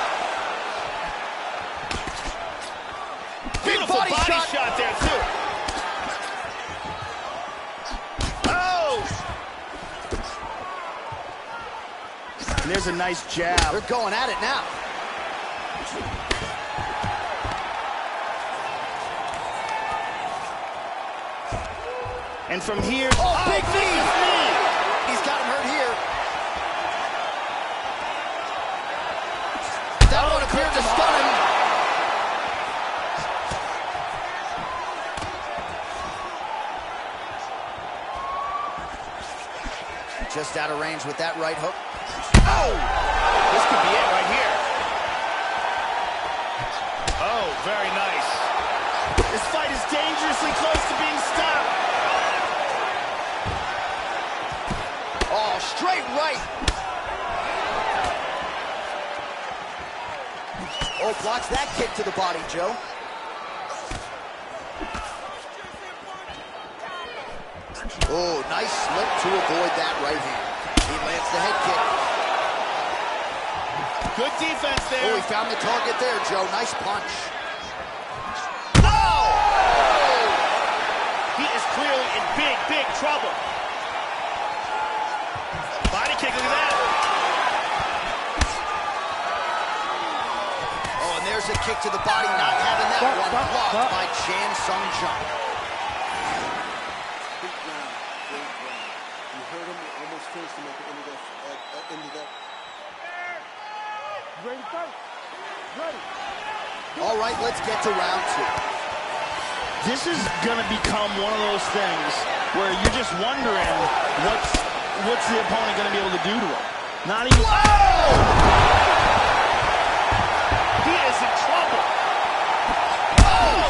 Speaker 4: Beautiful body shot there, too. And there's a nice jab.
Speaker 3: They're going at it now.
Speaker 4: And from here,
Speaker 3: big knee! He's got him hurt here. That one appeared to stun him. Just out of range with that right hook.
Speaker 4: Oh! This could be it right here. Oh, very nice. This fight is dangerously close to being stopped.
Speaker 3: Oh, straight right. Oh, blocks that kick to the body, Joe. Oh, nice slip to avoid that right hand. He lands the head kick.
Speaker 4: Good defense there.
Speaker 3: Oh, he found the target there, Joe. Nice punch.
Speaker 4: Oh! He is clearly in big, big trouble. Body kick, look at that.
Speaker 3: Oh, and there's a kick to the body, not having that one blocked by Chan Sung Jung.
Speaker 16: Finished him at the end of that.
Speaker 6: Ready to fight? Ready.
Speaker 3: All right, let's get to round 2.
Speaker 4: This is going to become one of those things where you're just wondering what's the opponent going to be able to do to him. Not even... Oh! He is in trouble. Oh!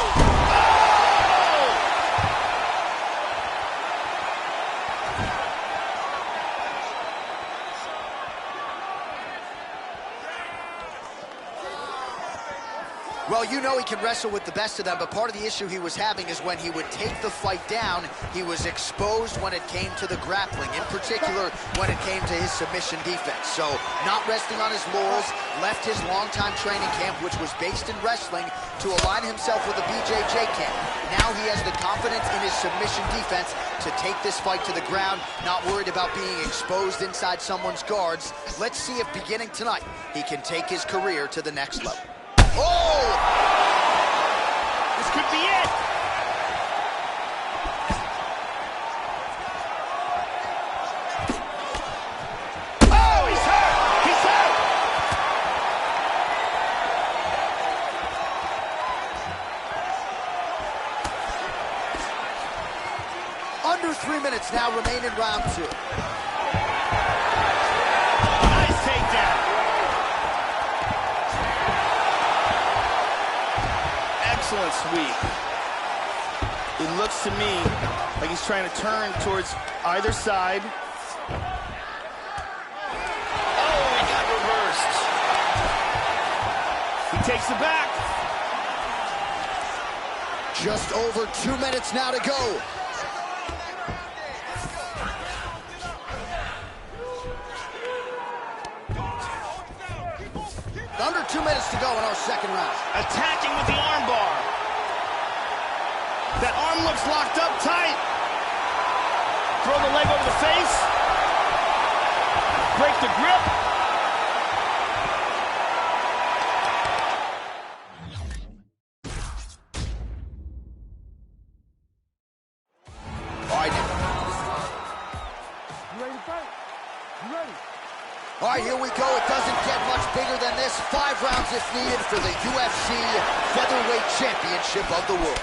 Speaker 3: Well, you know he can wrestle with the best of them, but part of the issue he was having is when he would take the fight down, he was exposed when it came to the grappling, in particular when it came to his submission defense. So, not resting on his laurels, left his longtime training camp, which was based in wrestling, to align himself with the BJJ camp. Now he has the confidence in his submission defense to take this fight to the ground, not worried about being exposed inside someone's guards. Let's see if beginning tonight, he can take his career to the next level. Oh!
Speaker 4: This could be it! Oh, he's hurt! He's hurt!
Speaker 3: Under 3 minutes now remain in round 2.
Speaker 4: Nice takedown. Excellent sweep. It looks to me like he's trying to turn towards either side. Oh, he got reversed. He takes it back.
Speaker 3: Just over 2 minutes now to go. Under 2 minutes to go in our second round.
Speaker 4: Attacking with the arm bar. That arm looks locked up tight. Throw the leg over the face. Break the grip.
Speaker 3: All right.
Speaker 6: You ready to fight? You ready?
Speaker 3: All right, here we go. It doesn't get much bigger than this. 5 rounds if needed for the UFC Featherweight Championship of the world.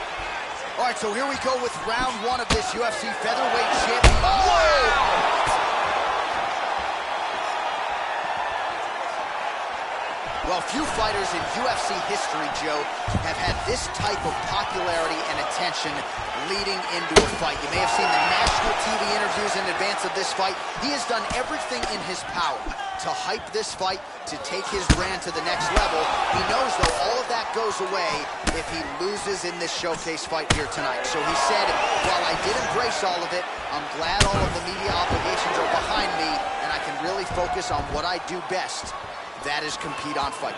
Speaker 3: All right, so here we go with round 1 of this UFC Featherweight Championship. Oh! Well, few fighters in UFC history, Joe, have had this type of popularity and attention leading into a fight. You may have seen the national TV interviews in advance of this fight. He has done everything in his power to hype this fight, to take his brand to the next level. He knows, though, all of that goes away if he loses in this showcase fight here tonight. So he said, while I did embrace all of it, I'm glad all of the media obligations are behind me, and I can really focus on what I do best. That is compete on fight.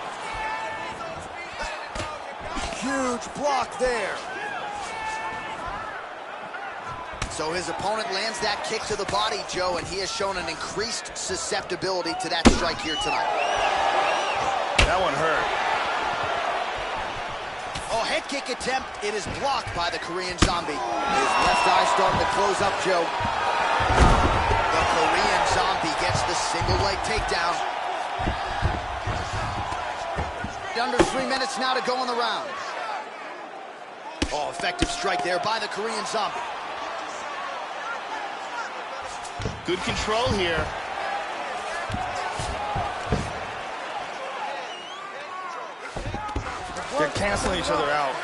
Speaker 3: Huge block there. So his opponent lands that kick to the body, Joe, and he has shown an increased susceptibility to that strike here tonight.
Speaker 4: That one hurt.
Speaker 3: Oh, head kick attempt. It is blocked by the Korean Zombie. His left eye starting to close up, Joe. The Korean Zombie gets the single leg takedown. Under 3 minutes now to go in the round. Oh, effective strike there by the Korean Zombie.
Speaker 4: Good control here. They're canceling each other out.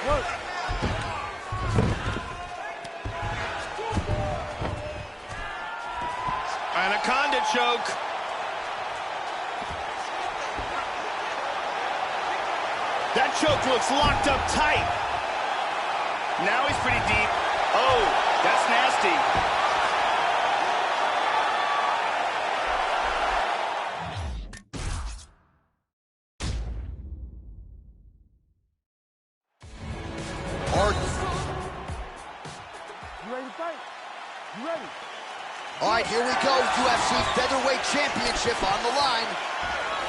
Speaker 4: Anaconda choke. That choke looks locked up tight. Now he's pretty deep. Oh, that's nasty.
Speaker 3: All right, here we go. UFC Featherweight Championship on the line.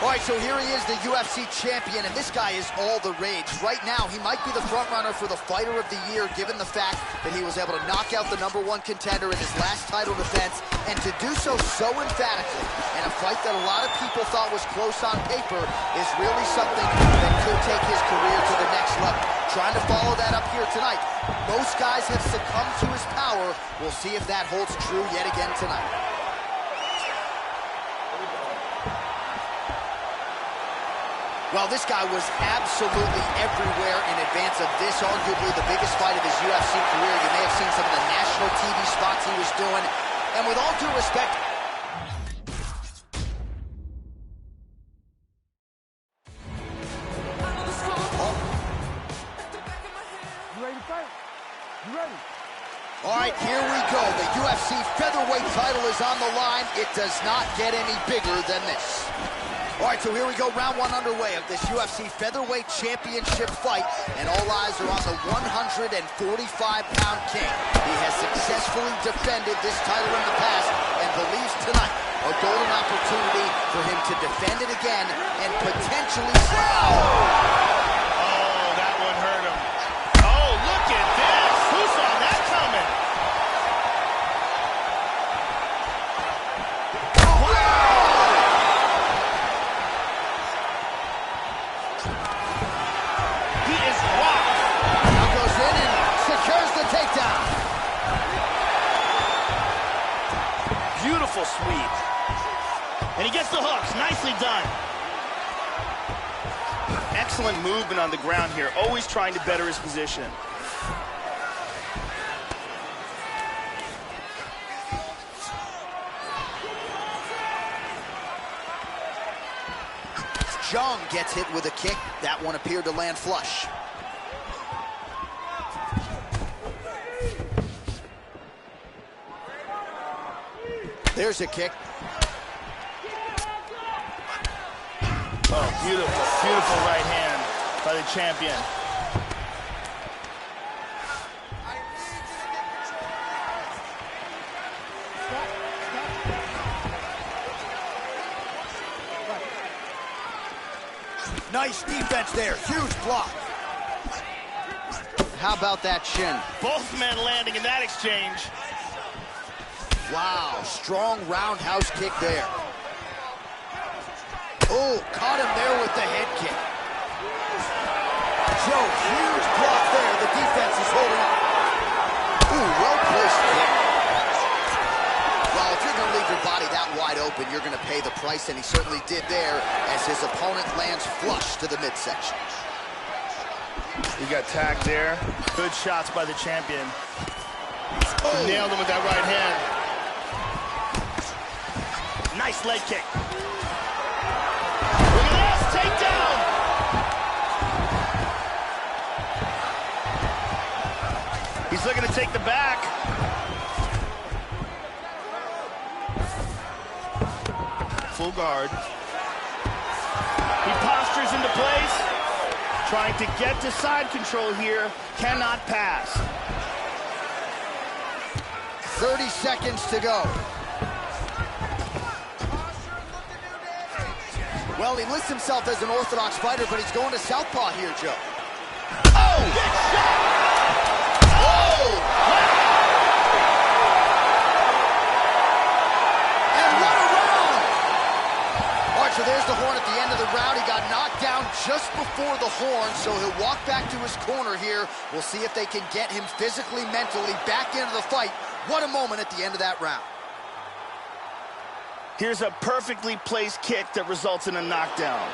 Speaker 3: All right, so here he is, the UFC champion, and this guy is all the rage. Right now, he might be the front runner for the Fighter of the Year, given the fact that he was able to knock out the #1 contender in his last title defense, and to do so emphatically in a fight that a lot of people thought was close on paper is really something that could take his career to the next level. Trying to follow that up here tonight. Most guys have succumbed to his power. We'll see if that holds true yet again tonight. Well, this guy was absolutely everywhere in advance of this, arguably the biggest fight of his UFC career. You may have seen some of the national TV spots he was doing. And with all due respect,
Speaker 6: You ready to fight? You ready?
Speaker 3: all right, here we go. The UFC featherweight title is on the line. It does not get any bigger than this. All right, so here we go, round one underway of this UFC Featherweight Championship fight, and all eyes are on the 145-pound king. He has successfully defended this title in the past and believes tonight a golden opportunity for him to defend it again and potentially...
Speaker 4: Oh, that one hurt him. Oh, look at this. Who saw that coming? Beautiful sweep. And he gets the hooks. Nicely done. Excellent movement on the ground here. Always trying to better his position.
Speaker 3: Jung gets hit with a kick. That one appeared to land flush. There's a kick.
Speaker 4: Oh, beautiful, beautiful right hand by the champion.
Speaker 3: Nice defense there. Huge block. How about that shin?
Speaker 4: Both men landing in that exchange.
Speaker 3: Wow, strong roundhouse kick there. Oh, caught him there with the head kick. Joe, huge block there. The defense is holding up. Ooh, well-placed kick. Well, if you're going to leave your body that wide open, you're going to pay the price, and he certainly did there as his opponent lands flush to the midsection.
Speaker 4: He got tagged there. Good shots by the champion. Oh. Nailed him with that right hand. Nice leg kick. Look at this, takedown! He's looking to take the back. Full guard. He postures into place. Trying to get to side control here. Cannot pass.
Speaker 3: 30 seconds to go. Well, he lists himself as an orthodox fighter, but he's going to southpaw here, Joe. Oh! Big shot! Oh! And what a round! Archer, there's the horn at the end of the round. He got knocked down just before the horn, so he'll walk back to his corner here. We'll see if they can get him physically, mentally back into the fight. What a moment at the end of that round.
Speaker 4: Here's a perfectly placed kick that results in a knockdown.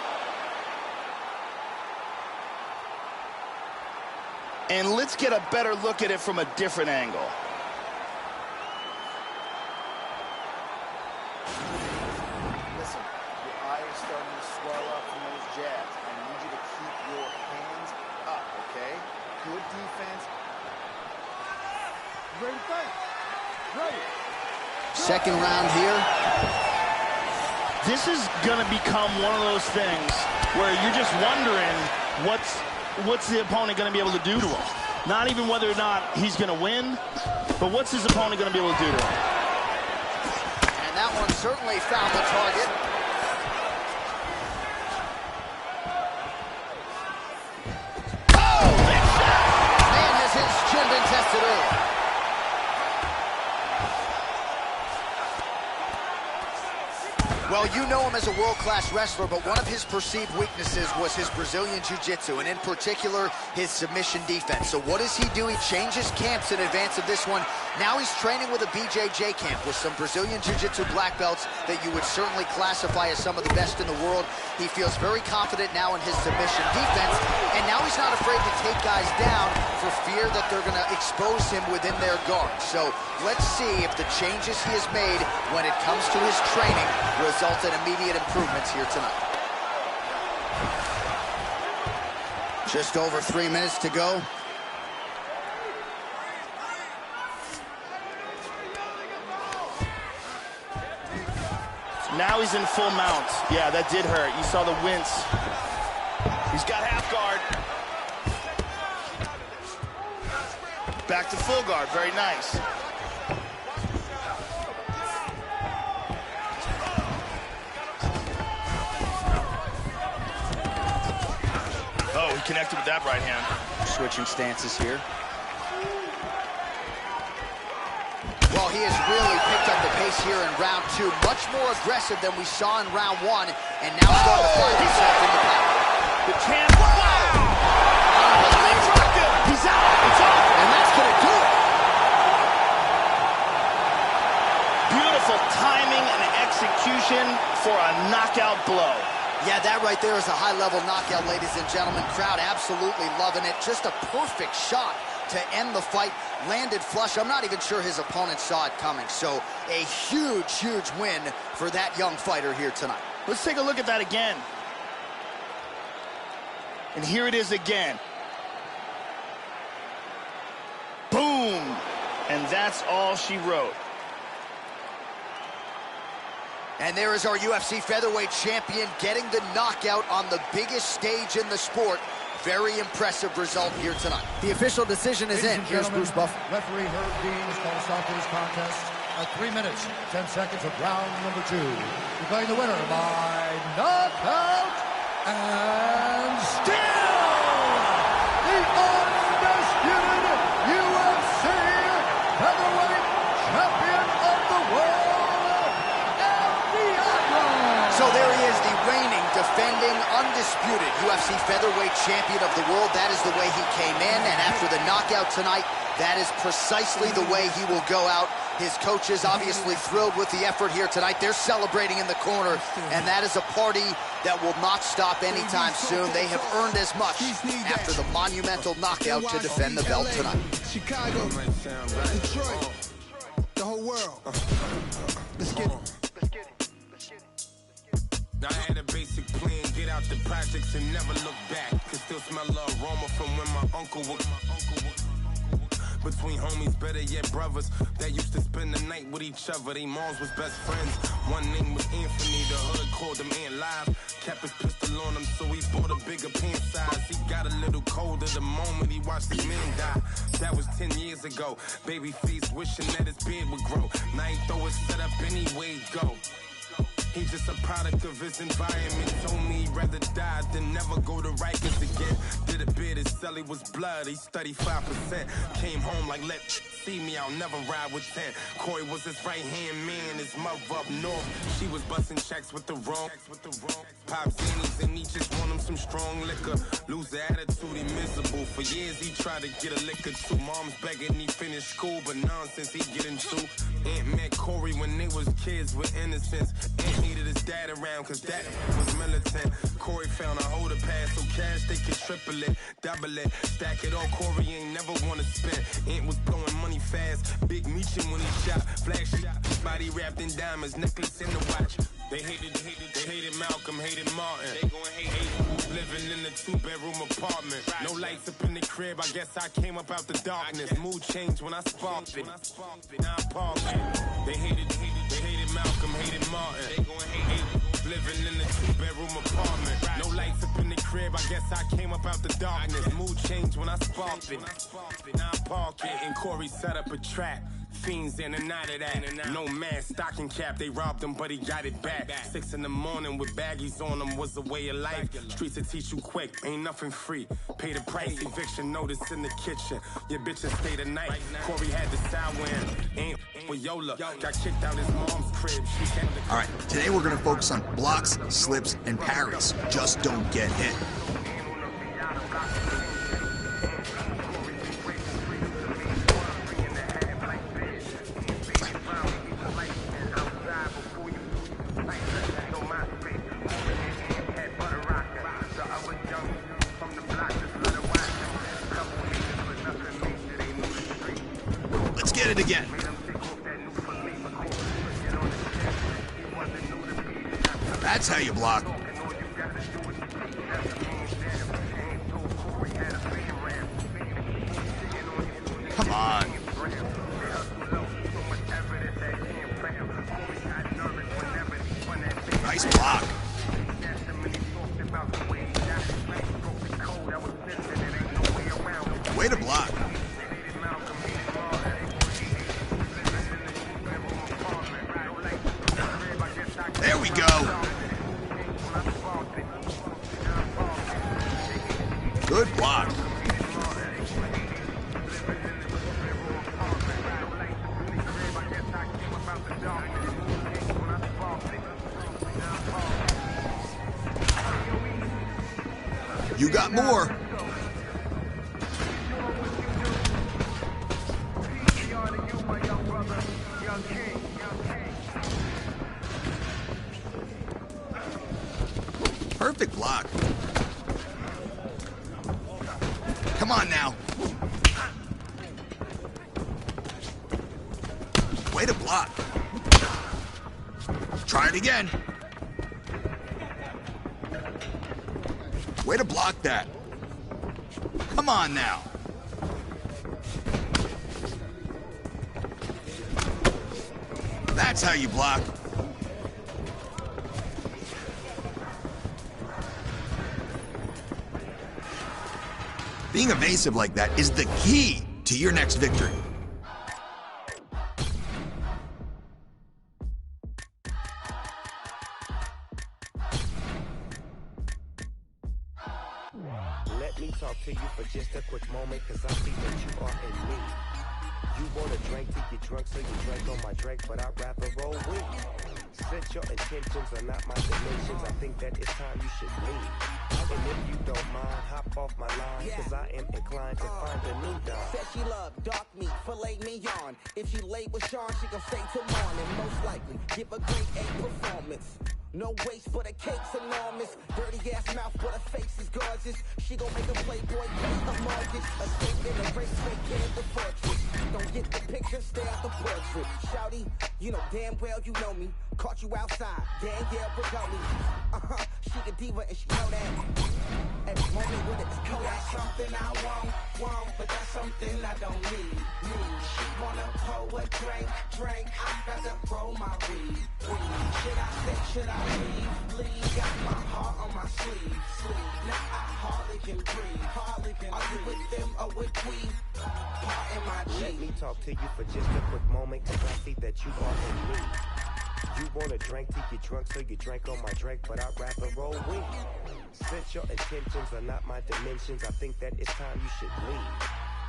Speaker 4: And let's get a better look at it from a different angle.
Speaker 3: Listen, your eye is starting to swell up from those jabs. I need you to keep your hands up, okay? Good defense.
Speaker 2: Ready to fight? Ready.
Speaker 3: Second round here.
Speaker 4: This is going to become one of those things where you're just wondering what's the opponent going to be able to do to him. Not even whether or not he's going to win, but what's his opponent going to be able to do to him.
Speaker 3: And that one certainly found the target. Oh! Man, has his chin been tested early. Well, you know him as a world-class wrestler, but one of his perceived weaknesses was his Brazilian jiu-jitsu, and in particular, his submission defense. So what does he do? He changes camps in advance of this one. Now he's training with a BJJ camp with some Brazilian jiu-jitsu black belts that you would certainly classify as some of the best in the world. He feels very confident now in his submission defense, and now he's not afraid to take guys down for fear that they're going to expose him within their guard. So let's see if the changes he has made when it comes to his training result in immediate improvements here tonight. Just over 3 minutes to go.
Speaker 4: Now he's in full mount. Yeah, that did hurt. You saw the wince. He's got half guard. Back to full guard. Very nice. Oh, he connected with that right hand.
Speaker 3: Switching stances here. Well, he has really picked up the pace here in round two. Much more aggressive than we saw in round one. And now he's going to find himself in the power.
Speaker 4: The champ. Wow! He's out. It's over.
Speaker 3: And that's going to do it.
Speaker 4: Beautiful timing and execution for a knockout blow.
Speaker 3: Yeah, that right there is a high-level knockout, ladies and gentlemen. Crowd absolutely loving it. Just a perfect shot to end the fight. Landed flush. I'm not even sure his opponent saw it coming. So a huge, huge win for that young fighter here tonight.
Speaker 4: Let's take a look at that again. And here it is again. Boom! And that's all she wrote.
Speaker 3: And there is our UFC featherweight champion getting the knockout on the biggest stage in the sport. Very impressive result here tonight. The official decision is in. Here's Bruce Buffer.
Speaker 5: Referee Herb Dean is going to stop this contest at 3 minutes, 10 seconds of round number 2. Declaring the winner by knockout and still the undisputed UFC featherweight champion of the world,
Speaker 3: So there he is, the reigning, defending, undisputed UFC featherweight champion of the world. That is the way he came in, and after the knockout tonight, that is precisely the way he will go out. His coaches obviously thrilled with the effort here tonight. They're celebrating in the corner, and that is a party that will not stop anytime soon. They have earned as much after the monumental knockout to defend the belt tonight.
Speaker 16: Chicago, Detroit, the whole world. Let's get it.
Speaker 19: I had a basic plan, get out the projects and never look back. Can still smell the aroma from when my uncle was. Between homies, better yet brothers, that used to spend the night with each other. They moms was best friends. One name was Anthony, the hood called him Ant Live. Kept his pistol on him, so he bought a bigger pant size. He got a little colder the moment he watched his man die. That was 10 years ago. Baby face wishing that his beard would grow. Now he throw it set up anyway, go. He's just a product of his environment. Told me he'd rather die than never go to Rikers again. Did a bid, his celly was blood, he's 35%. Came home like, let see me, I'll never ride with 10. Corey was his right-hand man, his mother up north. She was busting checks with the wrong. Pop Zannies and he just want him some strong liquor. Lose the attitude, he miserable. For years he tried to get a liquor too. Mom's begging he finished school, but nonsense he get into. Aunt met Corey when they was kids with innocence. Aunt needed his dad around cause dad was militant. Corey found a holder pass so cash they could triple it, double it, stack it all. Corey ain't never wanna spend. Aunt was blowing money fast, big meechin' when he shot, flash shot, body wrapped in diamonds, necklace in the watch. They hated Malcolm, hated Martin. They gon' hate living in a 2-bedroom apartment. No lights up in the crib, I guess I came up out the darkness. Mood changed when I sparked it. Now I parked it. They hated Malcolm, hated Martin. They gon' hate living in a 2-bedroom apartment. No lights up in the crib, I guess I came up out the darkness. Mood changed when I sparked it. Now I parked it and Corey set up a trap. Fiends in and out of that. No man, stocking cap, they robbed him, but he got it back. 6 in the morning with baggies on them was a way of life. Streets will teach you quick, ain't nothing free. Pay the price, eviction notice in the kitchen. Your bitches stay the night. Corey had the sour and for Yola. Got kicked out his mom's crib.
Speaker 8: All right, today we're gonna focus on blocks, slips, and parries. Just don't get hit. Get it again. That's how you block. Come on. Nice block. Way to block. There we go. Good block. You got more. Perfect block. Come on now. Way to block. Try it again. Way to block that. Come on now. That's how you block. Being evasive like that is the key to your next victory.
Speaker 9: Let me talk to you for just a quick moment, cause I see that you are in me. You want a drink to get drunk, so you drink on my drink, but I'd rather roll with you. Since your intentions are not my dimensions, I think that it's time you should leave. And if you don't mind, hop off my line, cause I am inclined to find a new dog.
Speaker 20: Said she love dark meat, filet mignon. If she late with Sean, she gon' stay till morning. Most likely, give a grade A performance. No waste, but her cake's enormous. Dirty ass mouth, but her face is gorgeous. She gon' make a playboy pay her mortgage. Escape in a race, make it the fortress. Don't get the picture, stare at the portrait. Shouty, you know damn well you know me. Caught you outside, Danielle Brigoni. she a diva and she know that. Every moment with it is cold.
Speaker 9: That's something I want, but that's something I don't need. She wanna pour a drink, I'm about to roll my weed. Should I stay, should I leave? Got my heart on my sleeve. Now I hardly can breathe. Are you with them or with we? Part in my G.
Speaker 21: Let me talk to you for just a quick moment, cause I see that you are in need. You want a drink to get drunk, so you drank on my drink, but I rap and roll weed. Since your intentions are not my dimensions, I think that it's time you should leave.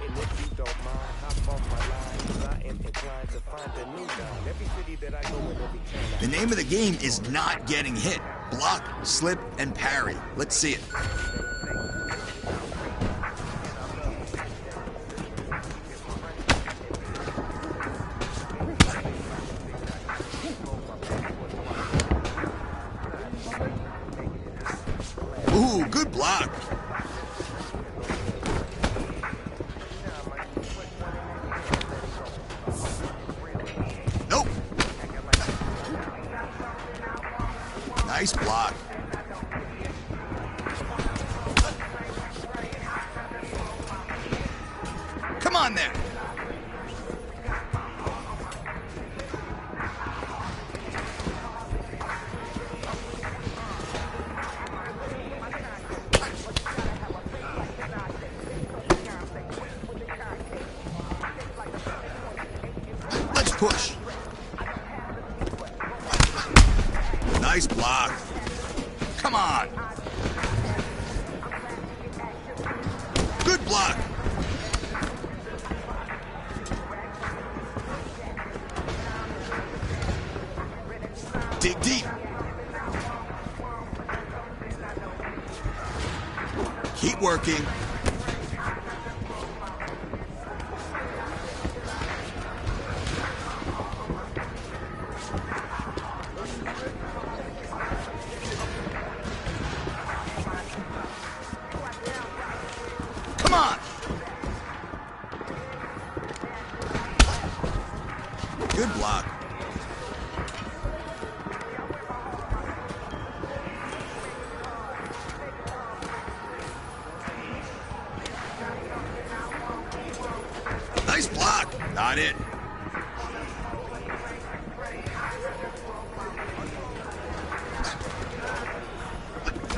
Speaker 21: And if you don't mind, hop off my line, cause I am inclined to find a new line. Every city that I go in, every town.
Speaker 8: The name of the game is not getting hit. Block, slip, and parry. Let's see it. Ooh, good block. Nope. Nice block. Come on there. Push. Nice block. Come on. Good block. Dig deep. Keep working. Good block. Nice block. Not it.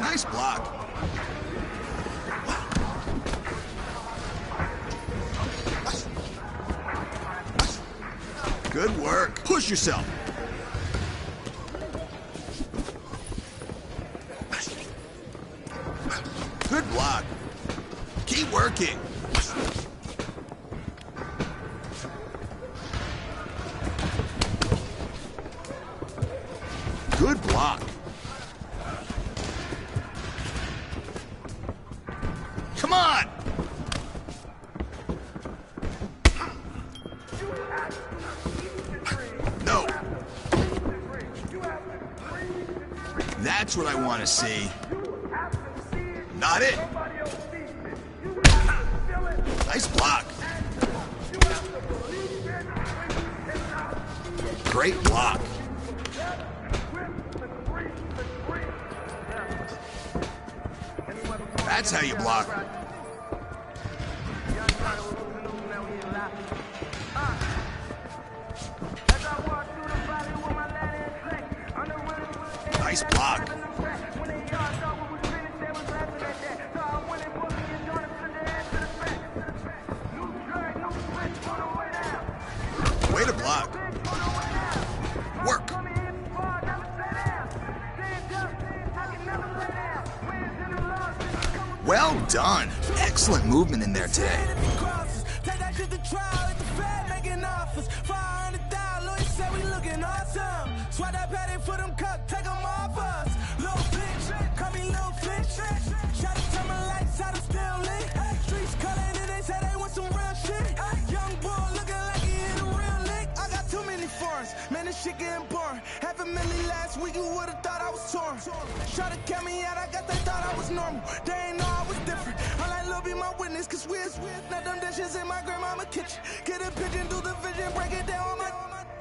Speaker 8: Nice block. Good work. Push yourself. Good block. Keep working. Good block. Come on. No. That's what I want to see. Not it. Nice block. Great block. That's how you block. Nice block. Way to block. Work. Well done. Excellent movement in there today.
Speaker 17: Swat that patty for them cup, take them off us. Little bitch, call me little bitch. Shot to turn my lights out, I'm still lit. Streets calling and they say they want some real shit. Young boy looking like he hit a real lick. I got too many foreigns, man, this shit getting boring. $500,000 last week, you would've thought I was torn. Try to count me out, I guess they thought I was normal. They ain't know I was different. I like Lil B, my my witness, cause we're not them dishes in my grandmama kitchen. Get a pigeon, do the vision, break it down on my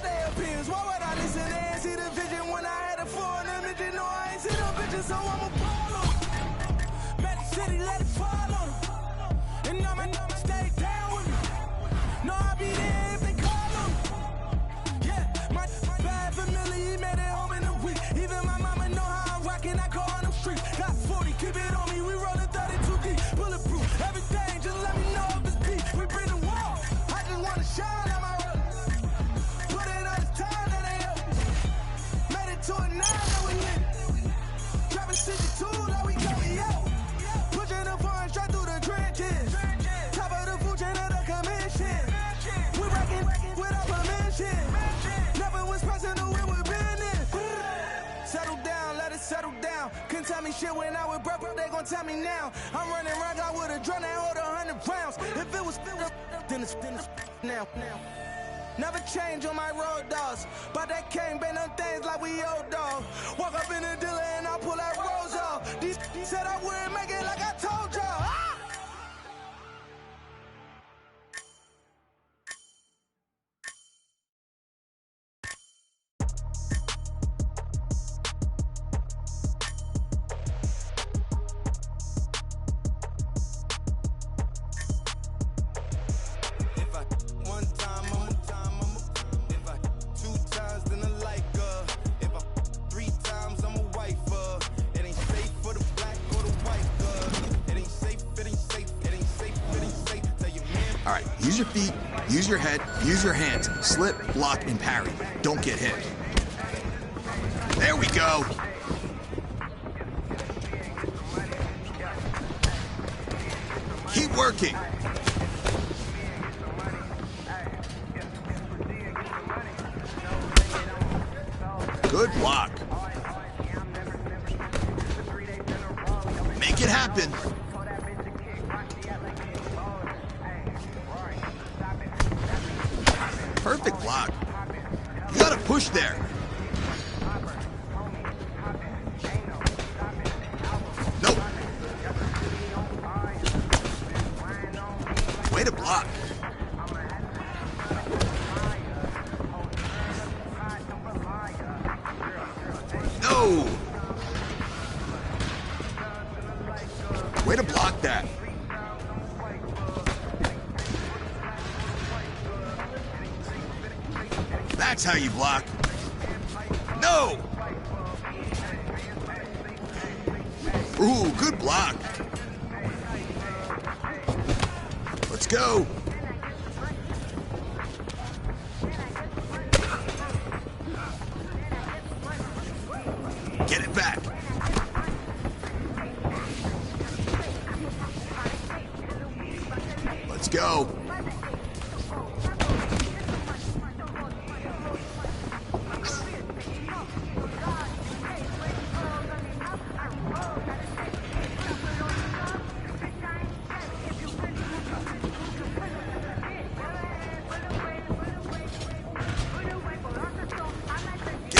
Speaker 17: day appears. Why would I listen and see the vision when I had a foreign image? You know I ain't see them bitches, so I'ma ball on them. Magic City, let it fall on them. And I'ma stay down with me. No, I be there if they call on me. Yeah, my bad family, he made it home in a week. Even my mama know how I'm rocking, I call on them streets. Got 40, keep it on me, we rollin' 32 deep. Bulletproof, everything, just let me know if it's deep. We bring the wall, I just wanna shine on my road. Put in all the time that they owe. Made it to a 9 that we lit. Dropping 62 that we coming out. Pushing the foreign straight through the trenches. Top of the food chain of the commission. We rockin' without permission. Never was personal, it was business. Settle down, let it settle down. Couldn't tell me shit when I was broke, they gon' tell me now. I'm running around, I would've drawn that hold 100 rounds. If it was then it's now. Never change on my road dogs. But that can't been them things like we old dog. Walk up in the dealer and I pull that rose off. These said I wouldn't make it like I told y'all. Ah!
Speaker 8: All right, use your feet, use your head, use your hands. Slip, block, and parry. Don't get hit. There we go. Keep working. Good block. Make it happen. Perfect block. You gotta push there. Nope. Way to block. No. Way to block that. That's how you block. No! Ooh, good block. Let's go. Get it back. Let's go.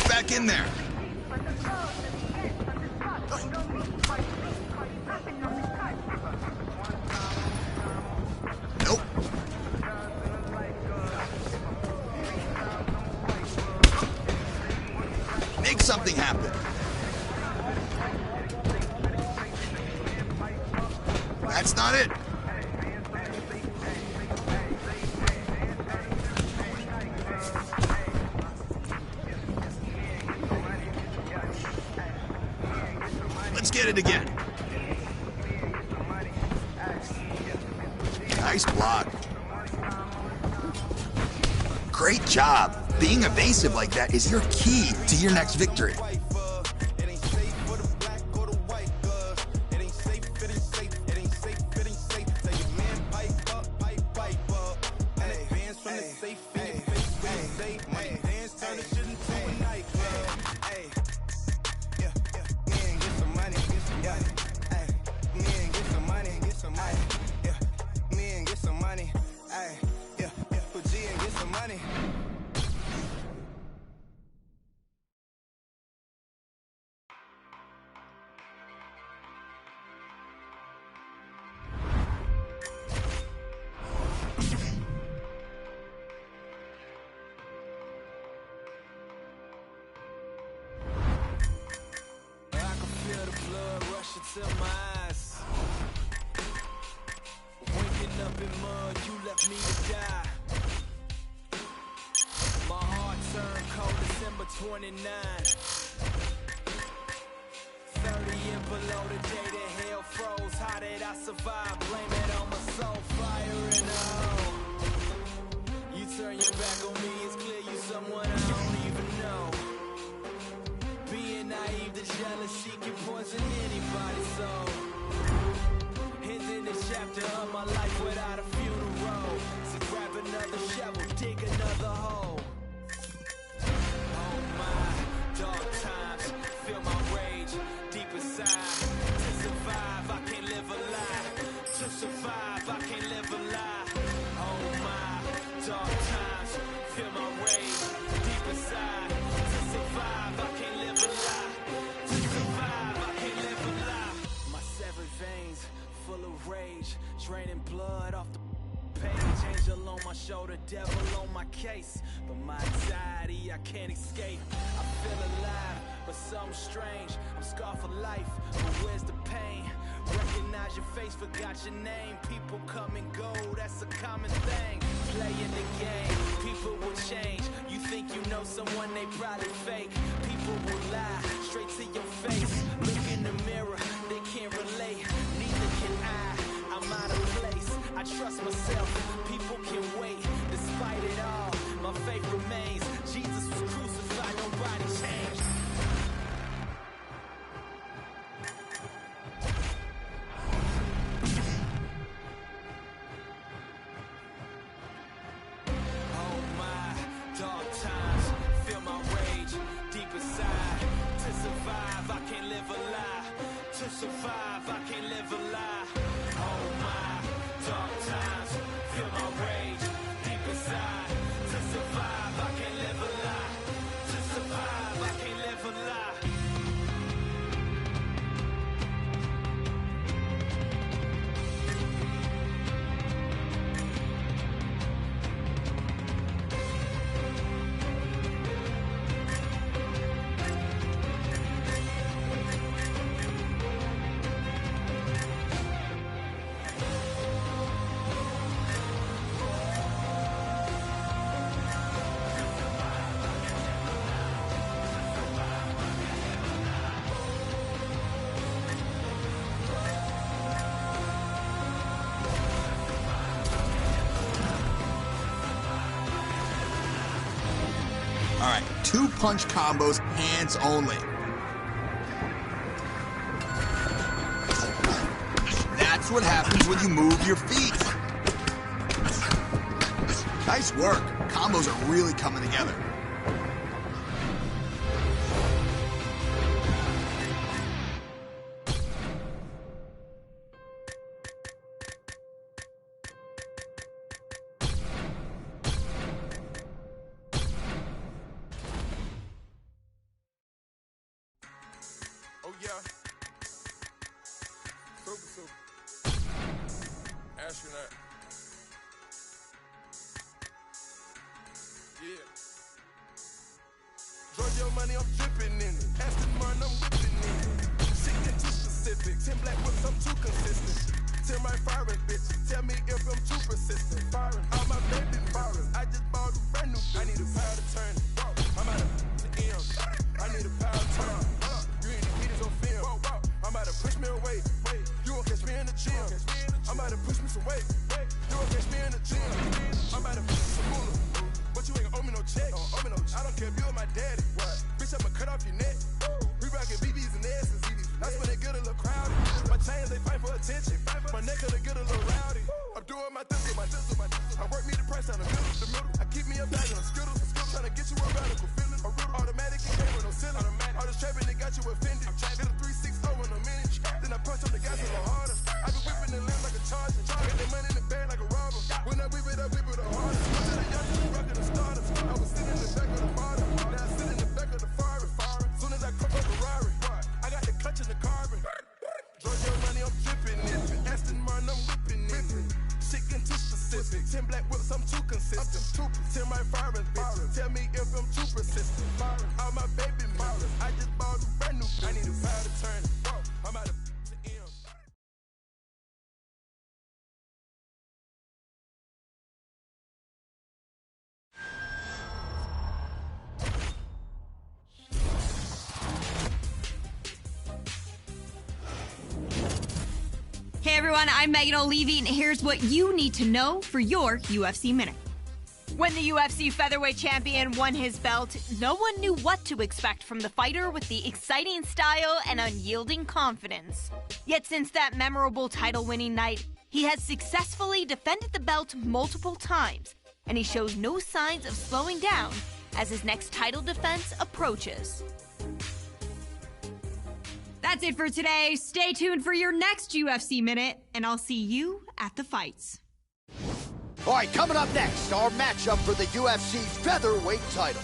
Speaker 8: Back in there. Nope. Make something happen. That's not it. Let's get it again. Nice block. Great job. Being evasive like that is your key to your next victory.
Speaker 9: surmise. Waking up in mud, you left me to die. My heart turned cold December 29. 30 and below the day that hell froze. How did I survive? Blame it on my soul. Fire in the hole. You turn your back on me, it's clear you someone I don't even know. Being naive to jealousy can poison anybody's soul. Ending this chapter of my life without a funeral. So grab another shovel, dig another hole. Oh my, dark times, feel my rage deep inside. To survive, I can't live a lie. To survive, I can't live a lie. Oh my, dark times, feel my rage deep inside. To survive, I can't live a lie. To survive, I can't live a lie. My severed veins, full of rage, draining blood off the page. Angel on my shoulder, devil on my case. But my anxiety, I can't escape. I feel alive, but something strange. I'm scarred for life, but where's the pain? Recognize your face, forgot your name. People come and go, that's a common thing. Playing the game, people will change. You think you know someone, they probably fake. People will lie, straight to your face. Look in the mirror, they can't relate. Neither can I'm out of place. I trust myself, people can wait. Despite it all, my faith remains. Jesus was crucified, nobody changed. Oh my, dark times, feel my rage deep inside. To survive, I can't live a lie. To survive, I can't live a lie. Oh my, dark times, feel my rage deep inside. To survive, I can't live a lie. To survive, I can't live a lie.
Speaker 8: All right, 2-punch combos, hands only. That's what happens when you move your feet. Nice work. Combos are really coming together.
Speaker 16: Oh yeah. Super. Astronaut. Yeah. Drug your money, I'm dripping in it. Aston Martin, I'm whipping in it. Shit get too specific. 10 black whips, I'm too consistent. Tell my firing bitch, tell me if I'm too persistent. Firing all my baby firing. I just bought a brand new. I need a power to turn it. I'm out of the M. I need a power to turn it. You ain't the on film. I'm about to push me away. You won't catch me in the gym. I'm about to push me some weight. You won't catch me in the gym. I'm about to push me some moolah. But you ain't gon' owe me no check. I don't care if you're my daddy. Bitch, I'ma cut off your neck. We rockin' BBs and S's. That's when they get a little crowded. My chains, they fight for attention. My neck, they get a little rowdy. I'm doing my thistle. I work me the price down the middle. I keep me a bag of skittles. Tryna get you a radical feeling. Automatic, it came with no ceiling. All this trapping, they got you offended. Hit a 360 in a minute. Then I punch on the gas a little harder. I be whipping the lens like a charger. Get the money in the bag like a robber. When I whip it harder. I said the youngsters rockin' the starters. I was sitting in the back of the bottom. Now I sit in the back of the Ferrari. Soon as I crop up a Ferrari, I got the clutch in the carbon. Drug your money, I'm dripping in it. Aston Martin, I'm whipping in it. Shit getting too specific. 10 black whips, I'm too consistent. Tell my firing bitch, tell me if I'm too persistent. All my baby mothers, I just bought a brand new. I need a power to turn it. I'm out of
Speaker 7: everyone, I'm Megan O'Leary, and here's what you need to know for your UFC Minute. When the UFC featherweight champion won his belt, no one knew what to expect from the fighter with the exciting style and unyielding confidence. Yet since that memorable title-winning night, he has successfully defended the belt multiple times, and he shows no signs of slowing down as his next title defense approaches. That's it for today. Stay tuned for your next UFC Minute, and I'll see you at the fights.
Speaker 3: All right, coming up next, our matchup for the UFC featherweight title.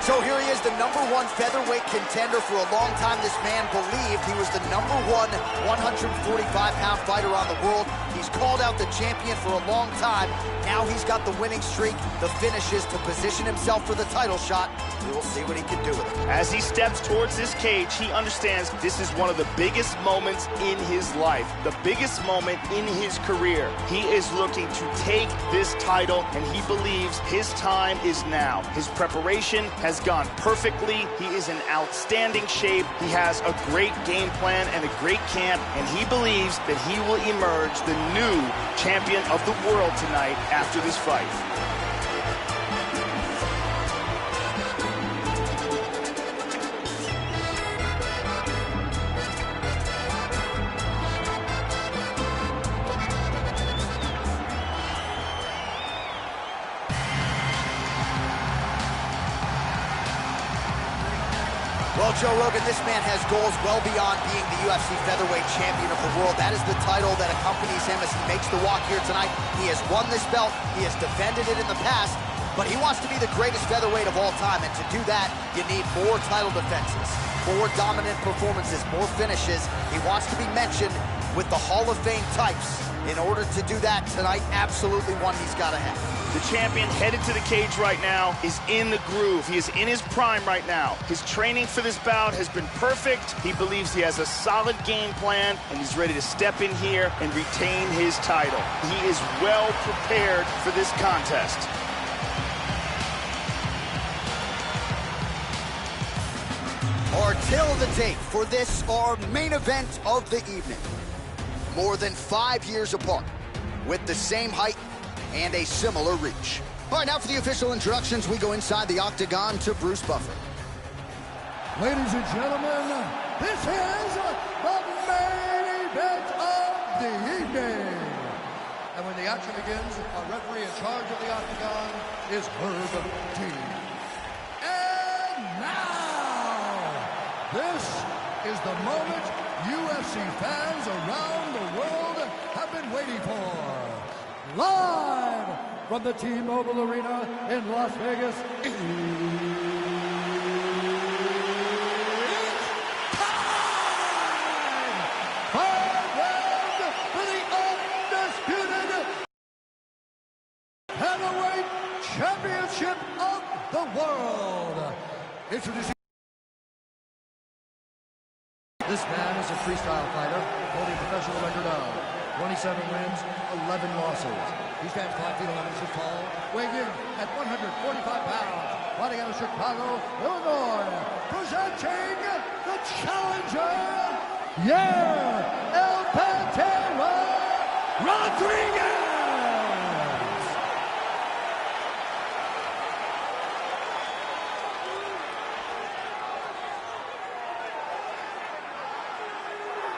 Speaker 3: So here he is, the #1 featherweight contender. For a long time, this man believed he was the #1 145-pound fighter on the world. He's called out the champion for a long time. Now he's got the winning streak, the finishes to position himself for the title shot. We will see what he can do with it.
Speaker 4: As he steps towards this cage, he understands this is one of the biggest moments in his life, the biggest moment in his career. He is looking to take this title, and he believes his time is now. His preparation has gone perfectly. He is in outstanding shape. He has a great game plan and a great camp, and he believes that he will emerge the new champion of the world tonight after this fight.
Speaker 3: Well, Joe Rogan, this man has goals well beyond being the UFC featherweight champion of the world. That is the title that accompanies him as he makes the walk here tonight. He has won this belt. He has defended it in the past, but he wants to be the greatest featherweight of all time. And to do that, you need more title defenses, more dominant performances, more finishes. He wants to be mentioned with the Hall of Fame types. In order to do that tonight, absolutely one he's got to have.
Speaker 4: The champion headed to the cage right now is in the groove. He is in his prime right now. His training for this bout has been perfect. He believes he has a solid game plan, and he's ready to step in here and retain his title. He is well prepared for this contest.
Speaker 3: Our tale of the tape for this, our main event of the evening. More than 5 years apart, with the same height and a similar reach. All right, now for the official introductions, we go inside the octagon to Bruce Buffer.
Speaker 5: Ladies and gentlemen, this is the main event of the evening. And when the action begins, our referee in charge of the octagon is Herb T. And now, this is the moment UFC fans around the world have been waiting for. Live from the T-Mobile Arena in Las Vegas, it's time! Five rounds for the undisputed heavyweight championship of the world. Introducing this man is a freestyle fighter, holding a professional record of 27 wins, 11 losses. He stands 5 feet 11 inches tall, weighing in at 145 pounds, fighting out of Chicago, Illinois, presenting the challenger, El Pantera Rodriguez!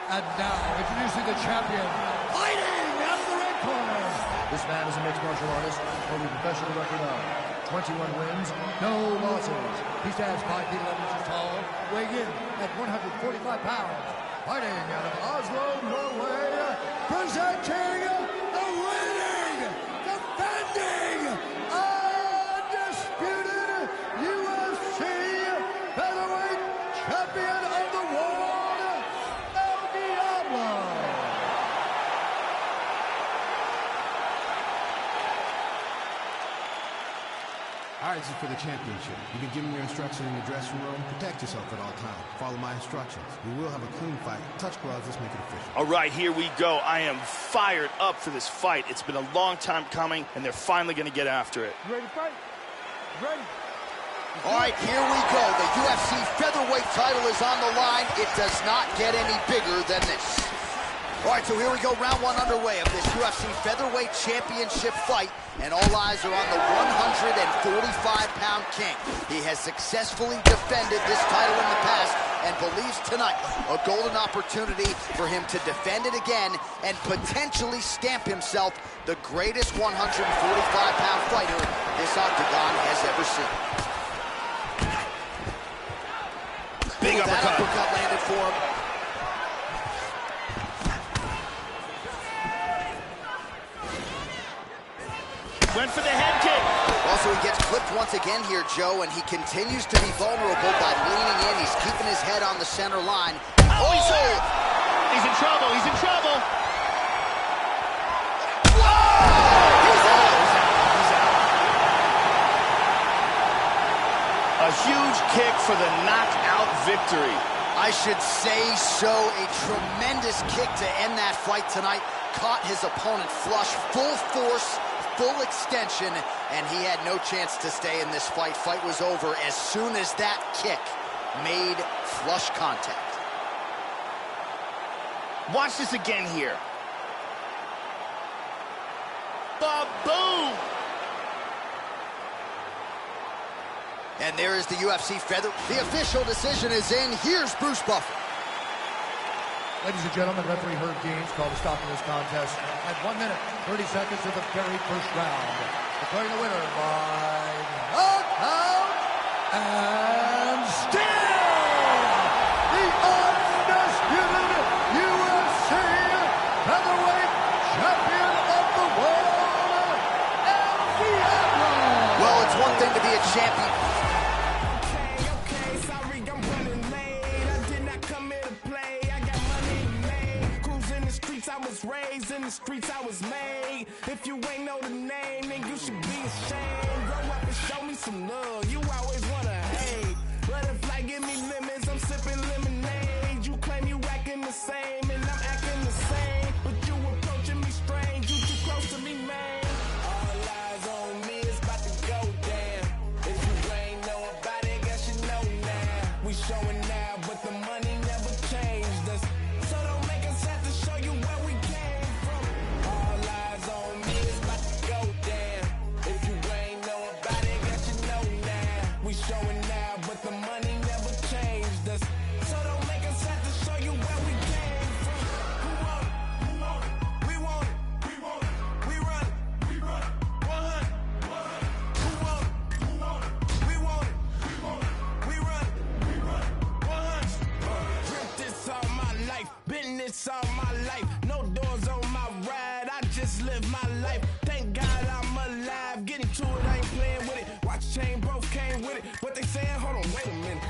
Speaker 5: And now, introducing the champion, fighting out of the red corner. This man is a mixed martial artist, holding a professional record of 21 wins, no losses. He stands 5 feet 11 inches tall, weighing in at 145 pounds. Fighting out of Oslo, Norway, presenting the winning, defending, undisputed UFC featherweight champion of the world,
Speaker 6: All right, this is for the championship. You've been given your instruction in the dressing room. Protect yourself at all times. Follow my instructions. We will have a clean fight. Touch gloves. Let's make it official.
Speaker 4: All right, here we go. I am fired up for this fight. It's been a long time coming, and they're finally going to get after it.
Speaker 6: You ready to fight?
Speaker 5: Ready.
Speaker 3: All right, here we go. The UFC featherweight title is on the line. It does not get any bigger than this. All right, so here we go, round one underway of this UFC featherweight championship fight, and all eyes are on the 145-pound king. He has successfully defended this title in the past and believes tonight a golden opportunity for him to defend it again and potentially stamp himself the greatest 145-pound fighter this octagon has ever seen.
Speaker 4: Big uppercut.
Speaker 3: That uppercut landed for him.
Speaker 4: Went for the head kick.
Speaker 3: Also, he gets clipped once again here, Joe, and he continues to be vulnerable by leaning in. He's keeping his head on the center line.
Speaker 4: Oh, he's hurt. He's in trouble. He's in trouble. He's out. A huge kick for the knockout victory.
Speaker 3: I should say so. A tremendous kick to end that fight tonight. Caught his opponent flush, full force, full extension, and he had no chance to stay in this fight. Fight was over as soon as that kick made flush contact.
Speaker 4: Watch this again here. Ba-boom!
Speaker 3: And there is the UFC feather. The official decision is in. Here's Bruce Buffer.
Speaker 5: Ladies and gentlemen, referee Herb Gaines called a stop to this contest at 1 minute, 30 seconds of the very first round. Declaring the winner by knockout and still the undisputed UFC featherweight champion of the world, Ivar.
Speaker 3: Well, it's one thing to be a champion.
Speaker 9: I was raised in the streets, I was made. If you ain't know the name, then you should be ashamed. Grow up and show me some love, you always wanna hate. But if life give me lemons, I'm sipping lemonade. You claim you acting the same, and I'm acting the same. But you approaching me strange, you too close to me, man. All eyes on me, it's about to go down. If you ain't know about it, guess you know now. We showing now, but the money never changed us. So don't make us have to show you where we came from. All eyes on me, it's about to go down. If you ain't know about it, guess you know now. We showing now, but the money never changed us. So don't make us have to show you where we came from. Who want it? Who want it? We want it. We want it. We run it. We run it. 100. Who want it? Who want it? We want it. We want it. We run it. We run it. 100. Drip this all my life. Been this all my life. No doors on my ride. I just live my life. Thank God I'm alive. Getting to it, I ain't playing with it. Watch chain, both came with it. What they saying? Hold on, wait a minute.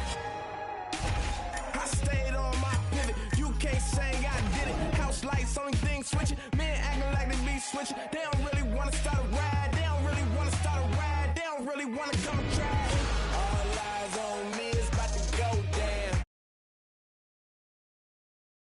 Speaker 9: I stayed on my pivot. You can't say I did it. House lights, only thing switching. Men acting like they be switching. They don't really want to start a ride. They don't really want to start a ride. They don't really want to come and try.